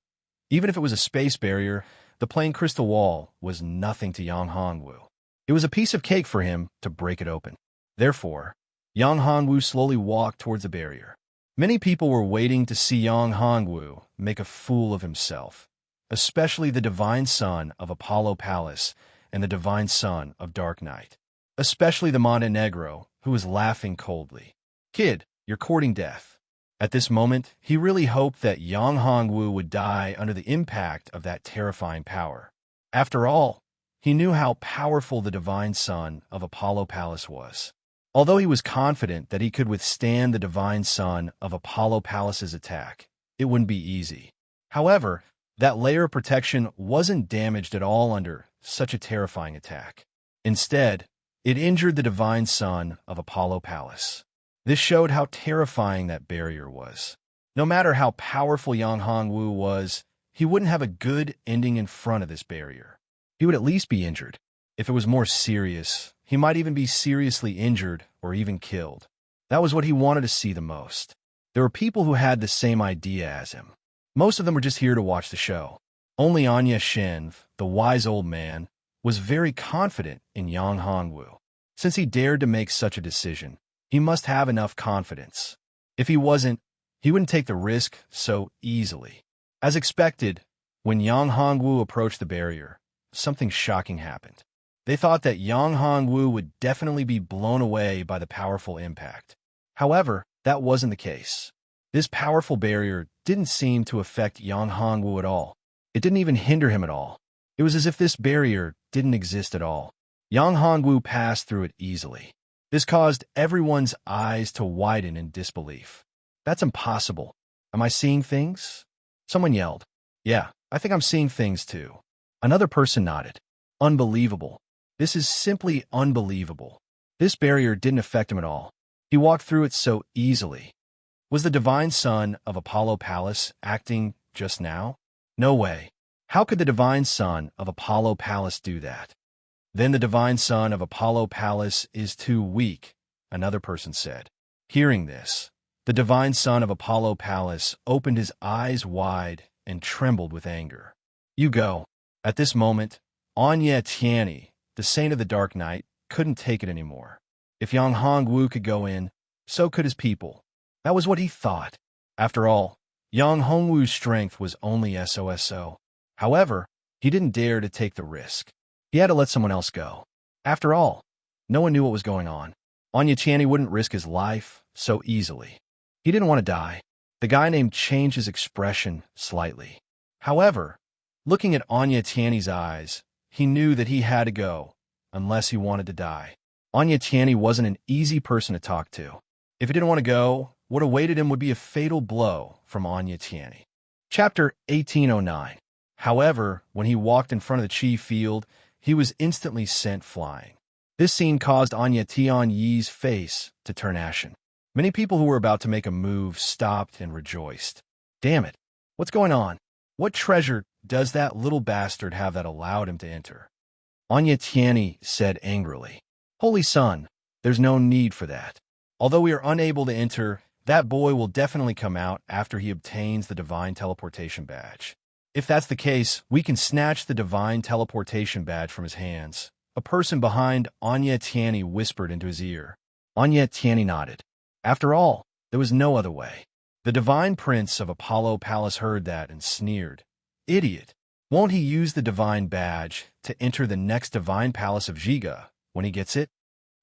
[SPEAKER 1] Even if it was a space barrier, the plain crystal wall was nothing to Yang Hongwu. It was a piece of cake for him to break it open. Therefore, Yang Hongwu slowly walked towards the barrier. Many people were waiting to see Yang Hongwu make a fool of himself, especially the divine son of Apollo Palace and the divine son of Dark Night, especially the Montenegro, who was laughing coldly. "Kid, you're courting death." At this moment, he really hoped that Yang Hongwu would die under the impact of that terrifying power. After all, he knew how powerful the divine son of Apollo Palace was. Although he was confident that he could withstand the divine son of Apollo Palace's attack, it wouldn't be easy. However, that layer of protection wasn't damaged at all under such a terrifying attack. Instead, it injured the divine son of Apollo Palace. This showed how terrifying that barrier was. No matter how powerful Yang Hongwu was, he wouldn't have a good ending in front of this barrier. He would at least be injured. If it was more serious, he might even be seriously injured or even killed. That was what he wanted to see the most. There were people who had the same idea as him. Most of them were just here to watch the show. Only Anya Shenv, the wise old man, was very confident in Yang Hongwu. Since he dared to make such a decision, he must have enough confidence. If he wasn't, he wouldn't take the risk so easily. As expected, when Yang Hongwu approached the barrier, something shocking happened. They thought that Yang Hongwu would definitely be blown away by the powerful impact. However, that wasn't the case. This powerful barrier didn't seem to affect Yang Hongwu at all. It didn't even hinder him at all. It was as if this barrier didn't exist at all. Yang Hongwu passed through it easily. This caused everyone's eyes to widen in disbelief. "That's impossible. Am I seeing things?" Someone yelled. "Yeah, I think I'm seeing things too." Another person nodded. "Unbelievable. This is simply unbelievable." This barrier didn't affect him at all. He walked through it so easily. Was the divine son of Apollo Palace acting just now? No way. How could the divine son of Apollo Palace do that? "Then the divine son of Apollo Palace is too weak," another person said. Hearing this, the divine son of Apollo Palace opened his eyes wide and trembled with anger. "You go." At this moment, Anya Tianyi, the saint of the Dark Night, couldn't take it anymore. If Yang Hongwu could go in, so could his people. That was what he thought. After all, Yang Hongwu's strength was only SOSO. However, he didn't dare to take the risk. He had to let someone else go. After all, no one knew what was going on. Anya Tianyi wouldn't risk his life so easily. He didn't want to die. The guy named changed his expression slightly. However, looking at Anya Tianyi's eyes, he knew that he had to go, unless he wanted to die. Anya Tianyi wasn't an easy person to talk to. If he didn't want to go, what awaited him would be a fatal blow from Anya Tianyi. Chapter 1809. However, when he walked in front of the chi field, he was instantly sent flying. This scene caused Anya Tianyi's face to turn ashen. Many people who were about to make a move stopped and rejoiced. "Damn it! What's going on? What treasure does that little bastard have that allowed him to enter?" Anya Tianyi said angrily. "Holy Son, there's no need for that. Although we are unable to enter, that boy will definitely come out after he obtains the divine teleportation badge. If that's the case, we can snatch the divine teleportation badge from his hands." A person behind Anya Tianyi whispered into his ear. Anya Tianyi nodded. After all, there was no other way. The divine prince of Apollo Palace heard that and sneered. "Idiot! Won't he use the divine badge to enter the next divine palace of Jiga when he gets it?"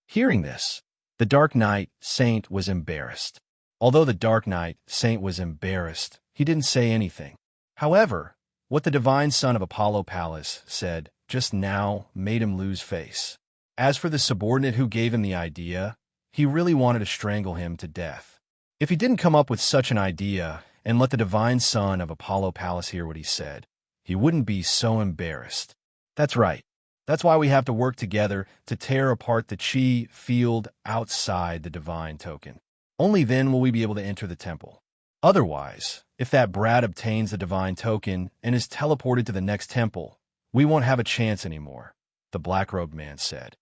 [SPEAKER 1] Hearing this, the Dark Knight Saint was embarrassed. Although the Dark Knight Saint was embarrassed, he didn't say anything. However, what the divine son of Apollo Palace said just now made him lose face. As for the subordinate who gave him the idea, he really wanted to strangle him to death. If he didn't come up with such an idea and let the divine son of Apollo Palace hear what he said, he wouldn't be so embarrassed. That's right. That's why we have to work together to tear apart the chi field outside the divine token. Only then will we be able to enter the temple. Otherwise, if that brat obtains the divine token and is teleported to the next temple, we won't have a chance anymore, the black-robed man said.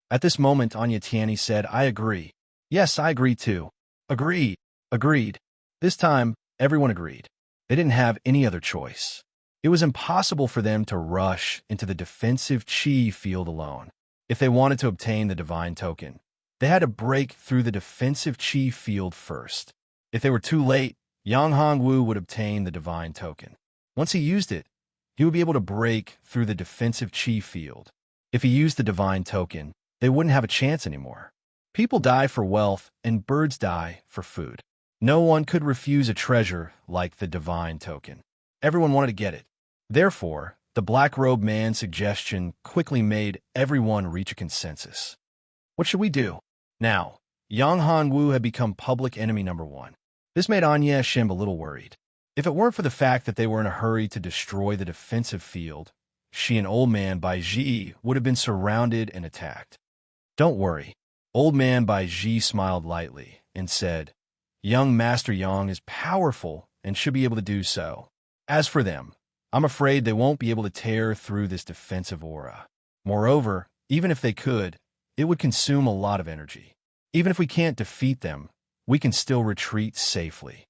[SPEAKER 1] At this moment, Anya Tianyi said, "I agree." "Yes, I agree too." "Agreed." Agreed. This time, everyone agreed. They didn't have any other choice. It was impossible for them to rush into the defensive chi field alone. If they wanted to obtain the divine token, they had to break through the defensive chi field first. If they were too late, Yang Hongwu would obtain the divine token. Once he used it, he would be able to break through the defensive chi field. If he used the divine token, they wouldn't have a chance anymore. People die for wealth, and birds die for food. No one could refuse a treasure like the divine token. Everyone wanted to get it. Therefore, the black-robed man's suggestion quickly made everyone reach a consensus. What should we do? Now, Yang Hongwu had become public enemy number one. This made Anya Shimb a little worried. If it weren't for the fact that they were in a hurry to destroy the defensive field, she and Old Man Bai Ji would have been surrounded and attacked. Don't worry. Old Man Bai Ji smiled lightly and said, Young Master Yang is powerful and should be able to do so. As for them, I'm afraid they won't be able to tear through this defensive aura. Moreover, even if they could, it would consume a lot of energy. Even if we can't defeat them, we can still retreat safely.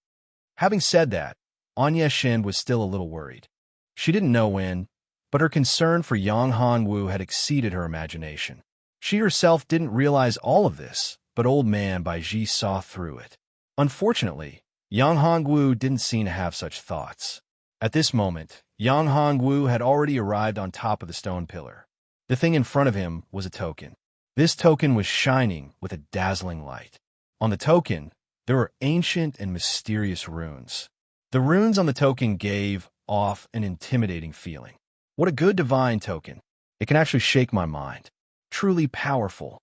[SPEAKER 1] Having said that, Anya Shin was still a little worried. She didn't know when, but her concern for Yang Hongwu had exceeded her imagination. She herself didn't realize all of this, but Old Man Bai Ji saw through it. Unfortunately, Yang Hongwu didn't seem to have such thoughts. At this moment, Yang Hongwu had already arrived on top of the stone pillar. The thing in front of him was a token. This token was shining with a dazzling light. On the token, there were ancient and mysterious runes. The runes on the token gave off an intimidating feeling. What a good divine token. It can actually shake my mind. Truly powerful.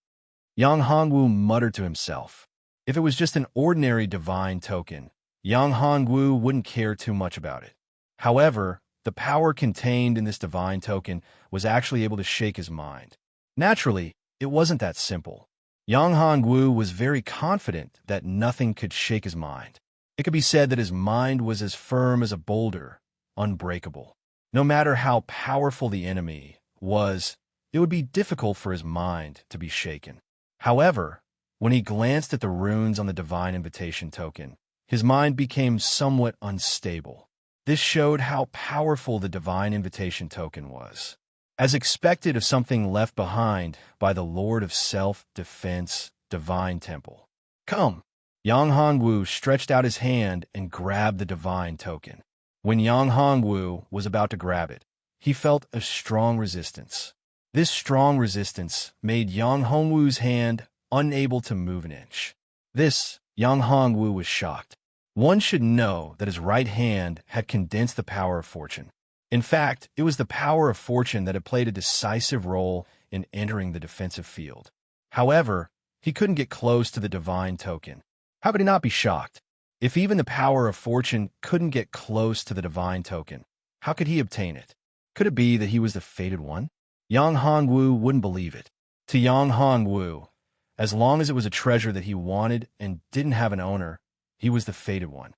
[SPEAKER 1] Yang Hongwu muttered to himself. If it was just an ordinary divine token, Yang Hongwu wouldn't care too much about it. However, the power contained in this divine token was actually able to shake his mind. Naturally, it wasn't that simple. Yang Hongwu was very confident that nothing could shake his mind. It could be said that his mind was as firm as a boulder, unbreakable. No matter how powerful the enemy was, it would be difficult for his mind to be shaken. However, when he glanced at the runes on the divine invitation token, his mind became somewhat unstable. This showed how powerful the divine invitation token was. As expected of something left behind by the Lord of Self-Defense Divine Temple. Come! Yang Hongwu stretched out his hand and grabbed the divine token. When Yang Hongwu was about to grab it, he felt a strong resistance. This strong resistance made Yang Hongwu's hand unable to move an inch. Yang Hongwu was shocked. One should know that his right hand had condensed the power of fortune. In fact, it was the power of fortune that had played a decisive role in entering the defensive field. However, he couldn't get close to the divine token. How could he not be shocked? If even the power of fortune couldn't get close to the divine token, how could he obtain it? Could it be that he was the fated one? Yang Hongwu wouldn't believe it. To Yang Hongwu, as long as it was a treasure that he wanted and didn't have an owner, he was the fated one.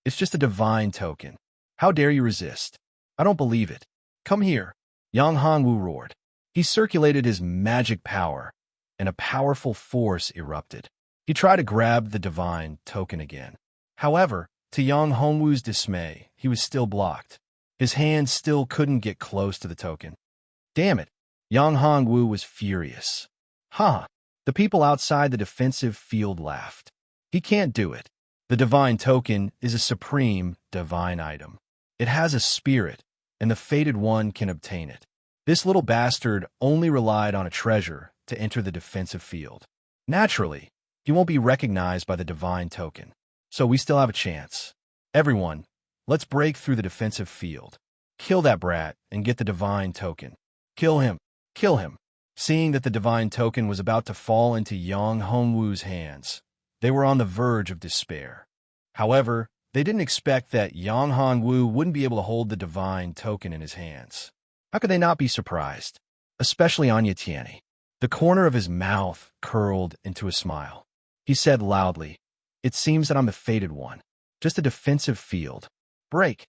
[SPEAKER 1] It's just a divine token. How dare you resist? I don't believe it. Come here. Yang Hongwu roared. He circulated his magic power, and a powerful force erupted. He tried to grab the divine token again. However, to Yang Hongwu's dismay, he was still blocked. His hand still couldn't get close to the token. Damn it! Yang Hongwu was furious. Ha! The people outside the defensive field laughed. He can't do it. The divine token is a supreme divine item. It has a spirit, and the fated one can obtain it. This little bastard only relied on a treasure to enter the defensive field. Naturally, he won't be recognized by the divine token. So we still have a chance. Everyone, let's break through the defensive field. Kill that brat and get the divine token. Kill him. Kill him. Seeing that the divine token was about to fall into Yang Hongwu's hands, they were on the verge of despair. However, they didn't expect that Yang Hongwu wouldn't be able to hold the divine token in his hands. How could they not be surprised? Especially Anya Tianyi. The corner of his mouth curled into a smile. He said loudly, "It seems that I'm the fated one. Just a defensive field. Break."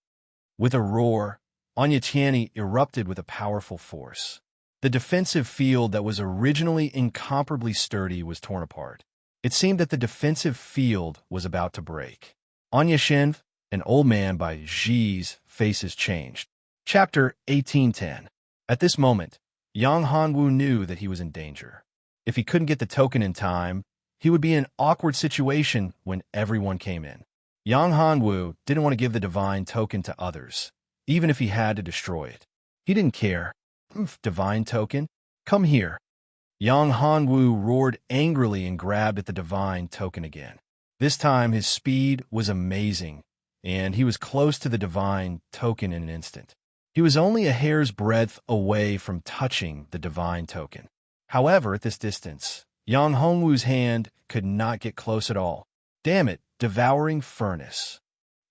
[SPEAKER 1] With a roar, Anya Tianyi erupted with a powerful force. The defensive field that was originally incomparably sturdy was torn apart. It seemed that the defensive field was about to break. Anya Shin and Old Man Bai Ji's faces changed. Chapter 1810. At this moment, Yang Hongwu knew that he was in danger. If he couldn't get the token in time, he would be in an awkward situation when everyone came in. Yang Hongwu didn't want to give the divine token to others, even if he had to destroy it. He didn't care. Divine token? Come here. Yang Hongwu roared angrily and grabbed at the divine token again. This time his speed was amazing, and he was close to the divine token in an instant. He was only a hair's breadth away from touching the divine token. However, at this distance, Yang Hongwu's hand could not get close at all. Damn it, devouring furnace.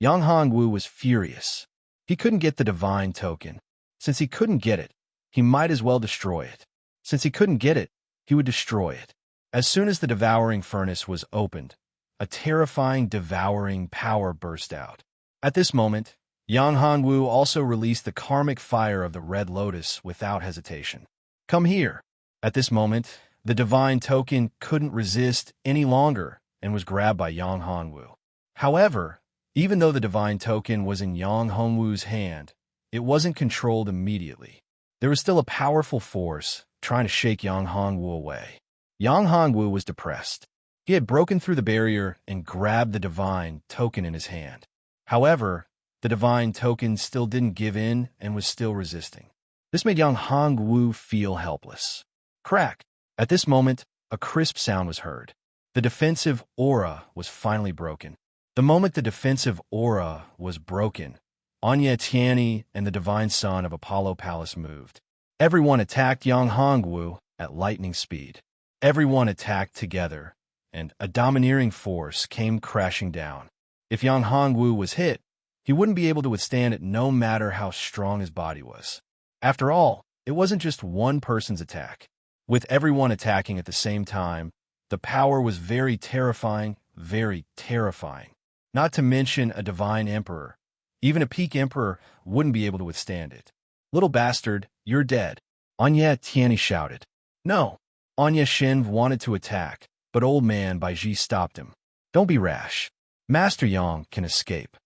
[SPEAKER 1] Yang Hongwu was furious. He couldn't get the divine token. Since he couldn't get it, he might as well destroy it. Since he couldn't get it, he would destroy it. As soon as the devouring furnace was opened, a terrifying devouring power burst out. At this moment, Yang Hongwu also released the karmic fire of the Red Lotus without hesitation. Come here. At this moment, the divine token couldn't resist any longer and was grabbed by Yang Hongwu. However, even though the divine token was in Yang Hongwu's hand, it wasn't controlled immediately. There was still a powerful force trying to shake Yang Hongwu away. Yang Hongwu was depressed. He had broken through the barrier and grabbed the divine token in his hand. However, the divine token still didn't give in and was still resisting. This made Yang Hongwu feel helpless. Crack! At this moment, a crisp sound was heard. The defensive aura was finally broken. The moment the defensive aura was broken, Anya Tianyi and the divine son of Apollo Palace moved. Everyone attacked Yang Hongwu at lightning speed. Everyone attacked together, and a domineering force came crashing down. If Yang Hongwu was hit, he wouldn't be able to withstand it no matter how strong his body was. After all, it wasn't just one person's attack. With everyone attacking at the same time, the power was very terrifying, very terrifying. Not to mention a divine emperor. Even a peak emperor wouldn't be able to withstand it. Little bastard, you're dead. Anya Tianyi shouted. No. Anya Shin wanted to attack, but old man Baiji stopped him. Don't be rash. Master Yang can escape.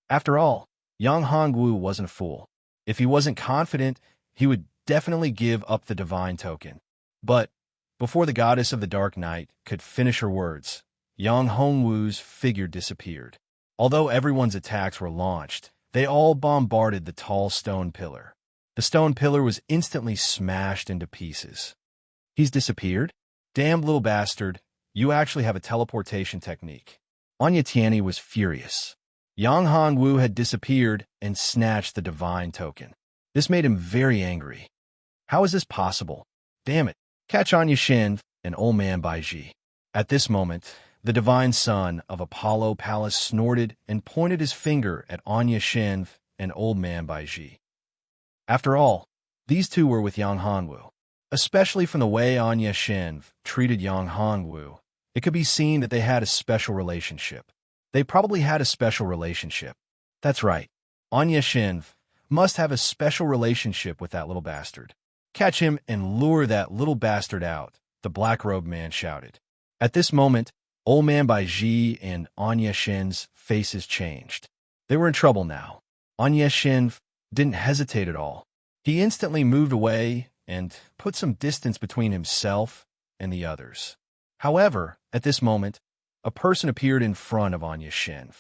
[SPEAKER 1] After all, Yang Hongwu wasn't a fool. If he wasn't confident, he would definitely give up the divine token. But before the goddess of the dark night could finish her words, Yang Hongwu's figure disappeared. Although everyone's attacks were launched, they all bombarded the tall stone pillar. The stone pillar was instantly smashed into pieces. He's disappeared? Damned little bastard, you actually have a teleportation technique. Anya Tianyi was furious. Yang Hongwu had disappeared and snatched the divine token. This made him very angry. How is this possible? Damn it. Catch Anya Shin and old man Baiji. At this moment, the divine son of Apollo Palace snorted and pointed his finger at Anya Shin and old man Baiji. After all, these two were with Yang Hongwu. Especially from the way Anya Shin treated Yang Hongwu, it could be seen that they had a special relationship. They probably had a special relationship. That's right. Anya Shin must have a special relationship with that little bastard. Catch him and lure that little bastard out, the black-robed man shouted. At this moment, old man Baiji and Anya Shin's faces changed. They were in trouble now. Anya Shin didn't hesitate at all. He instantly moved away and put some distance between himself and the others. However, at this moment, a person appeared in front of Anya Shin.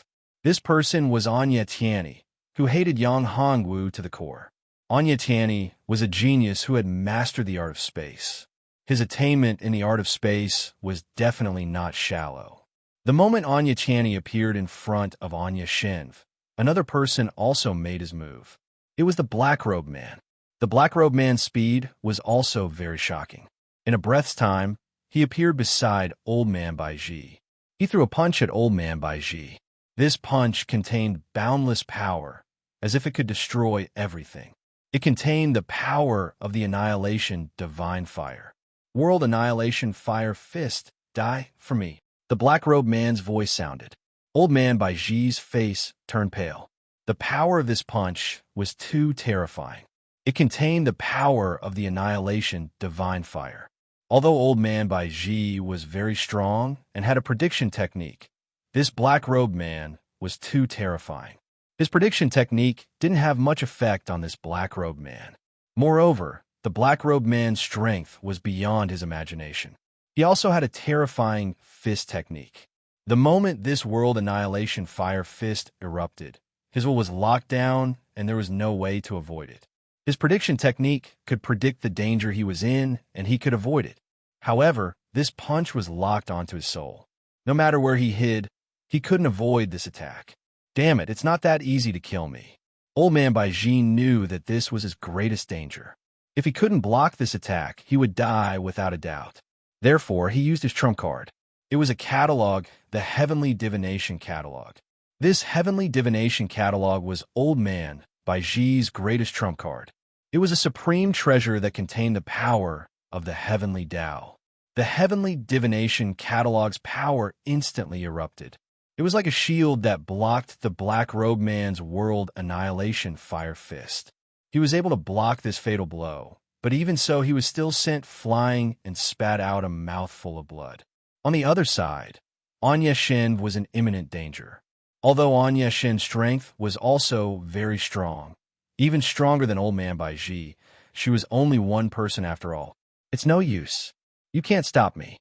[SPEAKER 1] This person was Anya Tianyi, who hated Yang Hongwu to the core. Anya Tianyi was a genius who had mastered the art of space. His attainment in the art of space was definitely not shallow. The moment Anya Tianyi appeared in front of Anya Shin, another person also made his move. It was the black-robed man. The black-robed man's speed was also very shocking. In a breath's time, he appeared beside old man Baiji. He threw a punch at old man Baiji. This punch contained boundless power, as if it could destroy everything. It contained the power of the annihilation divine fire. World annihilation fire fist, die for me. The black-robed man's voice sounded. Old man Baiji's face turned pale. The power of this punch was too terrifying. It contained the power of the annihilation divine fire. Although old man Baiji was very strong and had a prediction technique, this black-robed man was too terrifying. His prediction technique didn't have much effect on this black-robed man. Moreover, the black-robed man's strength was beyond his imagination. He also had a terrifying fist technique. The moment this world annihilation fire fist erupted, his will was locked down and there was no way to avoid it. His prediction technique could predict the danger he was in and he could avoid it. However, this punch was locked onto his soul. No matter where he hid, he couldn't avoid this attack. Damn it, it's not that easy to kill me. Old Man Baiji knew that this was his greatest danger. If he couldn't block this attack, he would die without a doubt. Therefore, he used his trump card. It was a catalog, the Heavenly Divination Catalog. This Heavenly Divination Catalog was Old Man Baiji's greatest trump card. It was a supreme treasure that contained the power of the Heavenly Tao. The Heavenly Divination Catalog's power instantly erupted. It was like a shield that blocked the black-robed man's world annihilation fire fist. He was able to block this fatal blow, but even so he was still sent flying and spat out a mouthful of blood. On the other side, Anya Shen was in imminent danger. Although Anya Shen's strength was also very strong, even stronger than Old Man Baiji, she was only one person after all. It's no use. You can't stop me,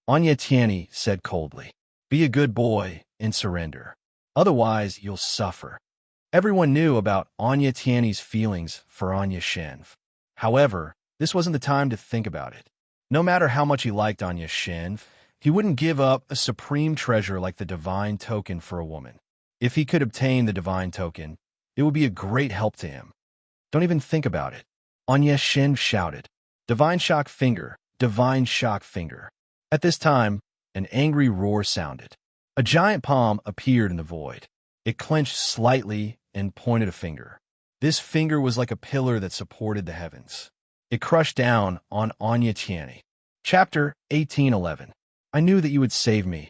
[SPEAKER 1] Anya Tianyi said coldly. Be a good boy and surrender. Otherwise, you'll suffer. Everyone knew about Anya Tianyi's feelings for Anya Shen. However, this wasn't the time to think about it. No matter how much he liked Anya Shen, he wouldn't give up a supreme treasure like the divine token for a woman. If he could obtain the divine token, it would be a great help to him. Don't even think about it. Anya Shen shouted, Divine Shock Finger, Divine Shock Finger. At this time, an angry roar sounded. A giant palm appeared in the void. It clenched slightly and pointed a finger. This finger was like a pillar that supported the heavens. It crushed down on Anya Tianyi. Chapter 1811. I knew that you would save me,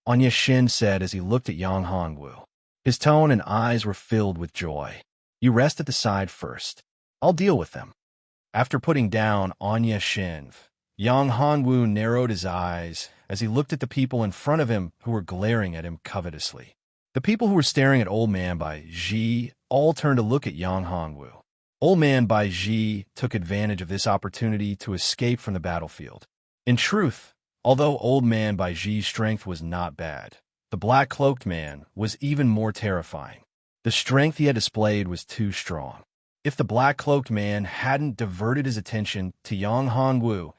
[SPEAKER 1] Anya Shen said as he looked at Yang Hongwu. His tone and eyes were filled with joy. You rest at the side first. I'll deal with them. After putting down Anya Shen, Yang Hongwu narrowed his eyes as he looked at the people in front of him who were glaring at him covetously. The people who were staring at Old Man Baiji all turned to look at Yang Hongwu. Old Man Baiji took advantage of this opportunity to escape from the battlefield. In truth, although Old Man Baiji's strength was not bad, the black-cloaked man was even more terrifying. The strength he had displayed was too strong. If the black-cloaked man hadn't diverted his attention to Yang Hongwu,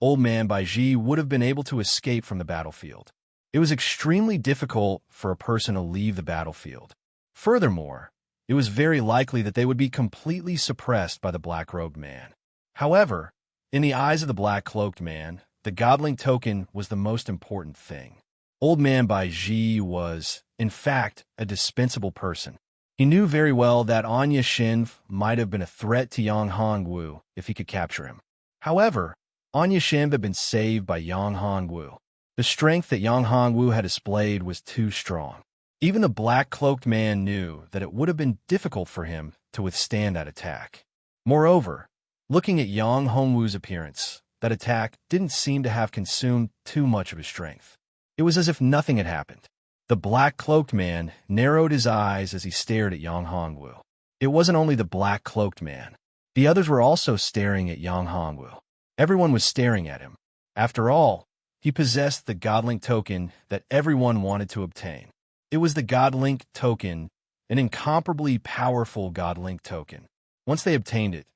[SPEAKER 1] Old Man Baiji would have been able to escape from the battlefield. It was extremely difficult for a person to leave the battlefield. Furthermore, it was very likely that they would be completely suppressed by the black-robed man. However, in the eyes of the black-cloaked man, the godling token was the most important thing. Old Man Baiji was, in fact, a dispensable person. He knew very well that Anya Shen might have been a threat to Yang Hongwu if he could capture him. However, Anya Shen had been saved by Yang Hongwu. The strength that Yang Hongwu had displayed was too strong. Even the black-cloaked man knew that it would have been difficult for him to withstand that attack. Moreover, looking at Yang Hongwu's appearance, that attack didn't seem to have consumed too much of his strength. It was as if nothing had happened. The black-cloaked man narrowed his eyes as he stared at Yang Hongwu. It wasn't only the black-cloaked man. The others were also staring at Yang Hongwu. Everyone was staring at him. After all, he possessed the godlink token that everyone wanted to obtain. It was the godlink token, an incomparably powerful godlink token. Once they obtained it,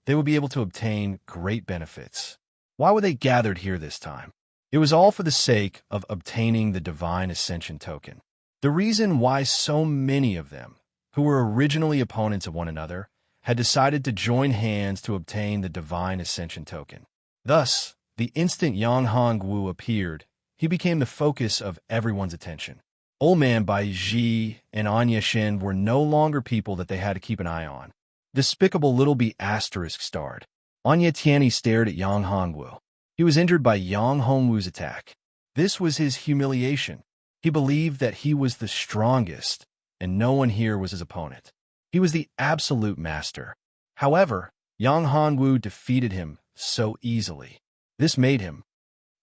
[SPEAKER 1] they would be able to obtain great benefits. Why were they gathered here this time? It was all for the sake of obtaining the Divine Ascension token. The reason why so many of them, who were originally opponents of one another, had decided to join hands to obtain the Divine Ascension token. Thus, the instant Yang Hongwu appeared, he became the focus of everyone's attention. Old Man Baiji and Anya Shen were no longer people that they had to keep an eye on. Despicable little B** starred. Anya Tianyi stared at Yang Hongwu. He was injured by Yang Hongwu's attack. This was his humiliation. He believed that he was the strongest, and no one here was his opponent. He was the absolute master. However, Yang Hongwu defeated him so easily. This made him.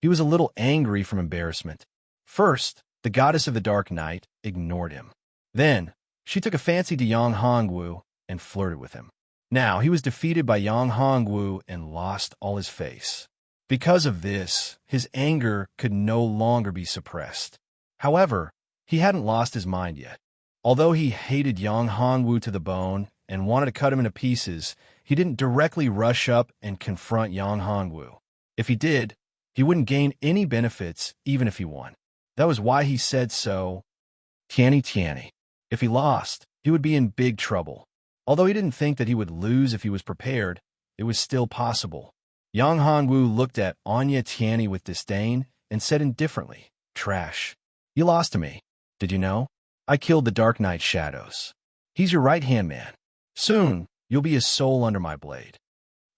[SPEAKER 1] He was a little angry from embarrassment. First, the goddess of the dark night ignored him. Then, She took a fancy to Yang Hongwu and flirted with him. Now, he was defeated by Yang Hongwu and lost all his face. Because of this, his anger could no longer be suppressed. However, he hadn't lost his mind yet. Although he hated Yang Hongwu to the bone and wanted to cut him into pieces, he didn't directly rush up and confront Yang Hongwu. If he did, he wouldn't gain any benefits even if he won. That was why he said so. Tianny Tianny. If he lost, he would be in big trouble. Although he didn't think that he would lose if he was prepared, it was still possible. Yang Hongwu looked at Anya Tianny with disdain and said indifferently, "Trash. You lost to me. Did you know? I killed the Dark Knight Shadows. He's your right-hand man. Soon, you'll be his soul under my blade."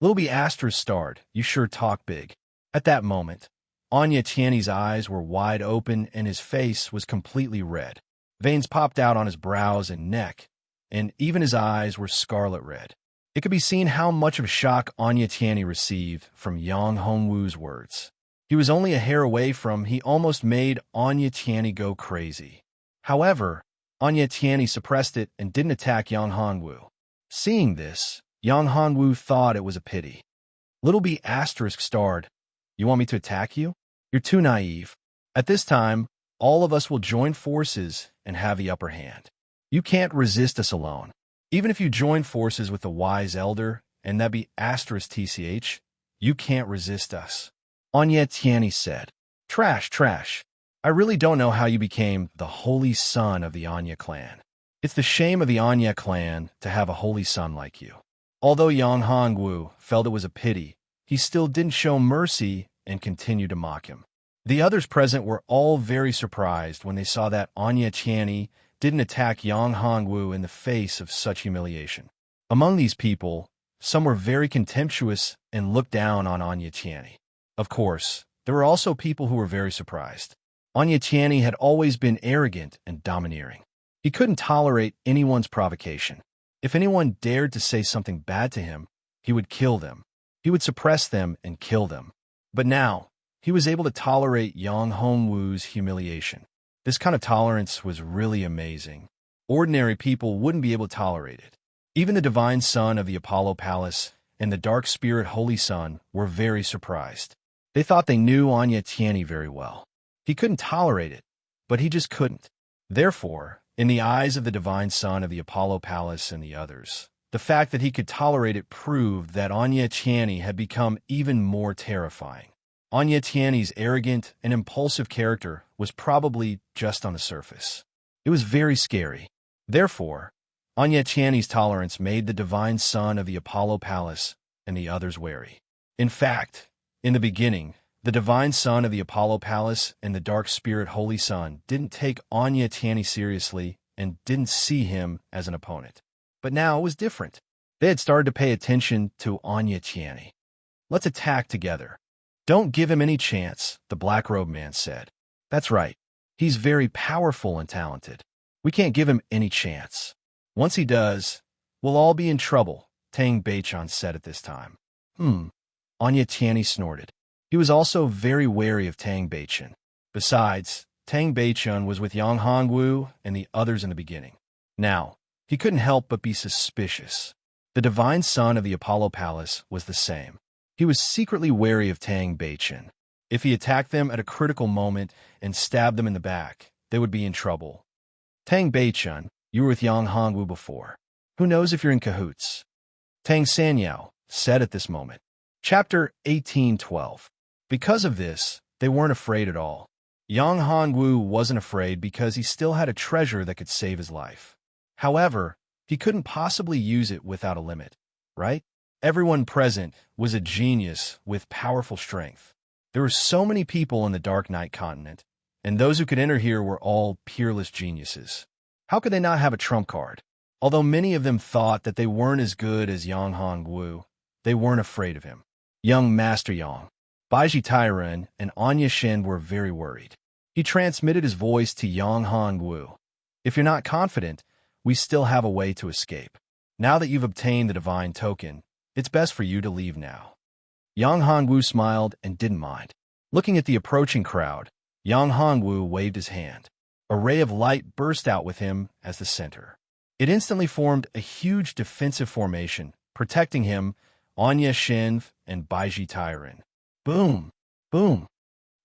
[SPEAKER 1] Little B Astra starred, "You sure talk big." At that moment, Anya Tianny's eyes were wide open and his face was completely red. Veins popped out on his brows and neck, and even his eyes were scarlet red. It could be seen how much of a shock Anya Tianny received from Yang Hongwu's words. He was only a hair away from he almost made Anya Tianny go crazy. However, Anya Tianny suppressed it and didn't attack Yang Hongwu. Seeing this, Yang Hongwu thought it was a pity. Little B asterisk starred, "You want me to attack you? You're too naive. At this time, all of us will join forces and have the upper hand. You can't resist us alone. Even if you join forces with the wise elder, and that be asterisk TCH, you can't resist us." Anya Tianny said, "Trash, trash. I really don't know how you became the holy son of the Anya clan. It's the shame of the Anya clan to have a holy son like you." Although Yang Hongwu felt it was a pity, he still didn't show mercy and continued to mock him. The others present were all very surprised when they saw that Anya Tianny didn't attack Yang Hongwu in the face of such humiliation. Among these people, some were very contemptuous and looked down on Anya Tianny. Of course, there were also people who were very surprised. Anya Tianny had always been arrogant and domineering. He couldn't tolerate anyone's provocation. If anyone dared to say something bad to him, he would kill them. He would suppress them and kill them. But now, he was able to tolerate Yang Hongwu's humiliation. This kind of tolerance was really amazing. Ordinary people wouldn't be able to tolerate it. Even the divine son of the Apollo Palace and the dark spirit Holy Son were very surprised. They thought they knew Anya Tianny very well. He couldn't tolerate it, but he just couldn't. Therefore, in the eyes of the divine son of the Apollo Palace and the others, the fact that he could tolerate it proved that Anya Tianny had become even more terrifying. Anya Tianny's arrogant and impulsive character was probably just on the surface. It was very scary. Therefore, Anya Tianny's tolerance made the divine son of the Apollo Palace and the others wary. In fact, in the beginning, the divine son of the Apollo Palace and the dark spirit Holy Son didn't take Anya Tianny seriously and didn't see him as an opponent. But now it was different. They had started to pay attention to Anya Tianny. "Let's attack together. Don't give him any chance," the black-robed man said. "That's right. He's very powerful and talented. We can't give him any chance. Once he does, we'll all be in trouble," Tang Beichun said at this time. Anya Tianny snorted. He was also very wary of Tang Beichun. Besides, Tang Beichun was with Yang Hongwu and the others in the beginning. Now, he couldn't help but be suspicious. The divine son of the Apollo Palace was the same. He was secretly wary of Tang Beichun. If he attacked them at a critical moment and stabbed them in the back, they would be in trouble. "Tang Beichun, you were with Yang Hongwu before. Who knows if you're in cahoots?" Tang Sanyao said at this moment. Chapter 18:12. Because of this, they weren't afraid at all. Yang Hongwu wasn't afraid because he still had a treasure that could save his life. However, he couldn't possibly use it without a limit, right? Everyone present was a genius with powerful strength. There were so many people in the Dark Knight continent, and those who could enter here were all peerless geniuses. How could they not have a trump card? Although many of them thought that they weren't as good as Yang Hongwu, they weren't afraid of him. Young Master Yang, Baiji Tairen, and Anya Shen were very worried. He transmitted his voice to Yang Hongwu. "If you're not confident, we still have a way to escape. Now that you've obtained the divine token, it's best for you to leave now." Yang Hongwu smiled and didn't mind. Looking at the approaching crowd, Yang Hongwu waved his hand. A ray of light burst out with him as the center. It instantly formed a huge defensive formation, protecting him, Anya Shinv, and Baiji Tyron. Boom! Boom!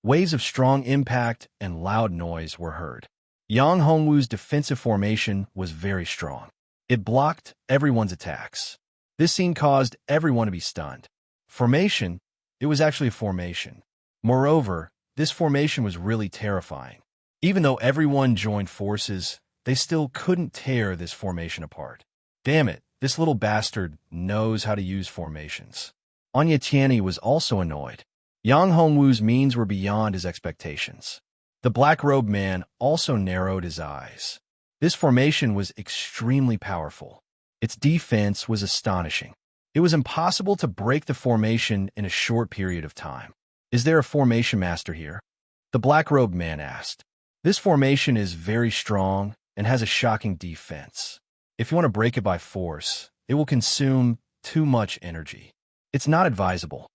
[SPEAKER 1] Waves of strong impact and loud noise were heard. Yang Hongwu's defensive formation was very strong. It blocked everyone's attacks. This scene caused everyone to be stunned. Formation? It was actually a formation. Moreover, this formation was really terrifying. Even though everyone joined forces, they still couldn't tear this formation apart. Damn it, this little bastard knows how to use formations. Anya Tianyi was also annoyed. Yang Hongwu's means were beyond his expectations. The black-robed man also narrowed his eyes. This formation was extremely powerful. Its defense was astonishing. It was impossible to break the formation in a short period of time. Is there a formation master here? The black-robed man asked. This formation is very strong and has a shocking defense. If you want to break it by force, it will consume too much energy. It's not advisable.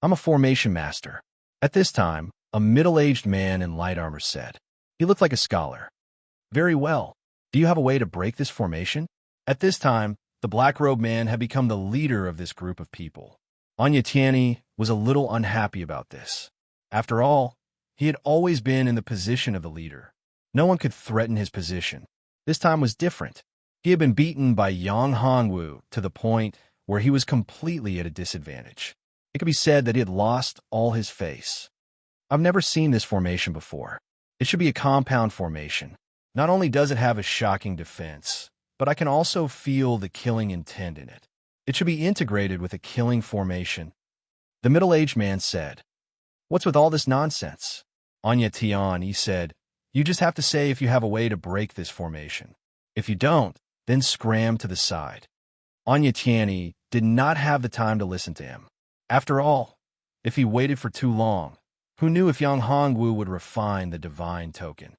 [SPEAKER 1] I'm a formation master. At this time, a middle-aged man in light armor said. He looked like a scholar. Very well. Do you have a way to break this formation? At this time, the black-robed man had become the leader of this group of people. Anya Tianyi was a little unhappy about this. After all, he had always been in the position of the leader. No one could threaten his position. This time was different. He had been beaten by Yang Hongwu to the point where he was completely at a disadvantage. It could be said that he had lost all his face. I've never seen this formation before. It should be a compound formation. Not only does it have a shocking defense, but I can also feel the killing intent in it. It should be integrated with a killing formation. The middle-aged man said, What's with all this nonsense? Anya Tianyi said, You just have to say if you have a way to break this formation. If you don't, then scram to the side. Anya Tianyi did not have the time to listen to him. After all, if he waited for too long, who knew if Yang Hongwu would refine the divine token?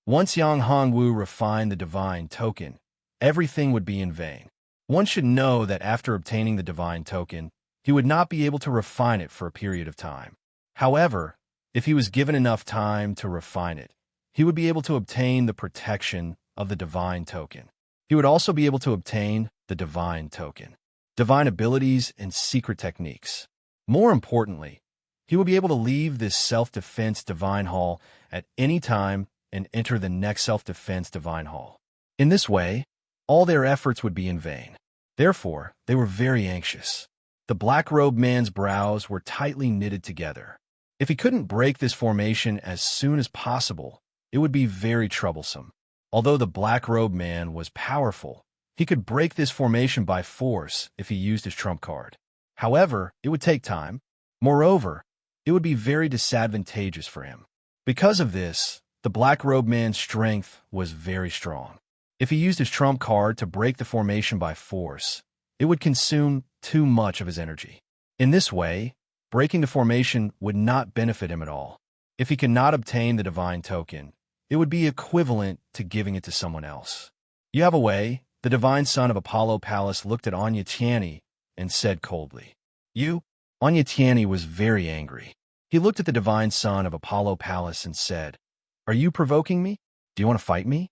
[SPEAKER 1] Once Yang Hongwu refined the divine token, everything would be in vain. One should know that after obtaining the divine token, he would not be able to refine it for a period of time. However, if he was given enough time to refine it, he would be able to obtain the protection of the divine token. He would also be able to obtain the divine token, divine abilities, and secret techniques. More importantly, he will be able to leave this self-defense divine hall at any time and enter the next self-defense divine hall. In this way, all their efforts would be in vain. Therefore, they were very anxious. The black-robed man's brows were tightly knitted together. If he couldn't break this formation as soon as possible, it would be very troublesome. Although the black-robed man was powerful, he could break this formation by force if he used his trump card. However, it would take time. Moreover, it would be very disadvantageous for him. Because of this, the black-robed man's strength was very strong. If he used his trump card to break the formation by force, it would consume too much of his energy. In this way, breaking the formation would not benefit him at all. If he could not obtain the divine token, it would be equivalent to giving it to someone else. You have a way. The divine son of Apollo Palace looked at Anya Tianyi and said coldly. You? Anya Tianyi was very angry. He looked at the divine son of Apollo Palace and said, Are you provoking me? Do you want to fight me?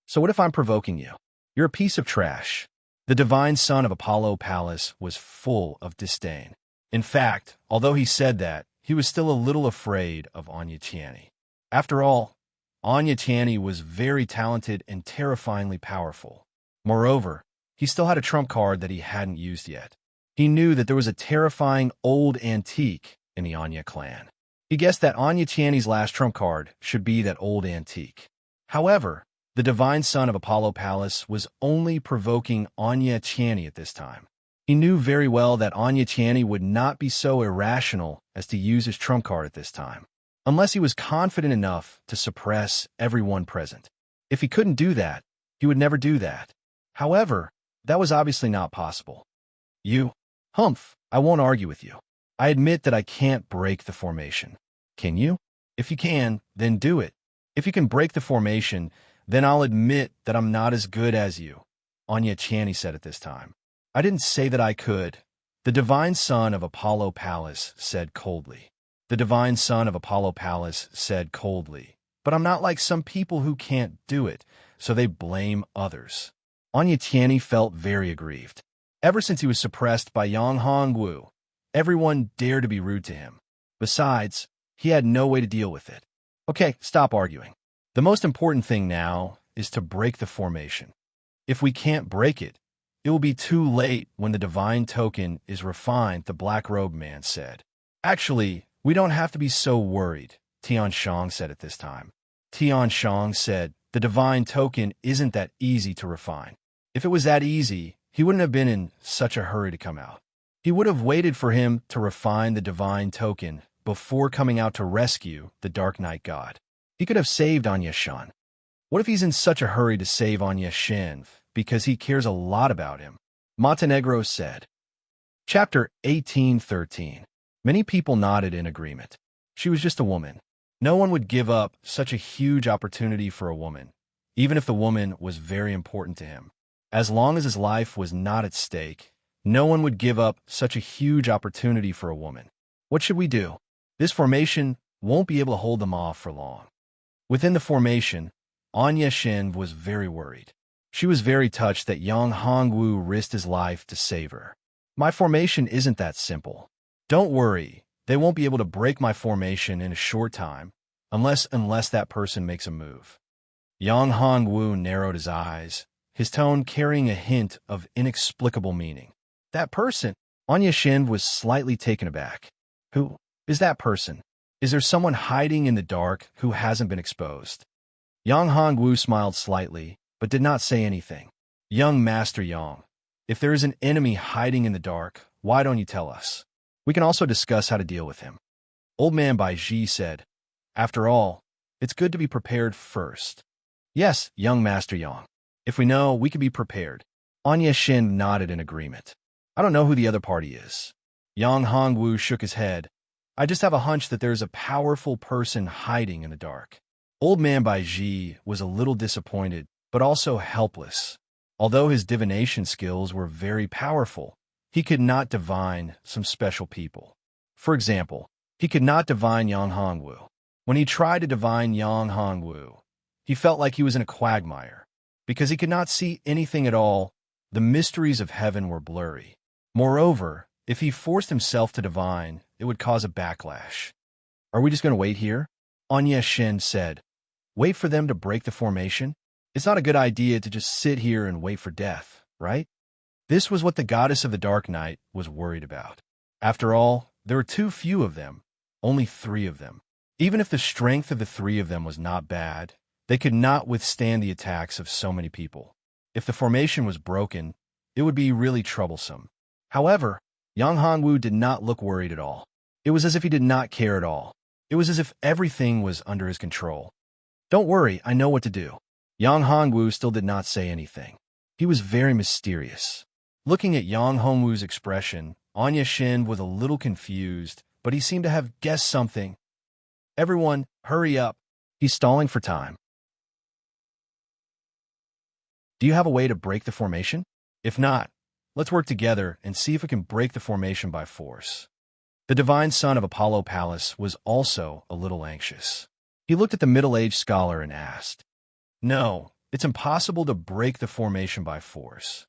[SPEAKER 1] So what if I'm provoking you? You're a piece of trash. The divine son of Apollo Palace was full of disdain. In fact, although he said that, he was still a little afraid of Anya Tianyi. After all, Anya Tianyi was very talented and terrifyingly powerful. Moreover, he still had a trump card that he hadn't used yet. He knew that there was a terrifying old antique in the Anya clan. He guessed that Anya Tianyi's last trump card should be that old antique. However, the divine son of Apollo Palace was only provoking Anya Tianyi at this time. He knew very well that Anya Tianyi would not be so irrational as to use his trump card at this time, unless he was confident enough to suppress everyone present. If he couldn't do that, he would never do that. However, that was obviously not possible. Humph, I won't argue with you. I admit that I can't break the formation. Can you? If you can, then do it. If you can break the formation, then I'll admit that I'm not as good as you, Anya Tianyi said at this time. I didn't say that I could. The divine son of Apollo Palace said coldly. The divine son of Apollo Palace said coldly, But I'm not like some people who can't do it, so they blame others. Anya Tianyi felt very aggrieved. Ever since he was suppressed by Yang Hongwu, everyone dared to be rude to him. Besides, he had no way to deal with it. Okay, stop arguing. The most important thing now is to break the formation. If we can't break it, it will be too late when the divine token is refined, the black-robed man said. Actually, we don't have to be so worried, Tian Shang said at this time. Tian Shang said, the divine token isn't that easy to refine. If it was that easy, he wouldn't have been in such a hurry to come out. He would have waited for him to refine the divine token before coming out to rescue the Dark Knight God. He could have saved Anya Shan. What if he's in such a hurry to save Anya Shan because he cares a lot about him? Montenegro said. Chapter 18:13. Many people nodded in agreement. She was just a woman. No one would give up such a huge opportunity for a woman, even if the woman was very important to him. As long as his life was not at stake, no one would give up such a huge opportunity for a woman. What should we do? This formation won't be able to hold them off for long. Within the formation, Anya Shin was very worried. She was very touched that Yang Hongwu risked his life to save her. My formation isn't that simple. Don't worry, they won't be able to break my formation in a short time, unless that person makes a move. Yang Hongwu narrowed his eyes, his tone carrying a hint of inexplicable meaning. That person? Anya Shin was slightly taken aback. Who is that person? Is there someone hiding in the dark who hasn't been exposed? Yang Hongwu smiled slightly, but did not say anything. Young Master Yang, if there is an enemy hiding in the dark, why don't you tell us? We can also discuss how to deal with him. Old Man Bai Ji said, after all, it's good to be prepared first. Yes, young Master Yang. If we know, we can be prepared. Anya Shin nodded in agreement. I don't know who the other party is. Yang Hongwu shook his head. I just have a hunch that there's a powerful person hiding in the dark. Old Man Bai Ji was a little disappointed, but also helpless. Although his divination skills were very powerful, he could not divine some special people. For example, he could not divine Yang Hongwu. When he tried to divine Yang Hongwu, he felt like he was in a quagmire. Because he could not see anything at all, the mysteries of heaven were blurry. Moreover, if he forced himself to divine, it would cause a backlash. Are we just going to wait here? Anya Shin said. Wait for them to break the formation? It's not a good idea to just sit here and wait for death, right? This was what the goddess of the Dark Night was worried about. After all, there were too few of them, only 3 of them. Even if the strength of the 3 of them was not bad, they could not withstand the attacks of so many people. If the formation was broken, it would be really troublesome. However, Yang Hongwu did not look worried at all. It was as if he did not care at all. It was as if everything was under his control. Don't worry, I know what to do. Yang Hongwu still did not say anything. He was very mysterious. Looking at Yang Hongwu's expression, Anya Shin was a little confused, but he seemed to have guessed something. Everyone, hurry up. He's stalling for time. Do you have a way to break the formation? If not, let's work together and see if we can break the formation by force. The divine son of Apollo Palace was also a little anxious. He looked at the middle-aged scholar and asked, No, it's impossible to break the formation by force.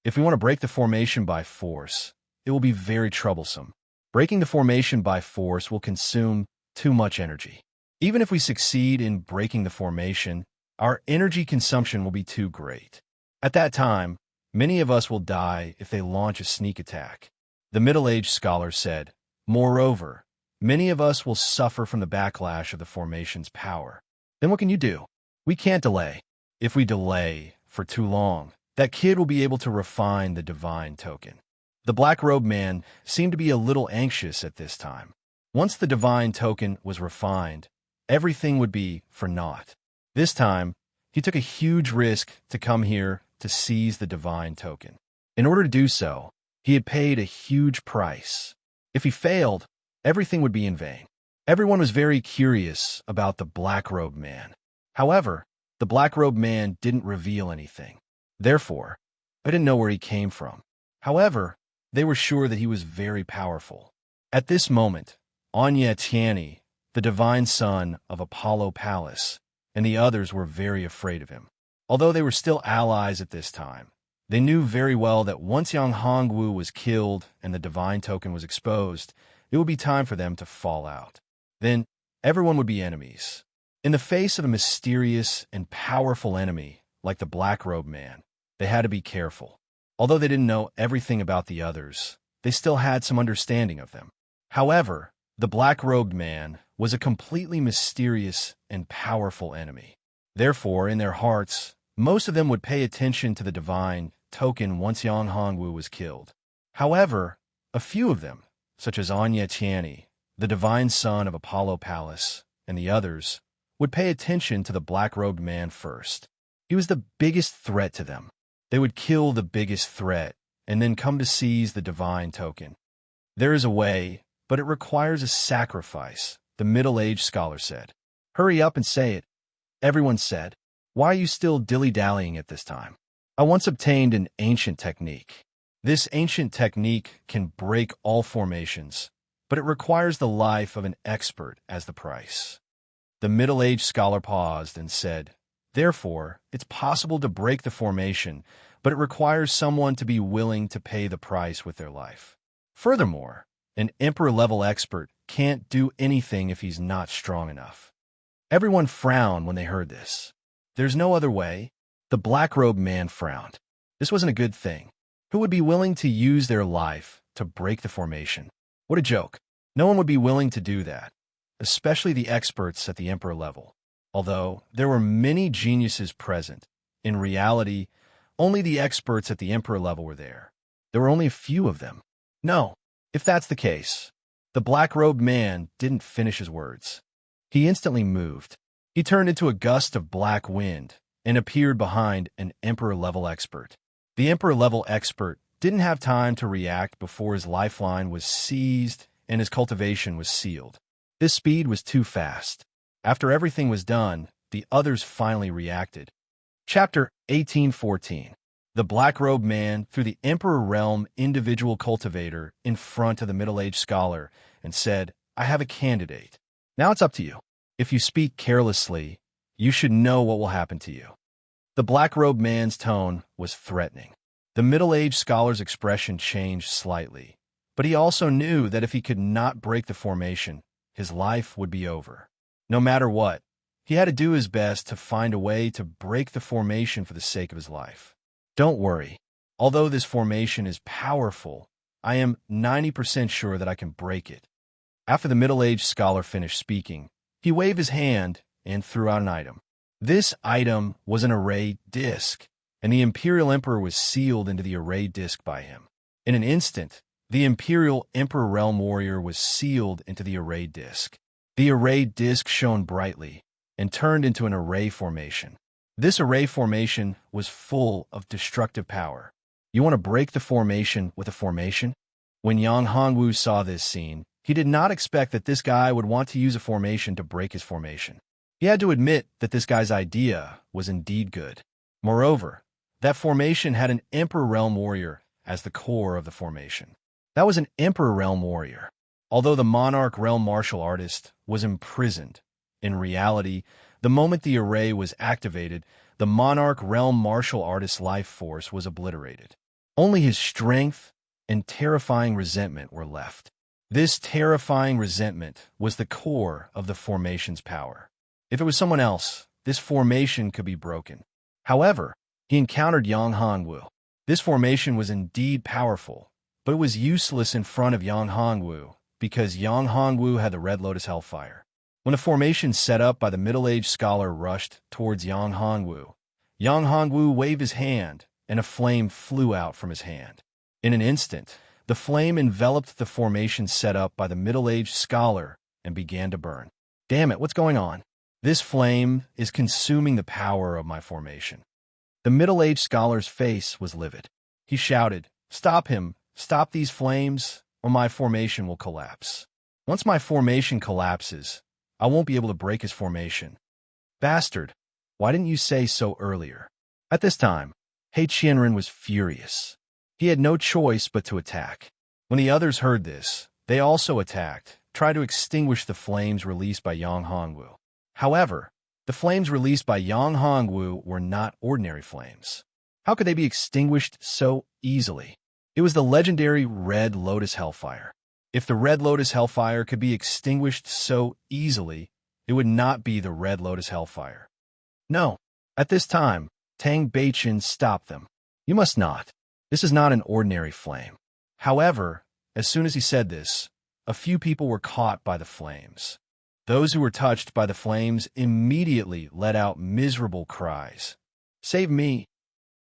[SPEAKER 1] If we want to break the formation by force, it will be very troublesome. Breaking the formation by force will consume too much energy. Even if we succeed in breaking the formation, our energy consumption will be too great. At that time, many of us will die if they launch a sneak attack. The middle-aged scholar said, Moreover, many of us will suffer from the backlash of the formation's power. Then what can you do? We can't delay. If we delay for too long, that kid will be able to refine the divine token. The black-robed man seemed to be a little anxious at this time. Once the divine token was refined, everything would be for naught. This time, he took a huge risk to come here to seize the divine token. In order to do so, he had paid a huge price. If he failed, everything would be in vain. Everyone was very curious about the black-robed man. However, the black-robed man didn't reveal anything. Therefore, I didn't know where he came from. However, they were sure that he was very powerful. At this moment, Anya Tianyi, the divine son of Apollo Palace, and the others were very afraid of him. Although they were still allies at this time, they knew very well that once Yang Hongwu was killed and the divine token was exposed, it would be time for them to fall out. Then, everyone would be enemies. In the face of a mysterious and powerful enemy, like the Black-Robed Man, they had to be careful. Although they didn't know everything about the others, they still had some understanding of them. However, the Black-Robed Man was a completely mysterious and powerful enemy. Therefore, in their hearts, most of them would pay attention to the divine token once Yang Hongwu was killed. However, a few of them, such as Anya Tianyi, the divine son of Apollo Palace, and the others, would pay attention to the Black-Robed Man first. He was the biggest threat to them. They would kill the biggest threat and then come to seize the divine token. There is a way, but it requires a sacrifice, the middle-aged scholar said. Hurry up and say it. Everyone said. Why are you still dilly-dallying at this time? I once obtained an ancient technique. This ancient technique can break all formations, but it requires the life of an expert as the price. The middle-aged scholar paused and said, therefore, it's possible to break the formation, but it requires someone to be willing to pay the price with their life. Furthermore, an emperor-level expert can't do anything if he's not strong enough. Everyone frowned when they heard this. There's no other way. The Black-Robed Man frowned. This wasn't a good thing. Who would be willing to use their life to break the formation? What a joke. No one would be willing to do that, especially the experts at the emperor level. Although there were many geniuses present, in reality, only the experts at the emperor level were there. There were only a few of them. No, if that's the case, the Black-Robed Man didn't finish his words. He instantly moved. He turned into a gust of black wind and appeared behind an emperor-level expert. The emperor-level expert didn't have time to react before his lifeline was seized and his cultivation was sealed. This speed was too fast. After everything was done, the others finally reacted. Chapter 1814. The Black-Robed Man threw the Emperor Realm individual cultivator in front of the middle-aged scholar and said, I have a candidate. Now it's up to you. If you speak carelessly, you should know what will happen to you. The Black-Robed Man's tone was threatening. The middle-aged scholar's expression changed slightly, but he also knew that if he could not break the formation, his life would be over. No matter what, he had to do his best to find a way to break the formation for the sake of his life. Don't worry. Although this formation is powerful, I am 90% sure that I can break it. After the middle-aged scholar finished speaking, he waved his hand and threw out an item. This item was an array disc, and the Imperial Emperor was sealed into the array disc by him. In an instant, the Imperial Emperor Realm Warrior was sealed into the array disc. The array disc shone brightly and turned into an array formation. This array formation was full of destructive power. You want to break the formation with a formation? When Yang Hongwu saw this scene, he did not expect that this guy would want to use a formation to break his formation. He had to admit that this guy's idea was indeed good. Moreover, that formation had an Emperor Realm Warrior as the core of the formation. That was an Emperor Realm Warrior. Although the Monarch Realm Martial Artist was imprisoned, in reality, the moment the array was activated, the Monarch Realm Martial Artist's life force was obliterated. Only his strength and terrifying resentment were left. This terrifying resentment was the core of the formation's power. If it was someone else, this formation could be broken. However, he encountered Yang Hongwu. This formation was indeed powerful, but it was useless in front of Yang Hongwu because Yang Hongwu had the Red Lotus Hellfire. When the formation set up by the middle-aged scholar rushed towards Yang Hongwu waved his hand, and a flame flew out from his hand. In an instant, the flame enveloped the formation set up by the middle-aged scholar and began to burn. Damn it, what's going on? This flame is consuming the power of my formation. The middle-aged scholar's face was livid. He shouted, Stop him! Stop these flames, or my formation will collapse. Once my formation collapses, I won't be able to break his formation. Bastard, why didn't you say so earlier? At this time, He Qianren was furious. He had no choice but to attack. When the others heard this, they also attacked, tried to extinguish the flames released by Yang Hongwu. However, The flames released by Yang Hongwu were not ordinary flames. How could they be extinguished so easily? It was the legendary Red Lotus Hellfire. If the Red Lotus Hellfire could be extinguished so easily, it would not be the Red Lotus Hellfire. No. At this time, Tang Beichen stopped them. You must not. This is not an ordinary flame. However, as soon as he said this, a few people were caught by the flames. Those who were touched by the flames immediately let out miserable cries. Save me!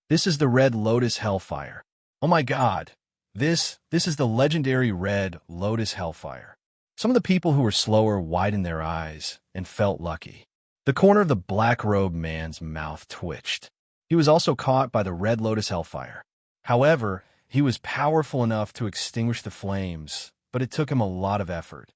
[SPEAKER 1] This is the Red Lotus Hellfire. Oh my God! This is the legendary Red Lotus Hellfire. Some of the people who were slower widened their eyes and felt lucky. The corner of the black-robed man's mouth twitched. He was also caught by the Red Lotus Hellfire. However, he was powerful enough to extinguish the flames, but it took him a lot of effort.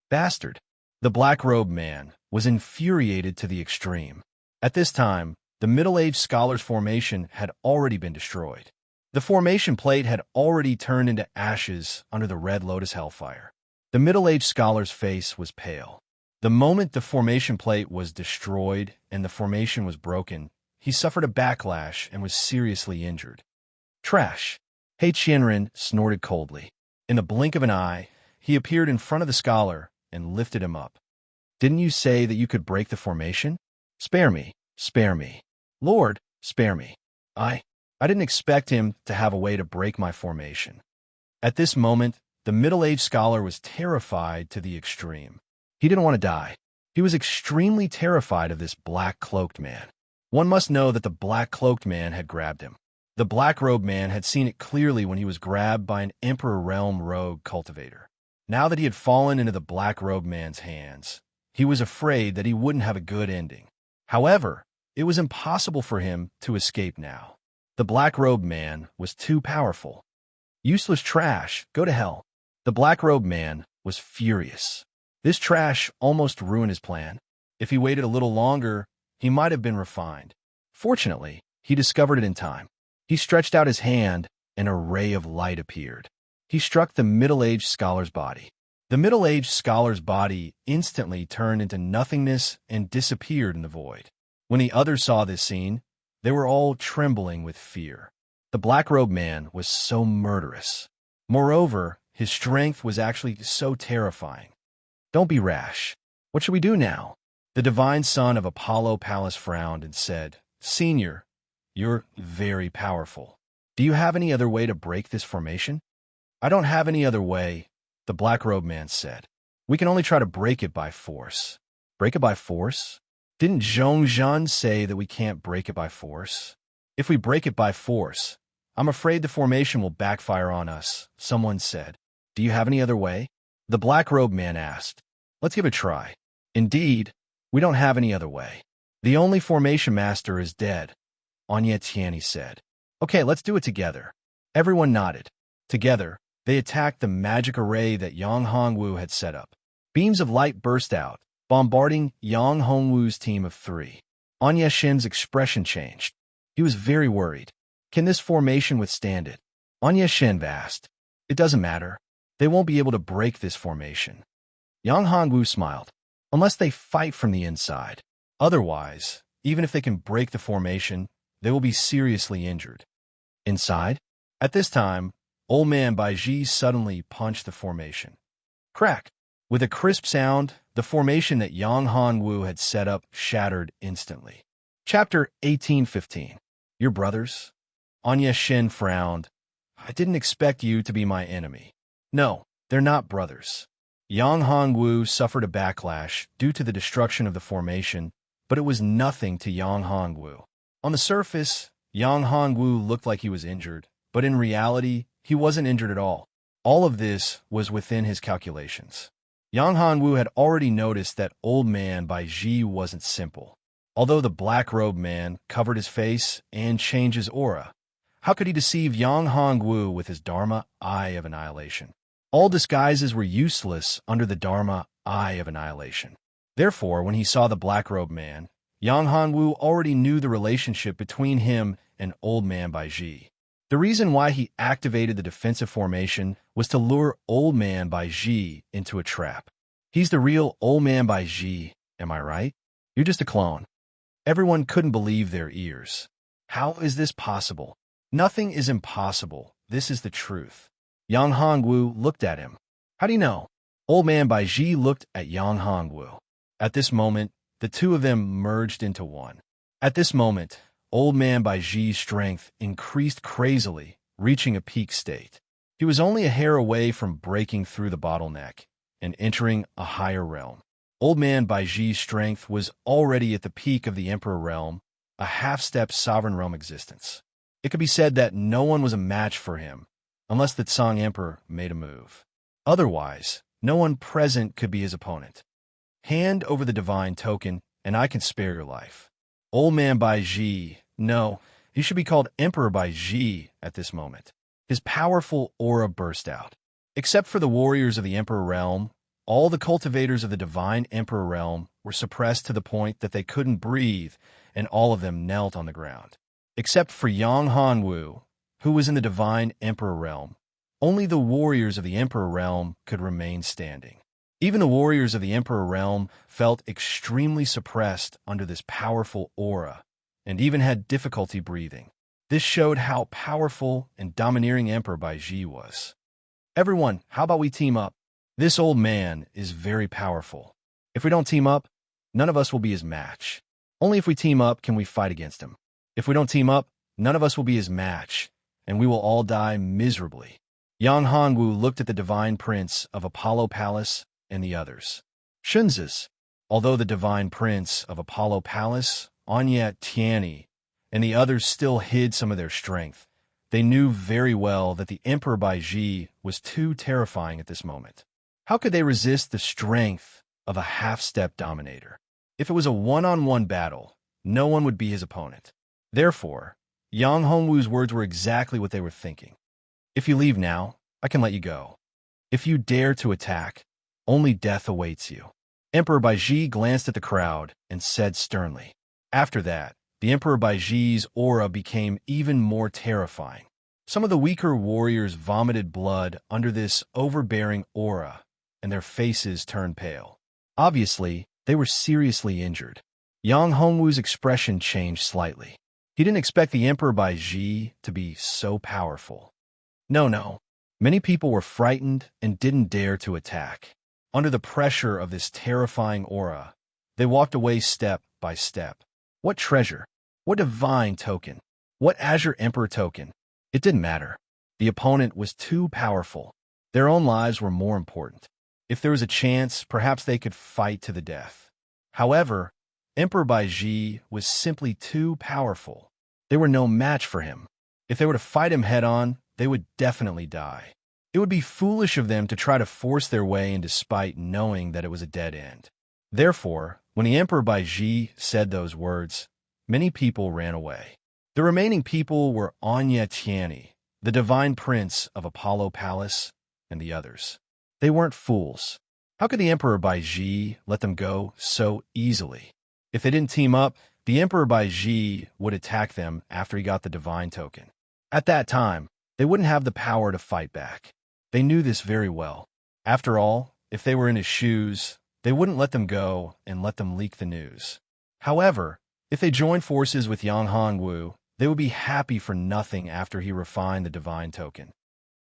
[SPEAKER 1] Bastard! The black-robed man was infuriated to the extreme. At this time, the middle-aged scholar's formation had already been destroyed. The formation plate had already turned into ashes under the Red Lotus Hellfire. The middle-aged scholar's face was pale. The moment the formation plate was destroyed and the formation was broken, he suffered a backlash and was seriously injured. Trash! He Qianren snorted coldly. In the blink of an eye, he appeared in front of the scholar and lifted him up. Didn't you say that you could break the formation? Spare me, spare me. Lord, spare me. I didn't expect him to have a way to break my formation. At this moment, the middle-aged scholar was terrified to the extreme. He didn't want to die. He was extremely terrified of this black-cloaked man. One must know that the black-cloaked man had grabbed him. The black-robed man had seen it clearly when he was grabbed by an Emperor Realm rogue cultivator. Now that he had fallen into the black-robed man's hands, he was afraid that he wouldn't have a good ending. However, it was impossible for him to escape now. The black-robed man was too powerful. Useless trash, go to hell. The black-robed man was furious. This trash almost ruined his plan. If he waited a little longer, he might have been refined. Fortunately, he discovered it in time. He stretched out his hand, and a ray of light appeared. He struck the middle-aged scholar's body. The middle-aged scholar's body instantly turned into nothingness and disappeared in the void. When the others saw this scene, they were all trembling with fear. The black-robed man was so murderous. Moreover, his strength was actually so terrifying. Don't be rash. What should we do now? The divine son of Apollo Palace frowned and said, Senior, you're very powerful. Do you have any other way to break this formation? I don't have any other way, the black-robed man said. We can only try to break it by force. Break it by force? Didn't Zhongzhan say that we can't break it by force? If we break it by force, I'm afraid the formation will backfire on us, someone said. Do you have any other way? The black-robed man asked. Let's give it a try. Indeed, we don't have any other way. The only formation master is dead, Anya Tianyi said. Okay, let's do it together. Everyone nodded. Together, they attacked the magic array that Yang Hongwu had set up. Beams of light burst out, bombarding Yang Hongwu's team of 3. Anya Shin's expression changed. He was very worried. Can this formation withstand it? Anya Shin asked. It doesn't matter. They won't be able to break this formation. Yang Hongwu smiled. Unless they fight from the inside. Otherwise, even if they can break the formation, they will be seriously injured. Inside? At this time, Old Man Baiji suddenly punched the formation. Crack! With a crisp sound, the formation that Yang Hongwu had set up shattered instantly. Chapter 1815. Your brothers? Anya Shin frowned. I didn't expect you to be my enemy. No, they're not brothers. Yang Hongwu suffered a backlash due to the destruction of the formation, but it was nothing to Yang Hongwu. On the surface, Yang Hongwu looked like he was injured, but in reality, he wasn't injured at all. All of this was within his calculations. Yang Hongwu had already noticed that Old Man Baiji wasn't simple. Although the black-robed man covered his face and changed his aura, how could he deceive Yang Hongwu with his Dharma Eye of Annihilation? All disguises were useless under the Dharma Eye of Annihilation. Therefore, when he saw the black-robed man, Yang Hongwu already knew the relationship between him and Old Man Baiji. The reason why he activated the defensive formation was to lure Old Man Baiji into a trap. He's the real Old Man Baiji, am I right? You're just a clone. Everyone couldn't believe their ears. How is this possible? Nothing is impossible. This is the truth. Yang Hongwu looked at him. How do you know? Old man Baiji looked at Yang Hongwu. At this moment, the two of them merged into one. At this moment, old man Baiji's strength increased crazily, reaching a peak state. He was only a hair away from breaking through the bottleneck and entering a higher realm. Old man Baiji's strength was already at the peak of the Emperor realm, a half-step sovereign realm existence. It could be said that no one was a match for him, unless the Tsang Emperor made a move. Otherwise, no one present could be his opponent. Hand over the divine token, and I can spare your life. Old man Baiji, no, he should be called Emperor Baiji at this moment. His powerful aura burst out. Except for the warriors of the Emperor realm, all the cultivators of the divine Emperor realm were suppressed to the point that they couldn't breathe, and all of them knelt on the ground. Except for Yang Hanwu, who was in the divine Emperor realm, only the warriors of the Emperor realm could remain standing. Even the warriors of the Emperor realm felt extremely suppressed under this powerful aura, and even had difficulty breathing. This showed how powerful and domineering Emperor Baiji was. Everyone, how about we team up? This old man is very powerful. If we don't team up, none of us will be his match. Only if we team up can we fight against him. If we don't team up, none of us will be his match, and we will all die miserably. Yang Hongwu looked at the divine prince of Apollo Palace and the others. Shunzis, although the divine prince of Apollo Palace, Anya Tiani, and the others still hid some of their strength, they knew very well that the Emperor Baiji was too terrifying at this moment. How could they resist the strength of a half-step dominator? If it was a one-on-one battle, no one would be his opponent. Therefore, Yang Hongwu's words were exactly what they were thinking. If you leave now, I can let you go. If you dare to attack, only death awaits you. Emperor Baiji glanced at the crowd and said sternly. After that, the Emperor Baiji's aura became even more terrifying. Some of the weaker warriors vomited blood under this overbearing aura, and their faces turned pale. Obviously, they were seriously injured. Yang Hongwu's expression changed slightly. He didn't expect the Emperor Baiji to be so powerful. No. Many people were frightened and didn't dare to attack. Under the pressure of this terrifying aura, they walked away step by step. What treasure? What divine token? What Azure Emperor token? It didn't matter. The opponent was too powerful. Their own lives were more important. If there was a chance, perhaps they could fight to the death. However, Emperor Baiji was simply too powerful. They were no match for him. If they were to fight him head-on, they would definitely die. It would be foolish of them to try to force their way into spite knowing that it was a dead end. Therefore, when the Emperor Baiji said those words, many people ran away. The remaining people were Anya Tiani, the divine prince of Apollo Palace, and the others. They weren't fools. How could the Emperor Baiji let them go so easily? If they didn't team up, the Emperor Baiji would attack them after he got the divine token. At that time, they wouldn't have the power to fight back. They knew this very well. After all, if they were in his shoes, they wouldn't let them go and let them leak the news. However, if they joined forces with Yang Hongwu, they would be happy for nothing after he refined the divine token.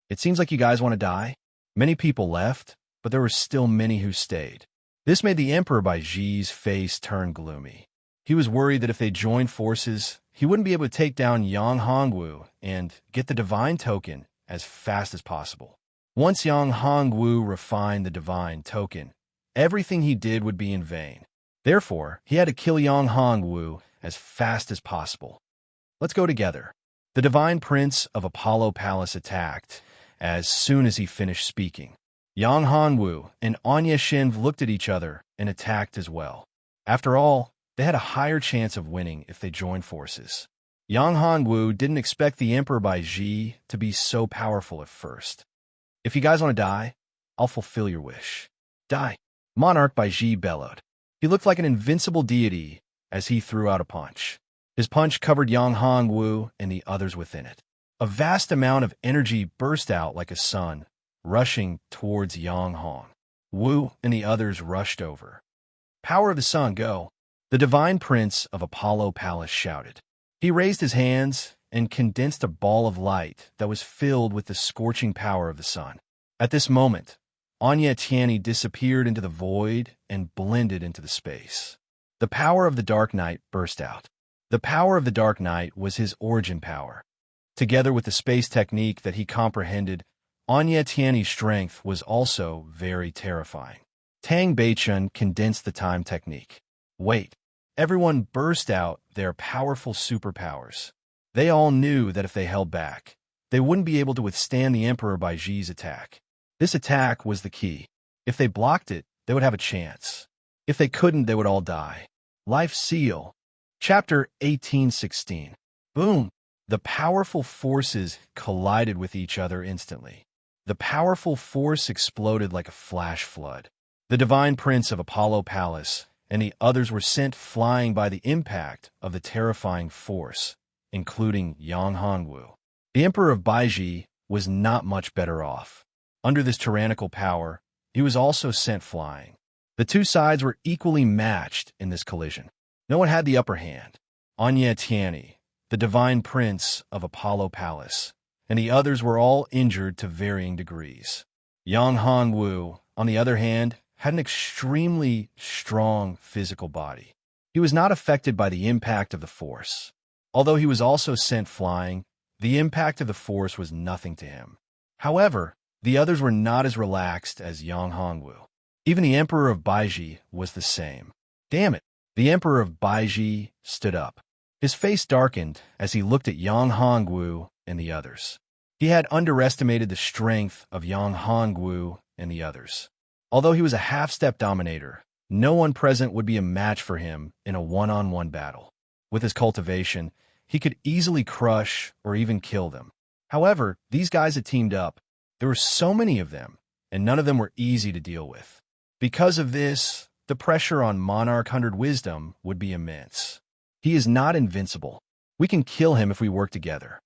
[SPEAKER 1] It seems like you guys want to die. Many people left, but there were still many who stayed. This made the Emperor Baiji's face turn gloomy. He was worried that if they joined forces, he wouldn't be able to take down Yang Hongwu and get the divine token as fast as possible. Once Yang Hongwu refined the divine token, everything he did would be in vain. Therefore, he had to kill Yang Hongwu as fast as possible. Let's go together. The divine prince of Apollo Palace attacked as soon as he finished speaking. Yang Hongwu and Anya Shinv looked at each other and attacked as well. After all, they had a higher chance of winning if they joined forces. Yang Hongwu didn't expect the Emperor Baiji to be so powerful at first. If you guys want to die, I'll fulfill your wish. Die. Monarch Baiji bellowed. He looked like an invincible deity as he threw out a punch. His punch covered Yang Hongwu and the others within it. A vast amount of energy burst out like a sun, rushing towards Yang Hongwu and the others rushed over. Power of the sun, go. The divine prince of Apollo Palace shouted. He raised his hands and condensed a ball of light that was filled with the scorching power of the sun. At this moment, Anya Tiani disappeared into the void and blended into the space. The power of the Dark Knight burst out. The power of the Dark Knight was his origin power. Together with the space technique that he comprehended, Anya Tiani's strength was also very terrifying. Tang Beichun condensed the time technique. Wait. Everyone burst out their powerful superpowers. They all knew that if they held back, they wouldn't be able to withstand the Emperor Baiji's attack. This attack was the key. If they blocked it, they would have a chance. If they couldn't, they would all die. Life Seal. Chapter 1816. Boom! The powerful forces collided with each other instantly. The powerful force exploded like a flash flood. The divine prince of Apollo Palace and the others were sent flying by the impact of the terrifying force, including Yang Hongwu. The Emperor of Baiji was not much better off. Under this tyrannical power, he was also sent flying. The two sides were equally matched in this collision. No one had the upper hand. Anya Tiani, the divine prince of Apollo Palace, and the others were all injured to varying degrees. Yang Hongwu, on the other hand, had an extremely strong physical body. He was not affected by the impact of the force. Although he was also sent flying, the impact of the force was nothing to him. However, the others were not as relaxed as Yang Hongwu. Even the Emperor of Baiji was the same. Damn it! The Emperor of Baiji stood up. His face darkened as he looked at Yang Hongwu and the others. He had underestimated the strength of Yang Hongwu and the others. Although he was a half-step dominator, no one present would be a match for him in a one-on-one battle. With his cultivation, he could easily crush or even kill them. However, these guys had teamed up. There were so many of them, and none of them were easy to deal with. Because of this, the pressure on Monarch 100 Wisdom would be immense. He is not invincible. We can kill him if we work together.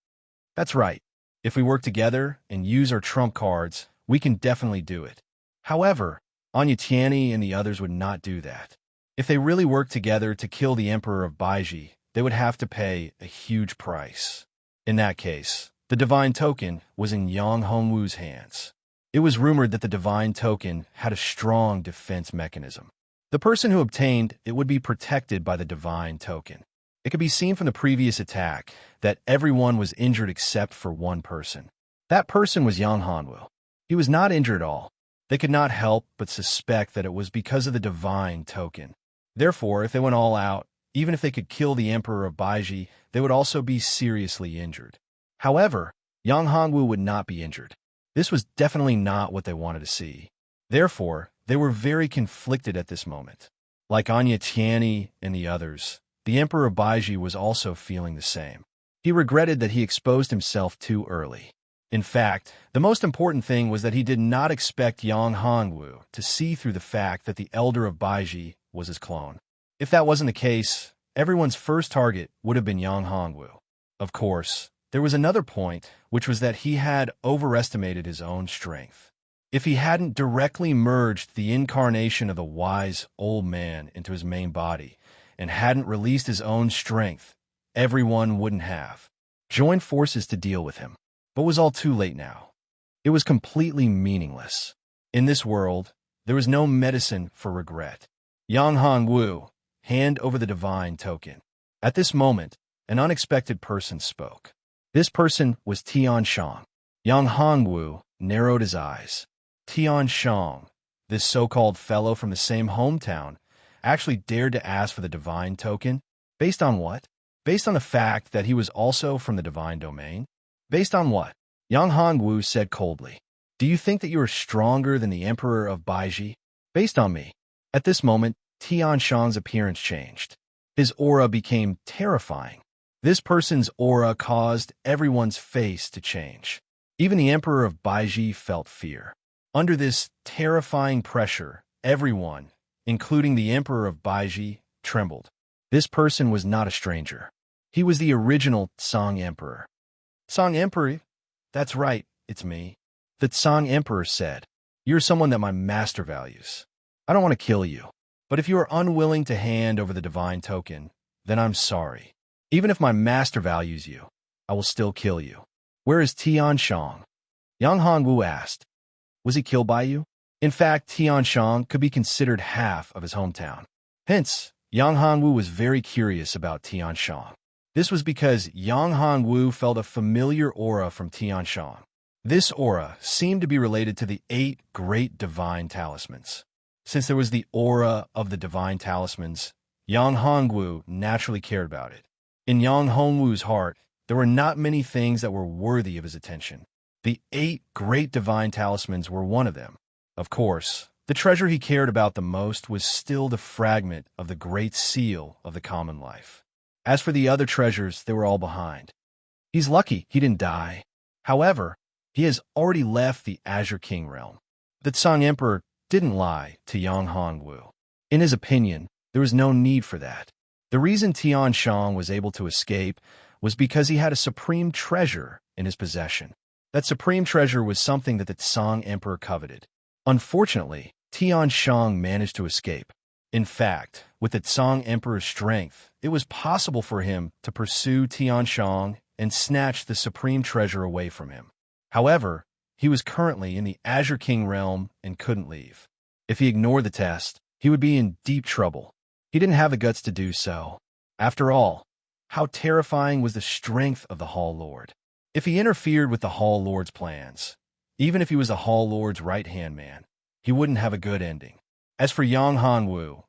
[SPEAKER 1] That's right. If we work together and use our trump cards, we can definitely do it. However, Anya Tiani and the others would not do that. If they really worked together to kill the Emperor of Baiji, they would have to pay a huge price. In that case, the divine token was in Yang Hongwu's hands. It was rumored that the divine token had a strong defense mechanism. The person who obtained it would be protected by the divine token. It could be seen from the previous attack that everyone was injured except for one person. That person was Yang Hongwu. He was not injured at all. They could not help but suspect that it was because of the divine token. Therefore, if they went all out, even if they could kill the Emperor of Baiji, they would also be seriously injured. However, Yang Hongwu would not be injured. This was definitely not what they wanted to see. Therefore, they were very conflicted at this moment. Like Anya Tiani and the others, the Emperor of Baiji was also feeling the same. He regretted that he exposed himself too early. In fact, the most important thing was that he did not expect Yang Hongwu to see through the fact that the Elder of Baiji was his clone. If that wasn't the case, everyone's first target would have been Yang Hongwu. Of course, there was another point, which was that he had overestimated his own strength. If he hadn't directly merged the incarnation of the wise old man into his main body and hadn't released his own strength, everyone wouldn't have joined forces to deal with him. But it was all too late now. It was completely meaningless. In this world, there was no medicine for regret. Yang Hongwu, hand over the divine token. At this moment, an unexpected person spoke. This person was Tian Shang. Yang Hongwu narrowed his eyes. Tian Shang, this so-called fellow from the same hometown, actually dared to ask for the divine token? Based on what? Based on the fact that he was also from the divine domain? Based on what? Yang Hongwu said coldly. Do you think that you are stronger than the Emperor of Baiji? Based on me. At this moment, Tian Shang's appearance changed. His aura became terrifying. This person's aura caused everyone's face to change. Even the Emperor of Baiji felt fear. Under this terrifying pressure, everyone, including the Emperor of Baiji, trembled. This person was not a stranger. He was the original Song Emperor. Song Emperor? That's right, it's me. The Song Emperor said, You're someone that my master values. I don't want to kill you. But if you are unwilling to hand over the divine token, then I'm sorry. Even if my master values you, I will still kill you. Where is Tian Shang? Yang Hongwu asked. Was he killed by you? In fact, Tian Shang could be considered half of his hometown. Hence, Yang Hongwu was very curious about Tian Shang. This was because Yang Hongwu felt a familiar aura from Tian Shang. This aura seemed to be related to the 8 great divine talismans. Since there was the aura of the divine talismans, Yang Hongwu naturally cared about it. In Yang Hongwu's heart, there were not many things that were worthy of his attention. The 8 great divine talismans were one of them. Of course, the treasure he cared about the most was still the fragment of the great seal of the common life. As for the other treasures, they were all behind. He's lucky he didn't die. However, he has already left the Azure King realm. The Tsang Emperor didn't lie to Yang Hongwu. In his opinion, there was no need for that. The reason Tian Shang was able to escape was because he had a supreme treasure in his possession. That supreme treasure was something that the Tsang Emperor coveted. Unfortunately, Tian Shang managed to escape. In fact, with the Tsang Emperor's strength, it was possible for him to pursue Tian Shang and snatch the supreme treasure away from him. However, he was currently in the Azure King realm and couldn't leave. If he ignored the test, he would be in deep trouble. He didn't have the guts to do so. After all, how terrifying was the strength of the Hall Lord? If he interfered with the Hall Lord's plans, even if he was the Hall Lord's right-hand man, he wouldn't have a good ending. As for Yang Hongwu,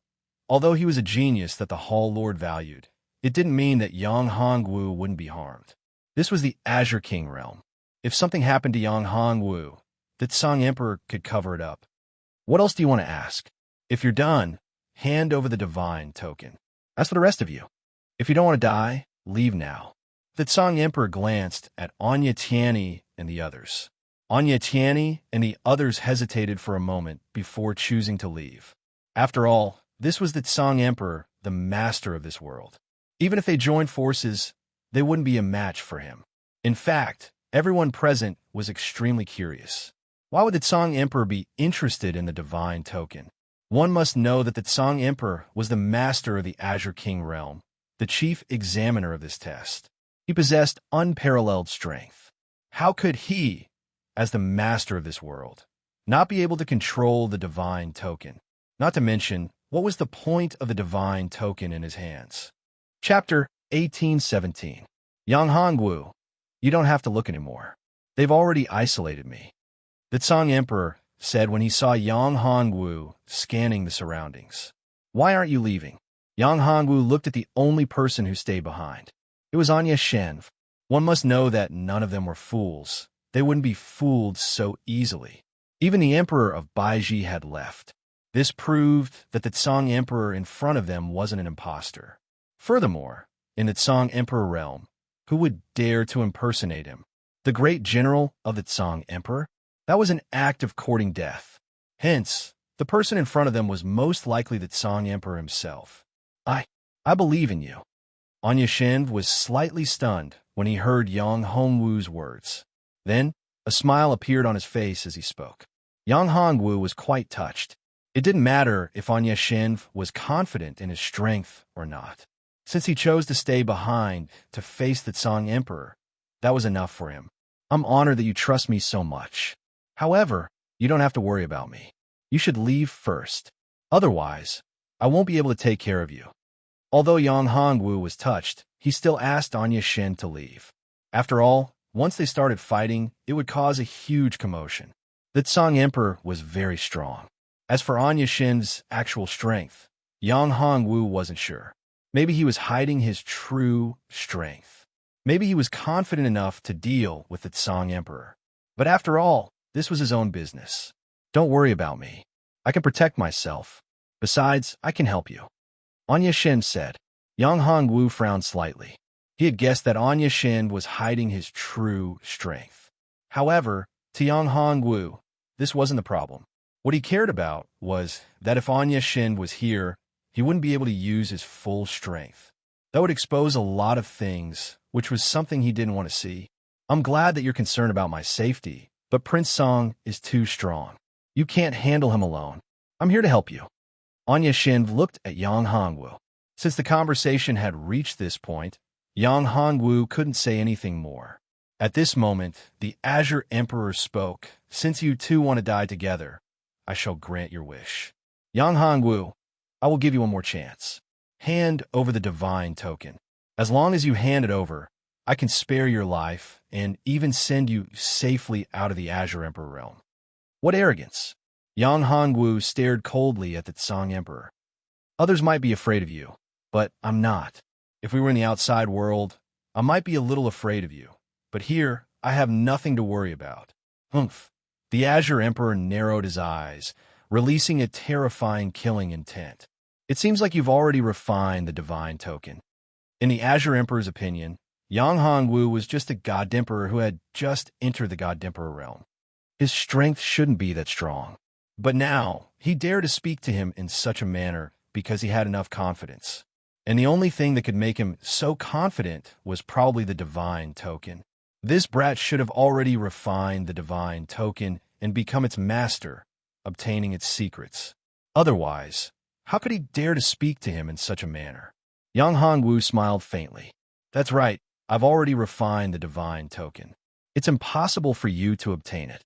[SPEAKER 1] although he was a genius that the Hall Lord valued, it didn't mean that Yang Hongwu wouldn't be harmed. This was the Azure King realm. If something happened to Yang Hongwu, the Tsang Emperor could cover it up. What else do you want to ask? If you're done, hand over the divine token. As for the rest of you, if you don't want to die, leave now. The Tsang Emperor glanced at Anya Tianyi and the others. Anya Tianyi and the others hesitated for a moment before choosing to leave. After all, this was the Tsang Emperor, the master of this world. Even if they joined forces, they wouldn't be a match for him. In fact, everyone present was extremely curious. Why would the Tsang Emperor be interested in the divine token? One must know that the Tsang Emperor was the master of the Azure King realm, the chief examiner of this test. He possessed unparalleled strength. How could he, as the master of this world, not be able to control the divine token? Not to mention, what was the point of the divine token in his hands? Chapter 1817. Yang Hongwu, you don't have to look anymore. They've already isolated me. The Tsang Emperor said when he saw Yang Hongwu scanning the surroundings. Why aren't you leaving? Yang Hongwu looked at the only person who stayed behind. It was Anya Shen. One must know that none of them were fools. They wouldn't be fooled so easily. Even the Emperor of Baiji had left. This proved that the Tsang Emperor in front of them wasn't an imposter. Furthermore, in the Tsang Emperor realm, who would dare to impersonate him? The great general of the Tsang Emperor? That was an act of courting death. Hence, the person in front of them was most likely the Tsang Emperor himself. I believe in you. Anya Shen was slightly stunned when he heard Yang Hongwu's words. Then, a smile appeared on his face as he spoke. Yang Hongwu was quite touched. It didn't matter if Anya Shen was confident in his strength or not. Since he chose to stay behind to face the Tsang Emperor, that was enough for him. I'm honored that you trust me so much. However, you don't have to worry about me. You should leave first. Otherwise, I won't be able to take care of you. Although Yang Hongwu was touched, he still asked Anya Shen to leave. After all, once they started fighting, it would cause a huge commotion. The Tsang Emperor was very strong. As for Anya Shen's actual strength, Yang Hongwu wasn't sure. Maybe he was hiding his true strength. Maybe he was confident enough to deal with the Tsang Emperor. But after all, this was his own business. Don't worry about me. I can protect myself. Besides, I can help you. Anya Shen said. Yang Hongwu frowned slightly. He had guessed that Anya Shen was hiding his true strength. However, to Yang Hongwu, this wasn't the problem. What he cared about was that if Anya Shen was here, he wouldn't be able to use his full strength. That would expose a lot of things, which was something he didn't want to see. I'm glad that you're concerned about my safety, but Prince Song is too strong. You can't handle him alone. I'm here to help you. Anya Shin looked at Yang Hongwu. Since the conversation had reached this point, Yang Hongwu couldn't say anything more. At this moment, the Azure Emperor spoke. Since you two want to die together, I shall grant your wish. Yang Hongwu, I will give you one more chance. Hand over the divine token. As long as you hand it over, I can spare your life and even send you safely out of the Azure Emperor realm. What arrogance! Yang Hongwu stared coldly at the Tsang Emperor. Others might be afraid of you, but I'm not. If we were in the outside world, I might be a little afraid of you. But here, I have nothing to worry about. Humph. The Azure Emperor narrowed his eyes, releasing a terrifying killing intent. It seems like you've already refined the divine token. In the Azure Emperor's opinion, Yang Hongwu was just a God Emperor who had just entered the God Emperor realm. His strength shouldn't be that strong. But now, he dared to speak to him in such a manner because he had enough confidence. And the only thing that could make him so confident was probably the divine token. This brat should have already refined the divine token and become its master, obtaining its secrets. Otherwise, how could he dare to speak to him in such a manner? Yang Hongwu smiled faintly. That's right, I've already refined the divine token. It's impossible for you to obtain it.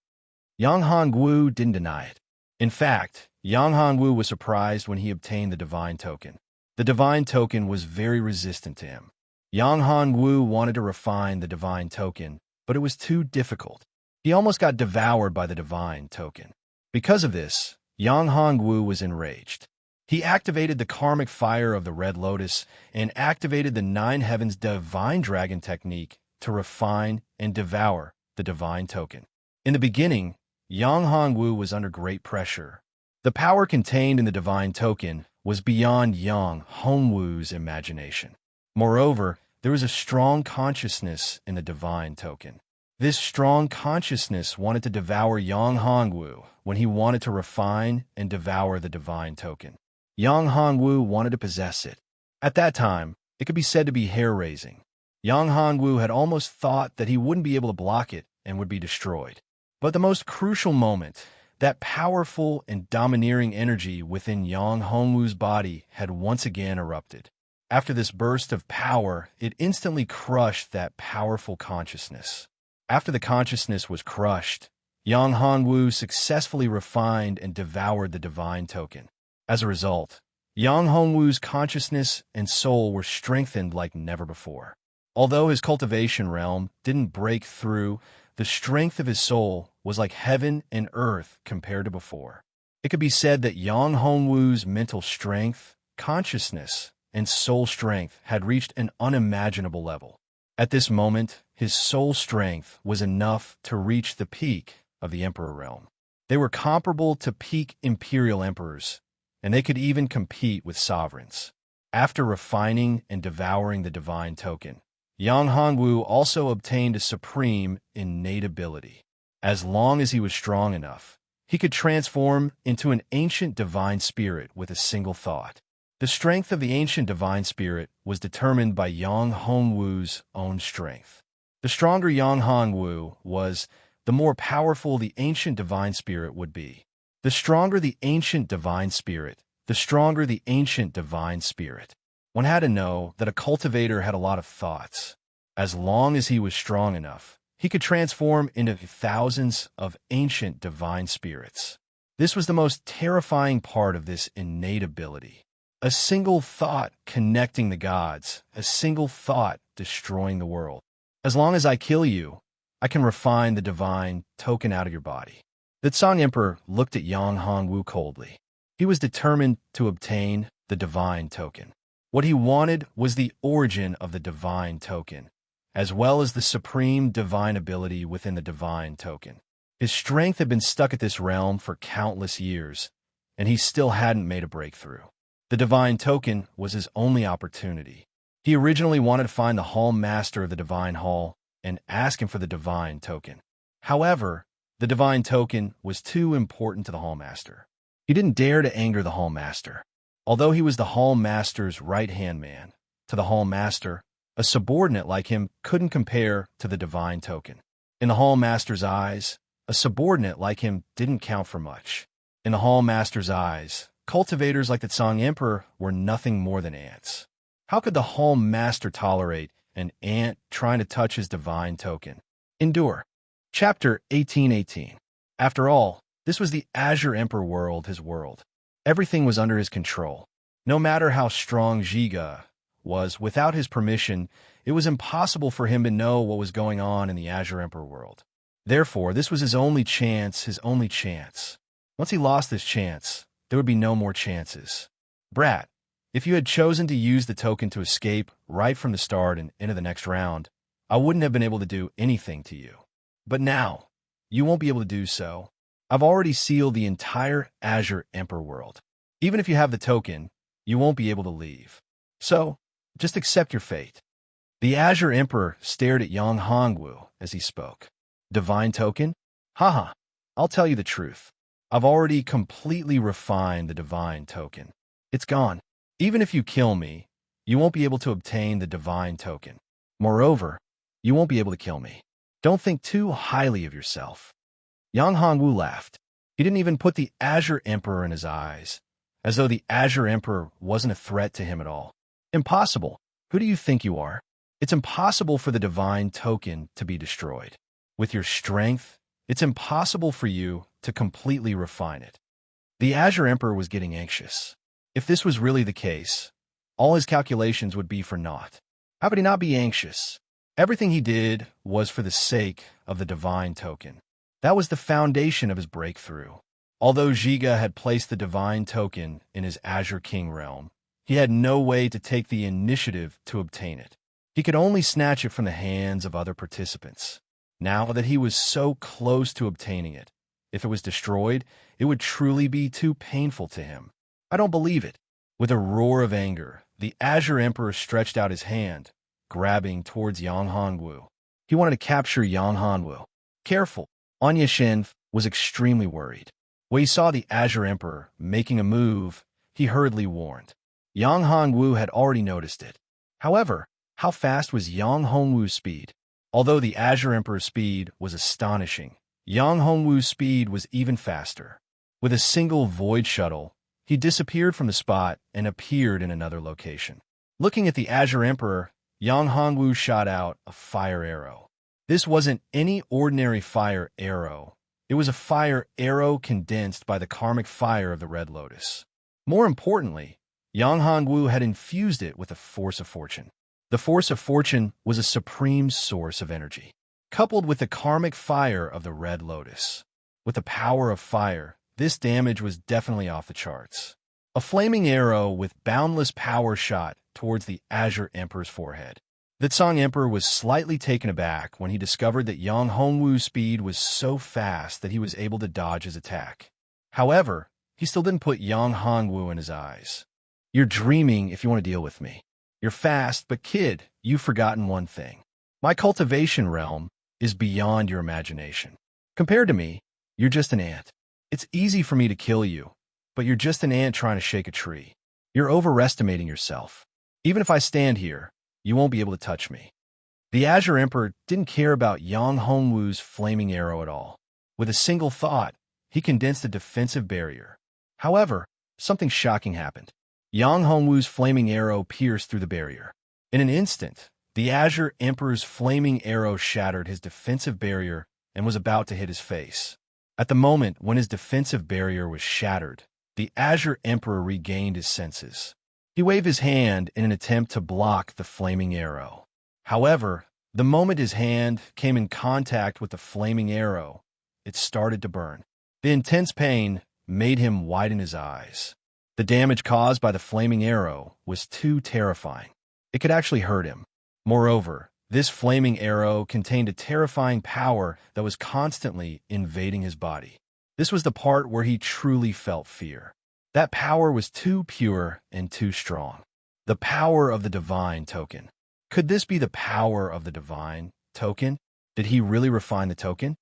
[SPEAKER 1] Yang Hongwu didn't deny it. In fact, Yang Hongwu was surprised when he obtained the divine token. The divine token was very resistant to him. Yang Hongwu wanted to refine the divine token, but it was too difficult. He almost got devoured by the divine token. Because of this, Yang Hongwu was enraged. He activated the karmic fire of the Red Lotus and activated the Nine Heavens Divine Dragon technique to refine and devour the divine token. In the beginning, Yang Hongwu was under great pressure. The power contained in the divine token was beyond Yang Hongwu's imagination. Moreover, there was a strong consciousness in the divine token. This strong consciousness wanted to devour Yang Hongwu when he wanted to refine and devour the divine token. Yang Hongwu wanted to possess it. At that time, it could be said to be hair-raising. Yang Hongwu had almost thought that he wouldn't be able to block it and would be destroyed. But the most crucial moment, that powerful and domineering energy within Yang Hongwu's body had once again erupted. After this burst of power, it instantly crushed that powerful consciousness. After the consciousness was crushed, Yang Hongwu successfully refined and devoured the divine token. As a result, Yang Hongwu's consciousness and soul were strengthened like never before. Although his cultivation realm didn't break through, the strength of his soul was like heaven and earth compared to before. It could be said that Yang Hongwu's mental strength, consciousness, and soul strength had reached an unimaginable level. At this moment, his soul strength was enough to reach the peak of the Emperor realm. They were comparable to peak imperial emperors, and they could even compete with sovereigns. After refining and devouring the divine token, Yang Hongwu also obtained a supreme innate ability. As long as he was strong enough, he could transform into an ancient divine spirit with a single thought. The strength of the ancient divine spirit was determined by Yang Hongwu's own strength. The stronger Yang Hongwu was, the more powerful the ancient divine spirit would be. The stronger the ancient divine spirit, the stronger the ancient divine spirit. One had to know that a cultivator had a lot of thoughts. As long as he was strong enough, he could transform into thousands of ancient divine spirits. This was the most terrifying part of this innate ability. A single thought connecting the gods, a single thought destroying the world. As long as I kill you, I can refine the divine token out of your body. The Tsang Emperor looked at Yang Hongwu coldly. He was determined to obtain the divine token. What he wanted was the origin of the divine token, as well as the supreme divine ability within the divine token. His strength had been stuck at this realm for countless years, and he still hadn't made a breakthrough. The divine token was his only opportunity. He originally wanted to find the Hall Master of the Divine Hall and ask him for the divine token. However, the divine token was too important to the Hall Master. He didn't dare to anger the Hall Master. Although he was the Hall Master's right-hand man, to the Hall Master, a subordinate like him couldn't compare to the divine token. In the Hall Master's eyes, a subordinate like him didn't count for much. In the Hall Master's eyes, Cultivators like the Tsang Emperor were nothing more than ants. How could the Home Master tolerate an ant trying to touch his divine token? Endure. Chapter 1818. After all, this was the Azure Emperor world, his world. Everything was under his control. No matter how strong Zhiga was, without his permission, it was impossible for him to know what was going on in the Azure Emperor world. Therefore, this was his only chance, his only chance. Once he lost this chance, there would be no more chances. Brat, if you had chosen to use the token to escape right from the start and into the next round, I wouldn't have been able to do anything to you. But now, you won't be able to do so. I've already sealed the entire Azure Emperor world. Even if you have the token, you won't be able to leave. So, just accept your fate. The Azure Emperor stared at Yang Hongwu as he spoke. Divine token? Haha, I'll tell you the truth. I've already completely refined the divine token. It's gone. Even if you kill me, you won't be able to obtain the divine token. Moreover, you won't be able to kill me. Don't think too highly of yourself. Yang Hongwu laughed. He didn't even put the Azure Emperor in his eyes, as though the Azure Emperor wasn't a threat to him at all. Impossible. Who do you think you are? It's impossible for the divine token to be destroyed. With your strength, it's impossible for you to completely refine it. The Azure Emperor was getting anxious. If this was really the case, all his calculations would be for naught. How could he not be anxious? Everything he did was for the sake of the divine token. That was the foundation of his breakthrough. Although Zhiga had placed the divine token in his Azure King realm, he had no way to take the initiative to obtain it. He could only snatch it from the hands of other participants. Now that he was so close to obtaining it, if it was destroyed, it would truly be too painful to him. I don't believe it. With a roar of anger, the Azure Emperor stretched out his hand, grabbing towards Yang Hongwu. He wanted to capture Yang Hongwu. Careful. Anya Shen was extremely worried. When he saw the Azure Emperor making a move, he hurriedly warned. Yang Hongwu had already noticed it. However, how fast was Yang Hongwu's speed? Although the Azure Emperor's speed was astonishing, Yang Hongwu's speed was even faster. With a single void shuttle, he disappeared from the spot and appeared in another location. Looking at the Azure Emperor, Yang Hongwu shot out a fire arrow. This wasn't any ordinary fire arrow. It was a fire arrow condensed by the karmic fire of the Red Lotus. More importantly, Yang Hongwu had infused it with the force of fortune. The force of fortune was a supreme source of energy, coupled with the karmic fire of the Red Lotus. With the power of fire, this damage was definitely off the charts. A flaming arrow with boundless power shot towards the Azure Emperor's forehead. The Tsang Emperor was slightly taken aback when he discovered that Yang Hongwu's speed was so fast that he was able to dodge his attack. However, he still didn't put Yang Hongwu in his eyes. You're dreaming if you want to deal with me. You're fast, but kid, you've forgotten one thing. My cultivation realm is beyond your imagination. Compared to me, you're just an ant. It's easy for me to kill you, but you're just an ant trying to shake a tree. You're overestimating yourself. Even if I stand here, you won't be able to touch me. The Azure Emperor didn't care about Yang Hongwu's flaming arrow at all. With a single thought, he condensed a defensive barrier. However, something shocking happened. Yang Hongwu's flaming arrow pierced through the barrier. In an instant, the Azure Emperor's flaming arrow shattered his defensive barrier and was about to hit his face. At the moment when his defensive barrier was shattered, the Azure Emperor regained his senses. He waved his hand in an attempt to block the flaming arrow. However, the moment his hand came in contact with the flaming arrow, it started to burn. The intense pain made him widen his eyes. The damage caused by the flaming arrow was too terrifying. It could actually hurt him. Moreover, this flaming arrow contained a terrifying power that was constantly invading his body. This was the part where he truly felt fear. That power was too pure and too strong. The power of the divine token. Could this be the power of the divine token? Did he really refine the token?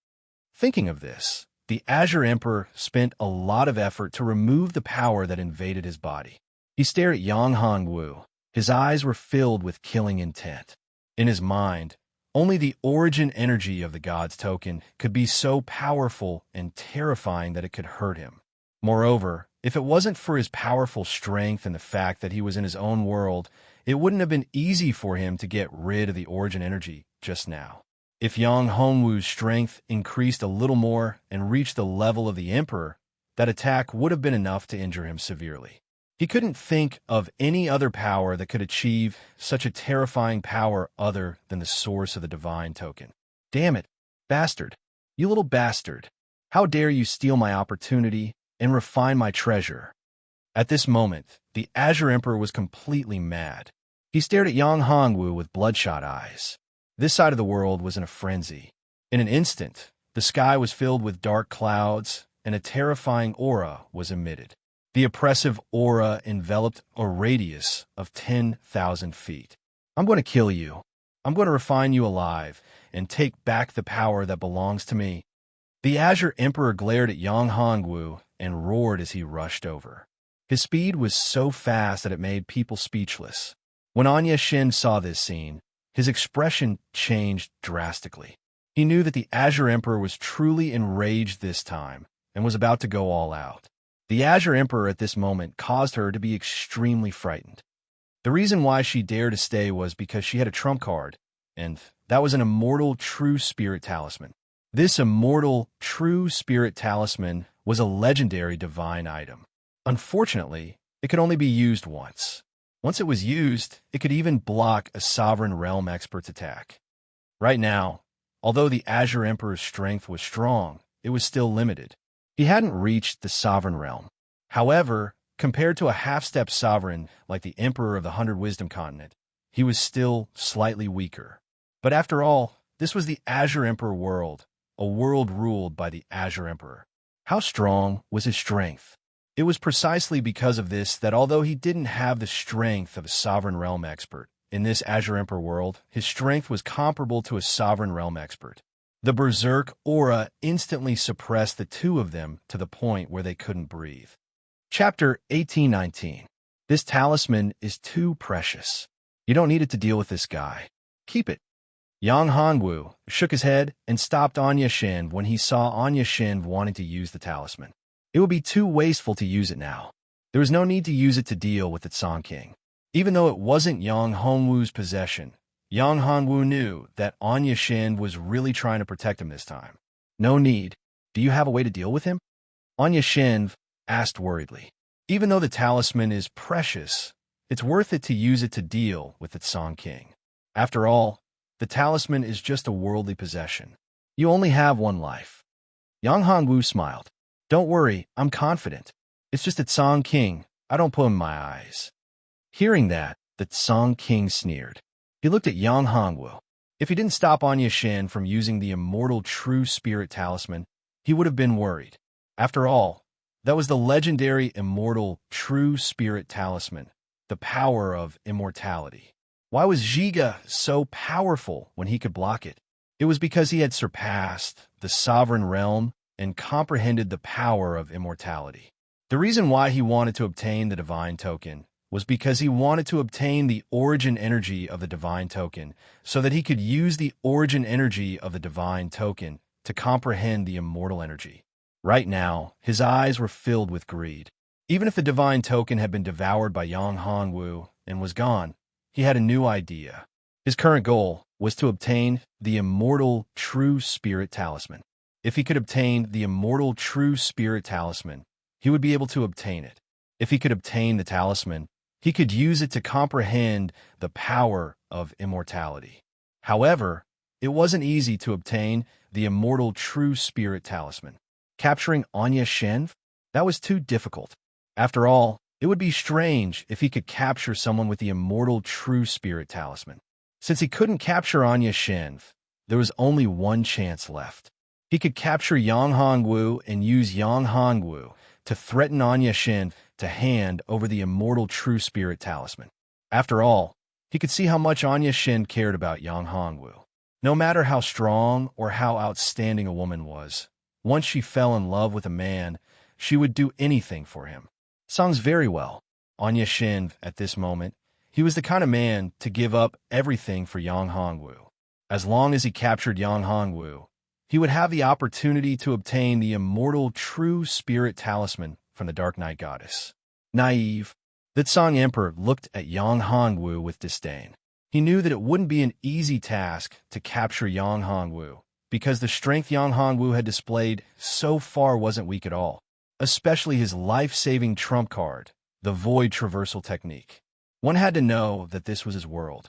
[SPEAKER 1] Thinking of this, the Azure Emperor spent a lot of effort to remove the power that invaded his body. He stared at Yang Hongwu. His eyes were filled with killing intent. In his mind, only the origin energy of the God's token could be so powerful and terrifying that it could hurt him. Moreover, If it wasn't for his powerful strength and the fact that he was in his own world, it wouldn't have been easy for him to get rid of the origin energy just now. If Yang Hongwu's strength increased a little more and reached the level of the Emperor, that attack would have been enough to injure him severely. He couldn't think of any other power that could achieve such a terrifying power other than the source of the divine token. Damn it, bastard. You little bastard. How dare you steal my opportunity and refine my treasure? At this moment, the Azure Emperor was completely mad. He stared at Yang Hongwu with bloodshot eyes. This side of the world was in a frenzy. In an instant, the sky was filled with dark clouds, and a terrifying aura was emitted. The oppressive aura enveloped a radius of 10,000 feet. I'm going to kill you. I'm going to refine you alive and take back the power that belongs to me. The Azure Emperor glared at Yang Hongwu and roared as he rushed over. His speed was so fast that it made people speechless. When Anya Shin saw this scene, his expression changed drastically. He knew that the Azure Emperor was truly enraged this time and was about to go all out. The Azure Emperor at this moment caused her to be extremely frightened. The reason why she dared to stay was because she had a trump card, and that was an immortal true spirit talisman. This immortal true spirit talisman was a legendary divine item. Unfortunately, it could only be used once. Once it was used, it could even block a sovereign realm expert's attack. Right now, although the Azure Emperor's strength was strong, it was still limited. He hadn't reached the sovereign realm. However, compared to a half-step sovereign like the Emperor of the 100 Wisdom Continent, he was still slightly weaker. But after all, this was the Azure Emperor world, a world ruled by the Azure Emperor. How strong was his strength? It was precisely because of this that although he didn't have the strength of a sovereign realm expert, in this Azure Emperor world, his strength was comparable to a sovereign realm expert. The Berserk aura instantly suppressed the two of them to the point where they couldn't breathe. Chapter 1819. This talisman is too precious. You don't need it to deal with this guy. Keep it. Yang Hongwu shook his head and stopped Anya Shin when he saw Anya Shin wanting to use the talisman. It would be too wasteful to use it now. There was no need to use it to deal with the Song King. Even though it wasn't Yang Hongwu's possession, Yang Hongwu knew that Anya Shin was really trying to protect him this time. No need. Do you have a way to deal with him? Anya Shin asked worriedly. Even though the talisman is precious, it's worth it to use it to deal with the Song King. After all, the talisman is just a worldly possession. You only have one life. Yang Hongwu smiled. Don't worry, I'm confident. It's just that Song King, I don't put in my eyes. Hearing that, the Song King sneered. He looked at Yang Hongwu. If he didn't stop Anya Shin from using the immortal true spirit talisman, he would have been worried. After all, that was the legendary immortal true spirit talisman, the power of immortality. Why was Zhiga so powerful when he could block it? It was because he had surpassed the sovereign realm and comprehended the power of immortality. The reason why he wanted to obtain the divine token was because he wanted to obtain the origin energy of the divine token so that he could use the origin energy of the divine token to comprehend the immortal energy. Right now, his eyes were filled with greed. Even if the divine token had been devoured by Yang Hongwu and was gone, he had a new idea. His current goal was to obtain the immortal true spirit talisman. If he could obtain the immortal true spirit talisman, he would be able to obtain it. If he could obtain the talisman, he could use it to comprehend the power of immortality. However, it wasn't easy to obtain the immortal true spirit talisman. Capturing Anya Shin? That was too difficult. After all, it would be strange if he could capture someone with the immortal true spirit talisman. Since he couldn't capture Anya Shin, there was only one chance left. He could capture Yang Hongwu and use Yang Hongwu to threaten Anya Shin to hand over the immortal true spirit talisman. After all, he could see how much Anya Shin cared about Yang Hongwu. No matter how strong or how outstanding a woman was, once she fell in love with a man, she would do anything for him. Sounds very well. Anya Shin, at this moment, he was the kind of man to give up everything for Yang Hongwu. As long as he captured Yang Hongwu, he would have the opportunity to obtain the immortal true spirit talisman from the Dark Knight goddess. Naive, the Song Emperor looked at Yang Hongwu with disdain. He knew that it wouldn't be an easy task to capture Yang Hongwu, because the strength Yang Hongwu had displayed so far wasn't weak at all, especially his life-saving trump card, the Void Traversal Technique. One had to know that this was his world.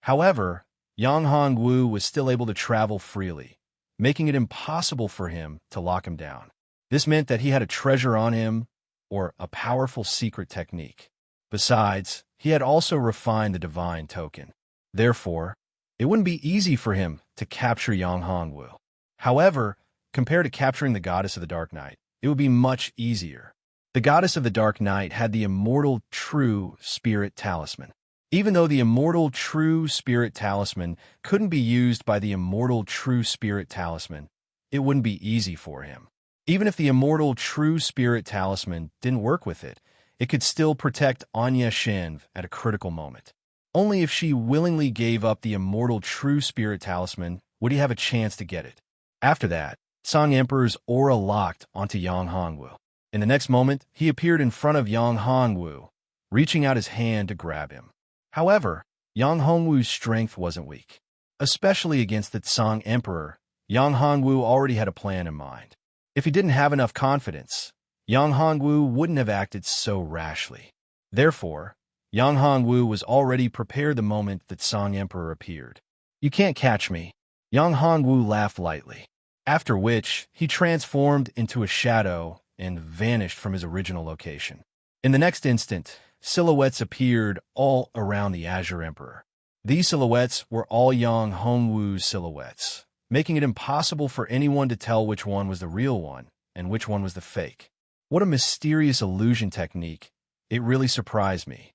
[SPEAKER 1] However, Yang Hongwu was still able to travel freely, making it impossible for him to lock him down. This meant that he had a treasure on him, or a powerful secret technique. Besides, he had also refined the divine token. Therefore, it wouldn't be easy for him to capture Yang Hongwu. However, compared to capturing the goddess of the Dark Knight, it would be much easier. The goddess of the Dark Knight had the immortal true spirit talisman. Even though the immortal true spirit talisman couldn't be used by the immortal true spirit talisman, it wouldn't be easy for him. Even if the immortal true spirit talisman didn't work with it, it could still protect Anya Shenv at a critical moment. Only if she willingly gave up the immortal true spirit talisman would he have a chance to get it. After that, Song Emperor's aura locked onto Yang Hongwu. In the next moment, he appeared in front of Yang Hongwu, reaching out his hand to grab him. However, Yang Hongwu's strength wasn't weak. Especially against the Song Emperor, Yang Hongwu already had a plan in mind. If he didn't have enough confidence, Yang Hongwu wouldn't have acted so rashly. Therefore, Yang Hongwu was already prepared the moment that Song Emperor appeared. "You can't catch me." Yang Hongwu laughed lightly, after which he transformed into a shadow and vanished from his original location. In the next instant, silhouettes appeared all around the Azure Emperor. These silhouettes were all Yang Hongwu's silhouettes, making it impossible for anyone to tell which one was the real one and which one was the fake. What a mysterious illusion technique. It really surprised me.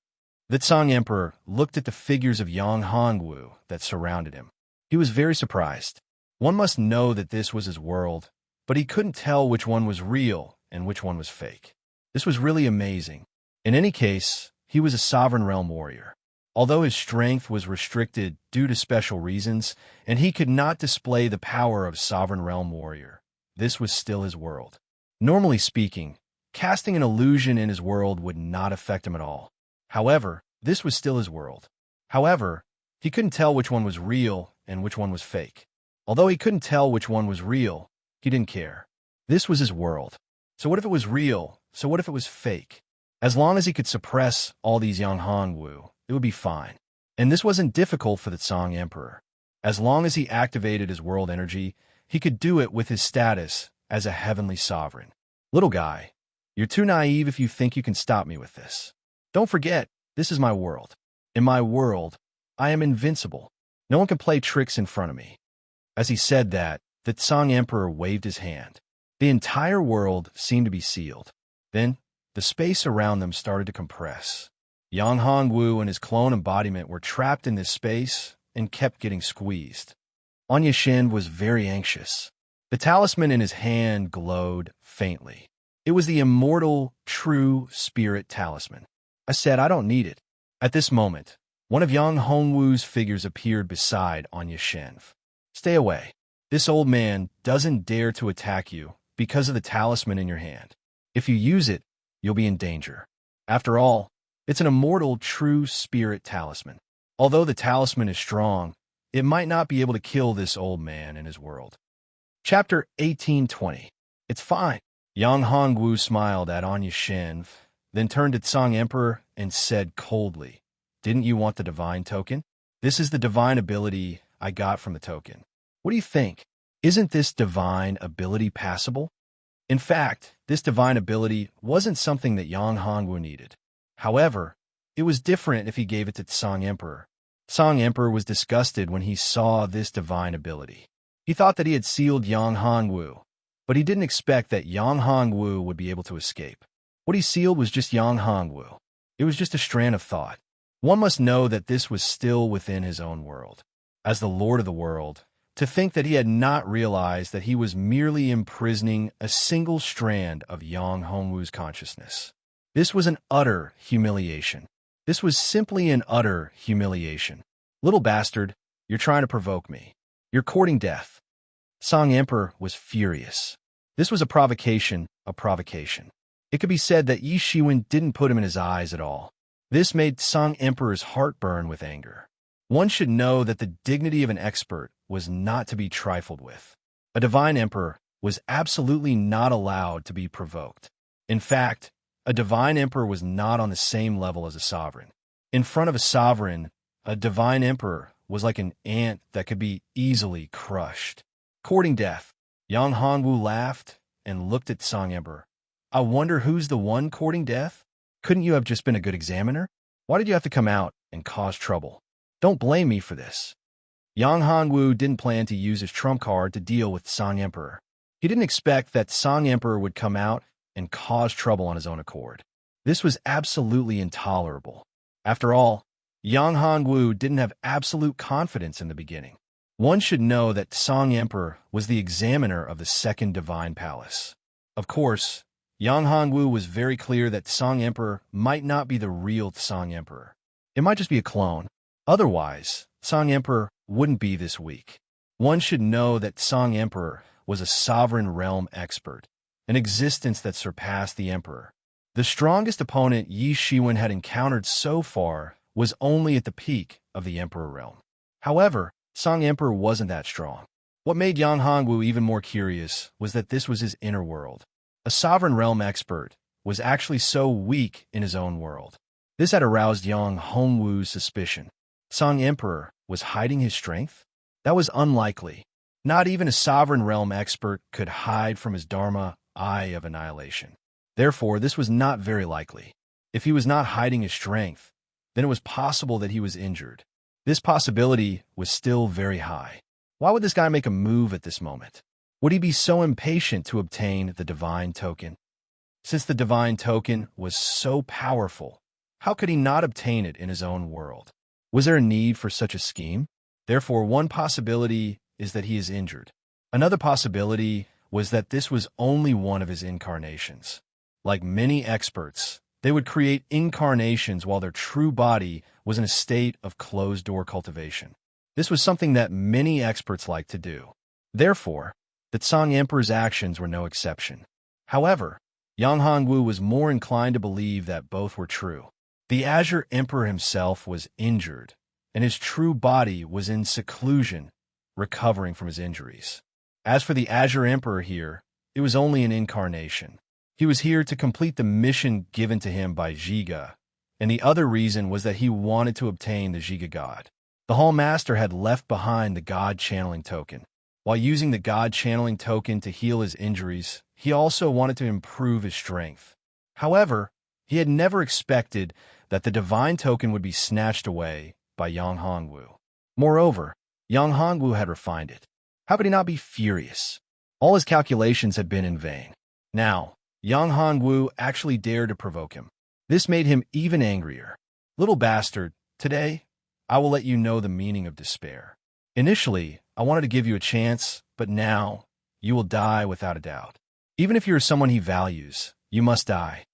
[SPEAKER 1] The Song Emperor looked at the figures of Yang Hongwu that surrounded him. He was very surprised. One must know that this was his world, but he couldn't tell which one was real and which one was fake. This was really amazing. In any case, he was a sovereign realm warrior. Although his strength was restricted due to special reasons, and he could not display the power of sovereign realm warrior, this was still his world. Normally speaking, casting an illusion in his world would not affect him at all. However, this was still his world. However, he couldn't tell which one was real and which one was fake. Although he couldn't tell which one was real, he didn't care. This was his world. So what if it was real? So what if it was fake? As long as he could suppress all these Yang Hongwu, it would be fine. And this wasn't difficult for the Song Emperor. As long as he activated his world energy, he could do it with his status as a heavenly sovereign. Little guy, you're too naive if you think you can stop me with this. Don't forget, this is my world. In my world, I am invincible. No one can play tricks in front of me. As he said that, the Song Emperor waved his hand. The entire world seemed to be sealed. Then, the space around them started to compress. Yang Hongwu and his clone embodiment were trapped in this space and kept getting squeezed. Anya Shen was very anxious. The talisman in his hand glowed faintly. It was the immortal, true spirit talisman. I said, I don't need it. At this moment, one of Yang Hongwu's figures appeared beside Anya Shen. Stay away. This old man doesn't dare to attack you because of the talisman in your hand. If you use it, you'll be in danger. After all, it's an immortal, true spirit talisman. Although the talisman is strong, it might not be able to kill this old man in his world. Chapter 1820. It's fine. Yang Hongwu smiled at Anya Shen, then turned to Song Emperor and said coldly, "Didn't you want the divine token? This is the divine ability I got from the token. What do you think? Isn't this divine ability passable?" In fact, this divine ability wasn't something that Yang Hongwu needed. However, it was different if he gave it to Song Emperor. Song Emperor was disgusted when he saw this divine ability. He thought that he had sealed Yang Hongwu, but he didn't expect that Yang Hongwu would be able to escape. What he sealed was just Yang Hongwu. It was just a strand of thought. One must know that this was still within his own world. As the Lord of the world, to think that he had not realized that he was merely imprisoning a single strand of Yang Hongwu's consciousness. This was an utter humiliation. This was simply an utter humiliation. Little bastard, you're trying to provoke me. You're courting death. Song Emperor was furious. This was a provocation, a provocation. It could be said that Yi Shiwen didn't put him in his eyes at all. This made Song Emperor's heart burn with anger. One should know that the dignity of an expert was not to be trifled with. A divine emperor was absolutely not allowed to be provoked. In fact, a divine emperor was not on the same level as a sovereign. In front of a sovereign, a divine emperor was like an ant that could be easily crushed. Courting death, Yang Hongwu laughed and looked at Song Emperor. I wonder who's the one courting death? Couldn't you have just been a good examiner? Why did you have to come out and cause trouble? Don't blame me for this. Yang Hongwu didn't plan to use his trump card to deal with Song Emperor. He didn't expect that Song Emperor would come out and cause trouble on his own accord. This was absolutely intolerable. After all, Yang Hongwu didn't have absolute confidence in the beginning. One should know that Song Emperor was the examiner of the Second Divine Palace. Of course, Yang Hongwu was very clear that Song Emperor might not be the real Song Emperor. It might just be a clone. Otherwise, Song Emperor wouldn't be this weak. One should know that Song Emperor was a sovereign realm expert, an existence that surpassed the Emperor. The strongest opponent Yi Shiwen had encountered so far was only at the peak of the Emperor realm. However, Song Emperor wasn't that strong. What made Yang Hongwu even more curious was that this was his inner world. A sovereign realm expert was actually so weak in his own world. This had aroused Yang Hongwu's suspicion. Song Emperor was hiding his strength? That was unlikely. Not even a sovereign realm expert could hide from his Dharma eye of annihilation. Therefore, this was not very likely. If he was not hiding his strength, then it was possible that he was injured. This possibility was still very high. Why would this guy make a move at this moment? Would he be so impatient to obtain the divine token? Since the divine token was so powerful, how could he not obtain it in his own world? Was there a need for such a scheme? Therefore, one possibility is that he is injured. Another possibility was that this was only one of his incarnations. Like many experts, they would create incarnations while their true body was in a state of closed-door cultivation. This was something that many experts like to do. Therefore, the Song Emperor's actions were no exception. However, Yang Hongwu was more inclined to believe that both were true. The Azure Emperor himself was injured, and his true body was in seclusion, recovering from his injuries. As for the Azure Emperor here, it was only an incarnation. He was here to complete the mission given to him by Zhiga, and the other reason was that he wanted to obtain the Zhiga God. The Hall Master had left behind the God Channeling Token. While using the God Channeling Token to heal his injuries, he also wanted to improve his strength. However, he had never expected that the Divine Token would be snatched away by Yang Hongwu. Moreover, Yang Hongwu had refined it. How could he not be furious? All his calculations had been in vain. Now, Yang Hongwu actually dared to provoke him. This made him even angrier. Little bastard, today, I will let you know the meaning of despair. Initially, I wanted to give you a chance, but now, you will die without a doubt. Even if you are someone he values, you must die.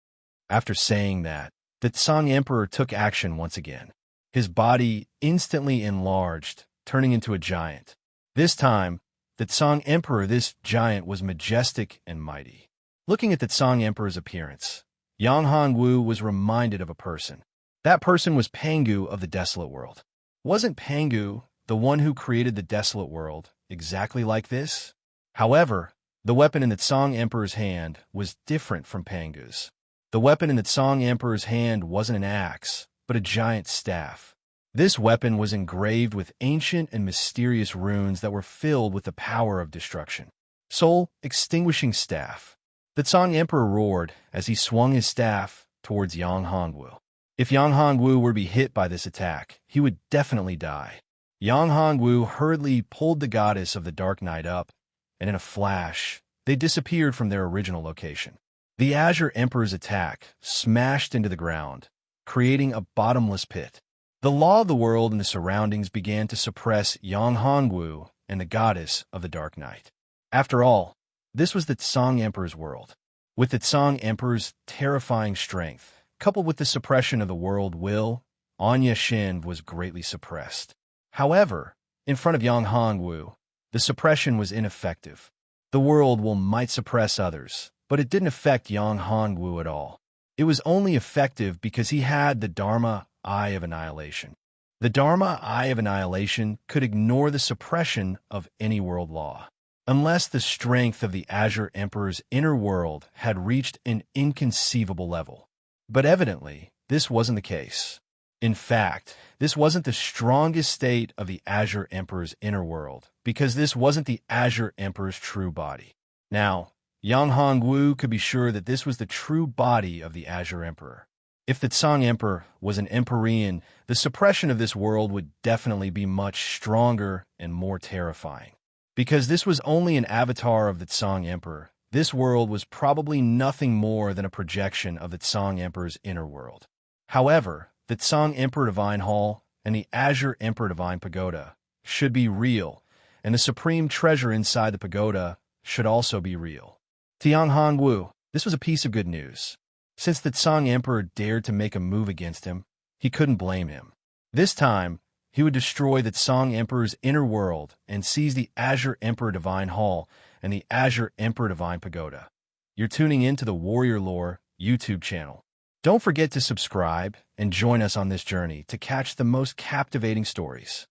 [SPEAKER 1] After saying that, the Song Emperor took action once again. His body instantly enlarged, turning into a giant. This time, the Song Emperor, this giant, was majestic and mighty. Looking at the Song Emperor's appearance, Yang Hongwu was reminded of a person. That person was Pangu of the Desolate World. Wasn't Pangu, the one who created the Desolate World, exactly like this? However, the weapon in the Song Emperor's hand was different from Pangu's. The weapon in the Song Emperor's hand wasn't an axe, but a giant staff. This weapon was engraved with ancient and mysterious runes that were filled with the power of destruction. Soul Extinguishing Staff. The Song Emperor roared as he swung his staff towards Yang Hongwu. If Yang Hongwu were to be hit by this attack, he would definitely die. Yang Hongwu hurriedly pulled the goddess of the Dark Night up, and in a flash, they disappeared from their original location. The Azure Emperor's attack smashed into the ground, creating a bottomless pit. The law of the world and the surroundings began to suppress Yang Hongwu and the goddess of the Dark Night. After all, this was the Song Emperor's world. With the Song Emperor's terrifying strength, coupled with the suppression of the world will, Anya Shin was greatly suppressed. However, in front of Yang Hongwu, the suppression was ineffective. The world will might suppress others, but it didn't affect Yang Hongwu at all. It was only effective because he had the Dharma Eye of Annihilation. The Dharma Eye of Annihilation could ignore the suppression of any world law. Unless the strength of the Azure Emperor's inner world had reached an inconceivable level. But evidently, this wasn't the case. In fact, this wasn't the strongest state of the Azure Emperor's inner world, because this wasn't the Azure Emperor's true body. Now, Yang Hongwu could be sure that this was the true body of the Azure Emperor. If the Tsang Emperor was an Empyrean, the suppression of this world would definitely be much stronger and more terrifying. Because this was only an avatar of the Tsang Emperor, this world was probably nothing more than a projection of the Tsang Emperor's inner world. However, the Tsang Emperor Divine Hall and the Azure Emperor Divine Pagoda should be real, and the supreme treasure inside the pagoda should also be real. To Yang Hongwu, this was a piece of good news. Since the Tsang Emperor dared to make a move against him, he couldn't blame him. This time, he would destroy the Tsang Emperor's inner world and seize the Azure Emperor Divine Hall and the Azure Emperor Divine Pagoda. You're tuning in to the Warrior Lore YouTube channel. Don't forget to subscribe and join us on this journey to catch the most captivating stories.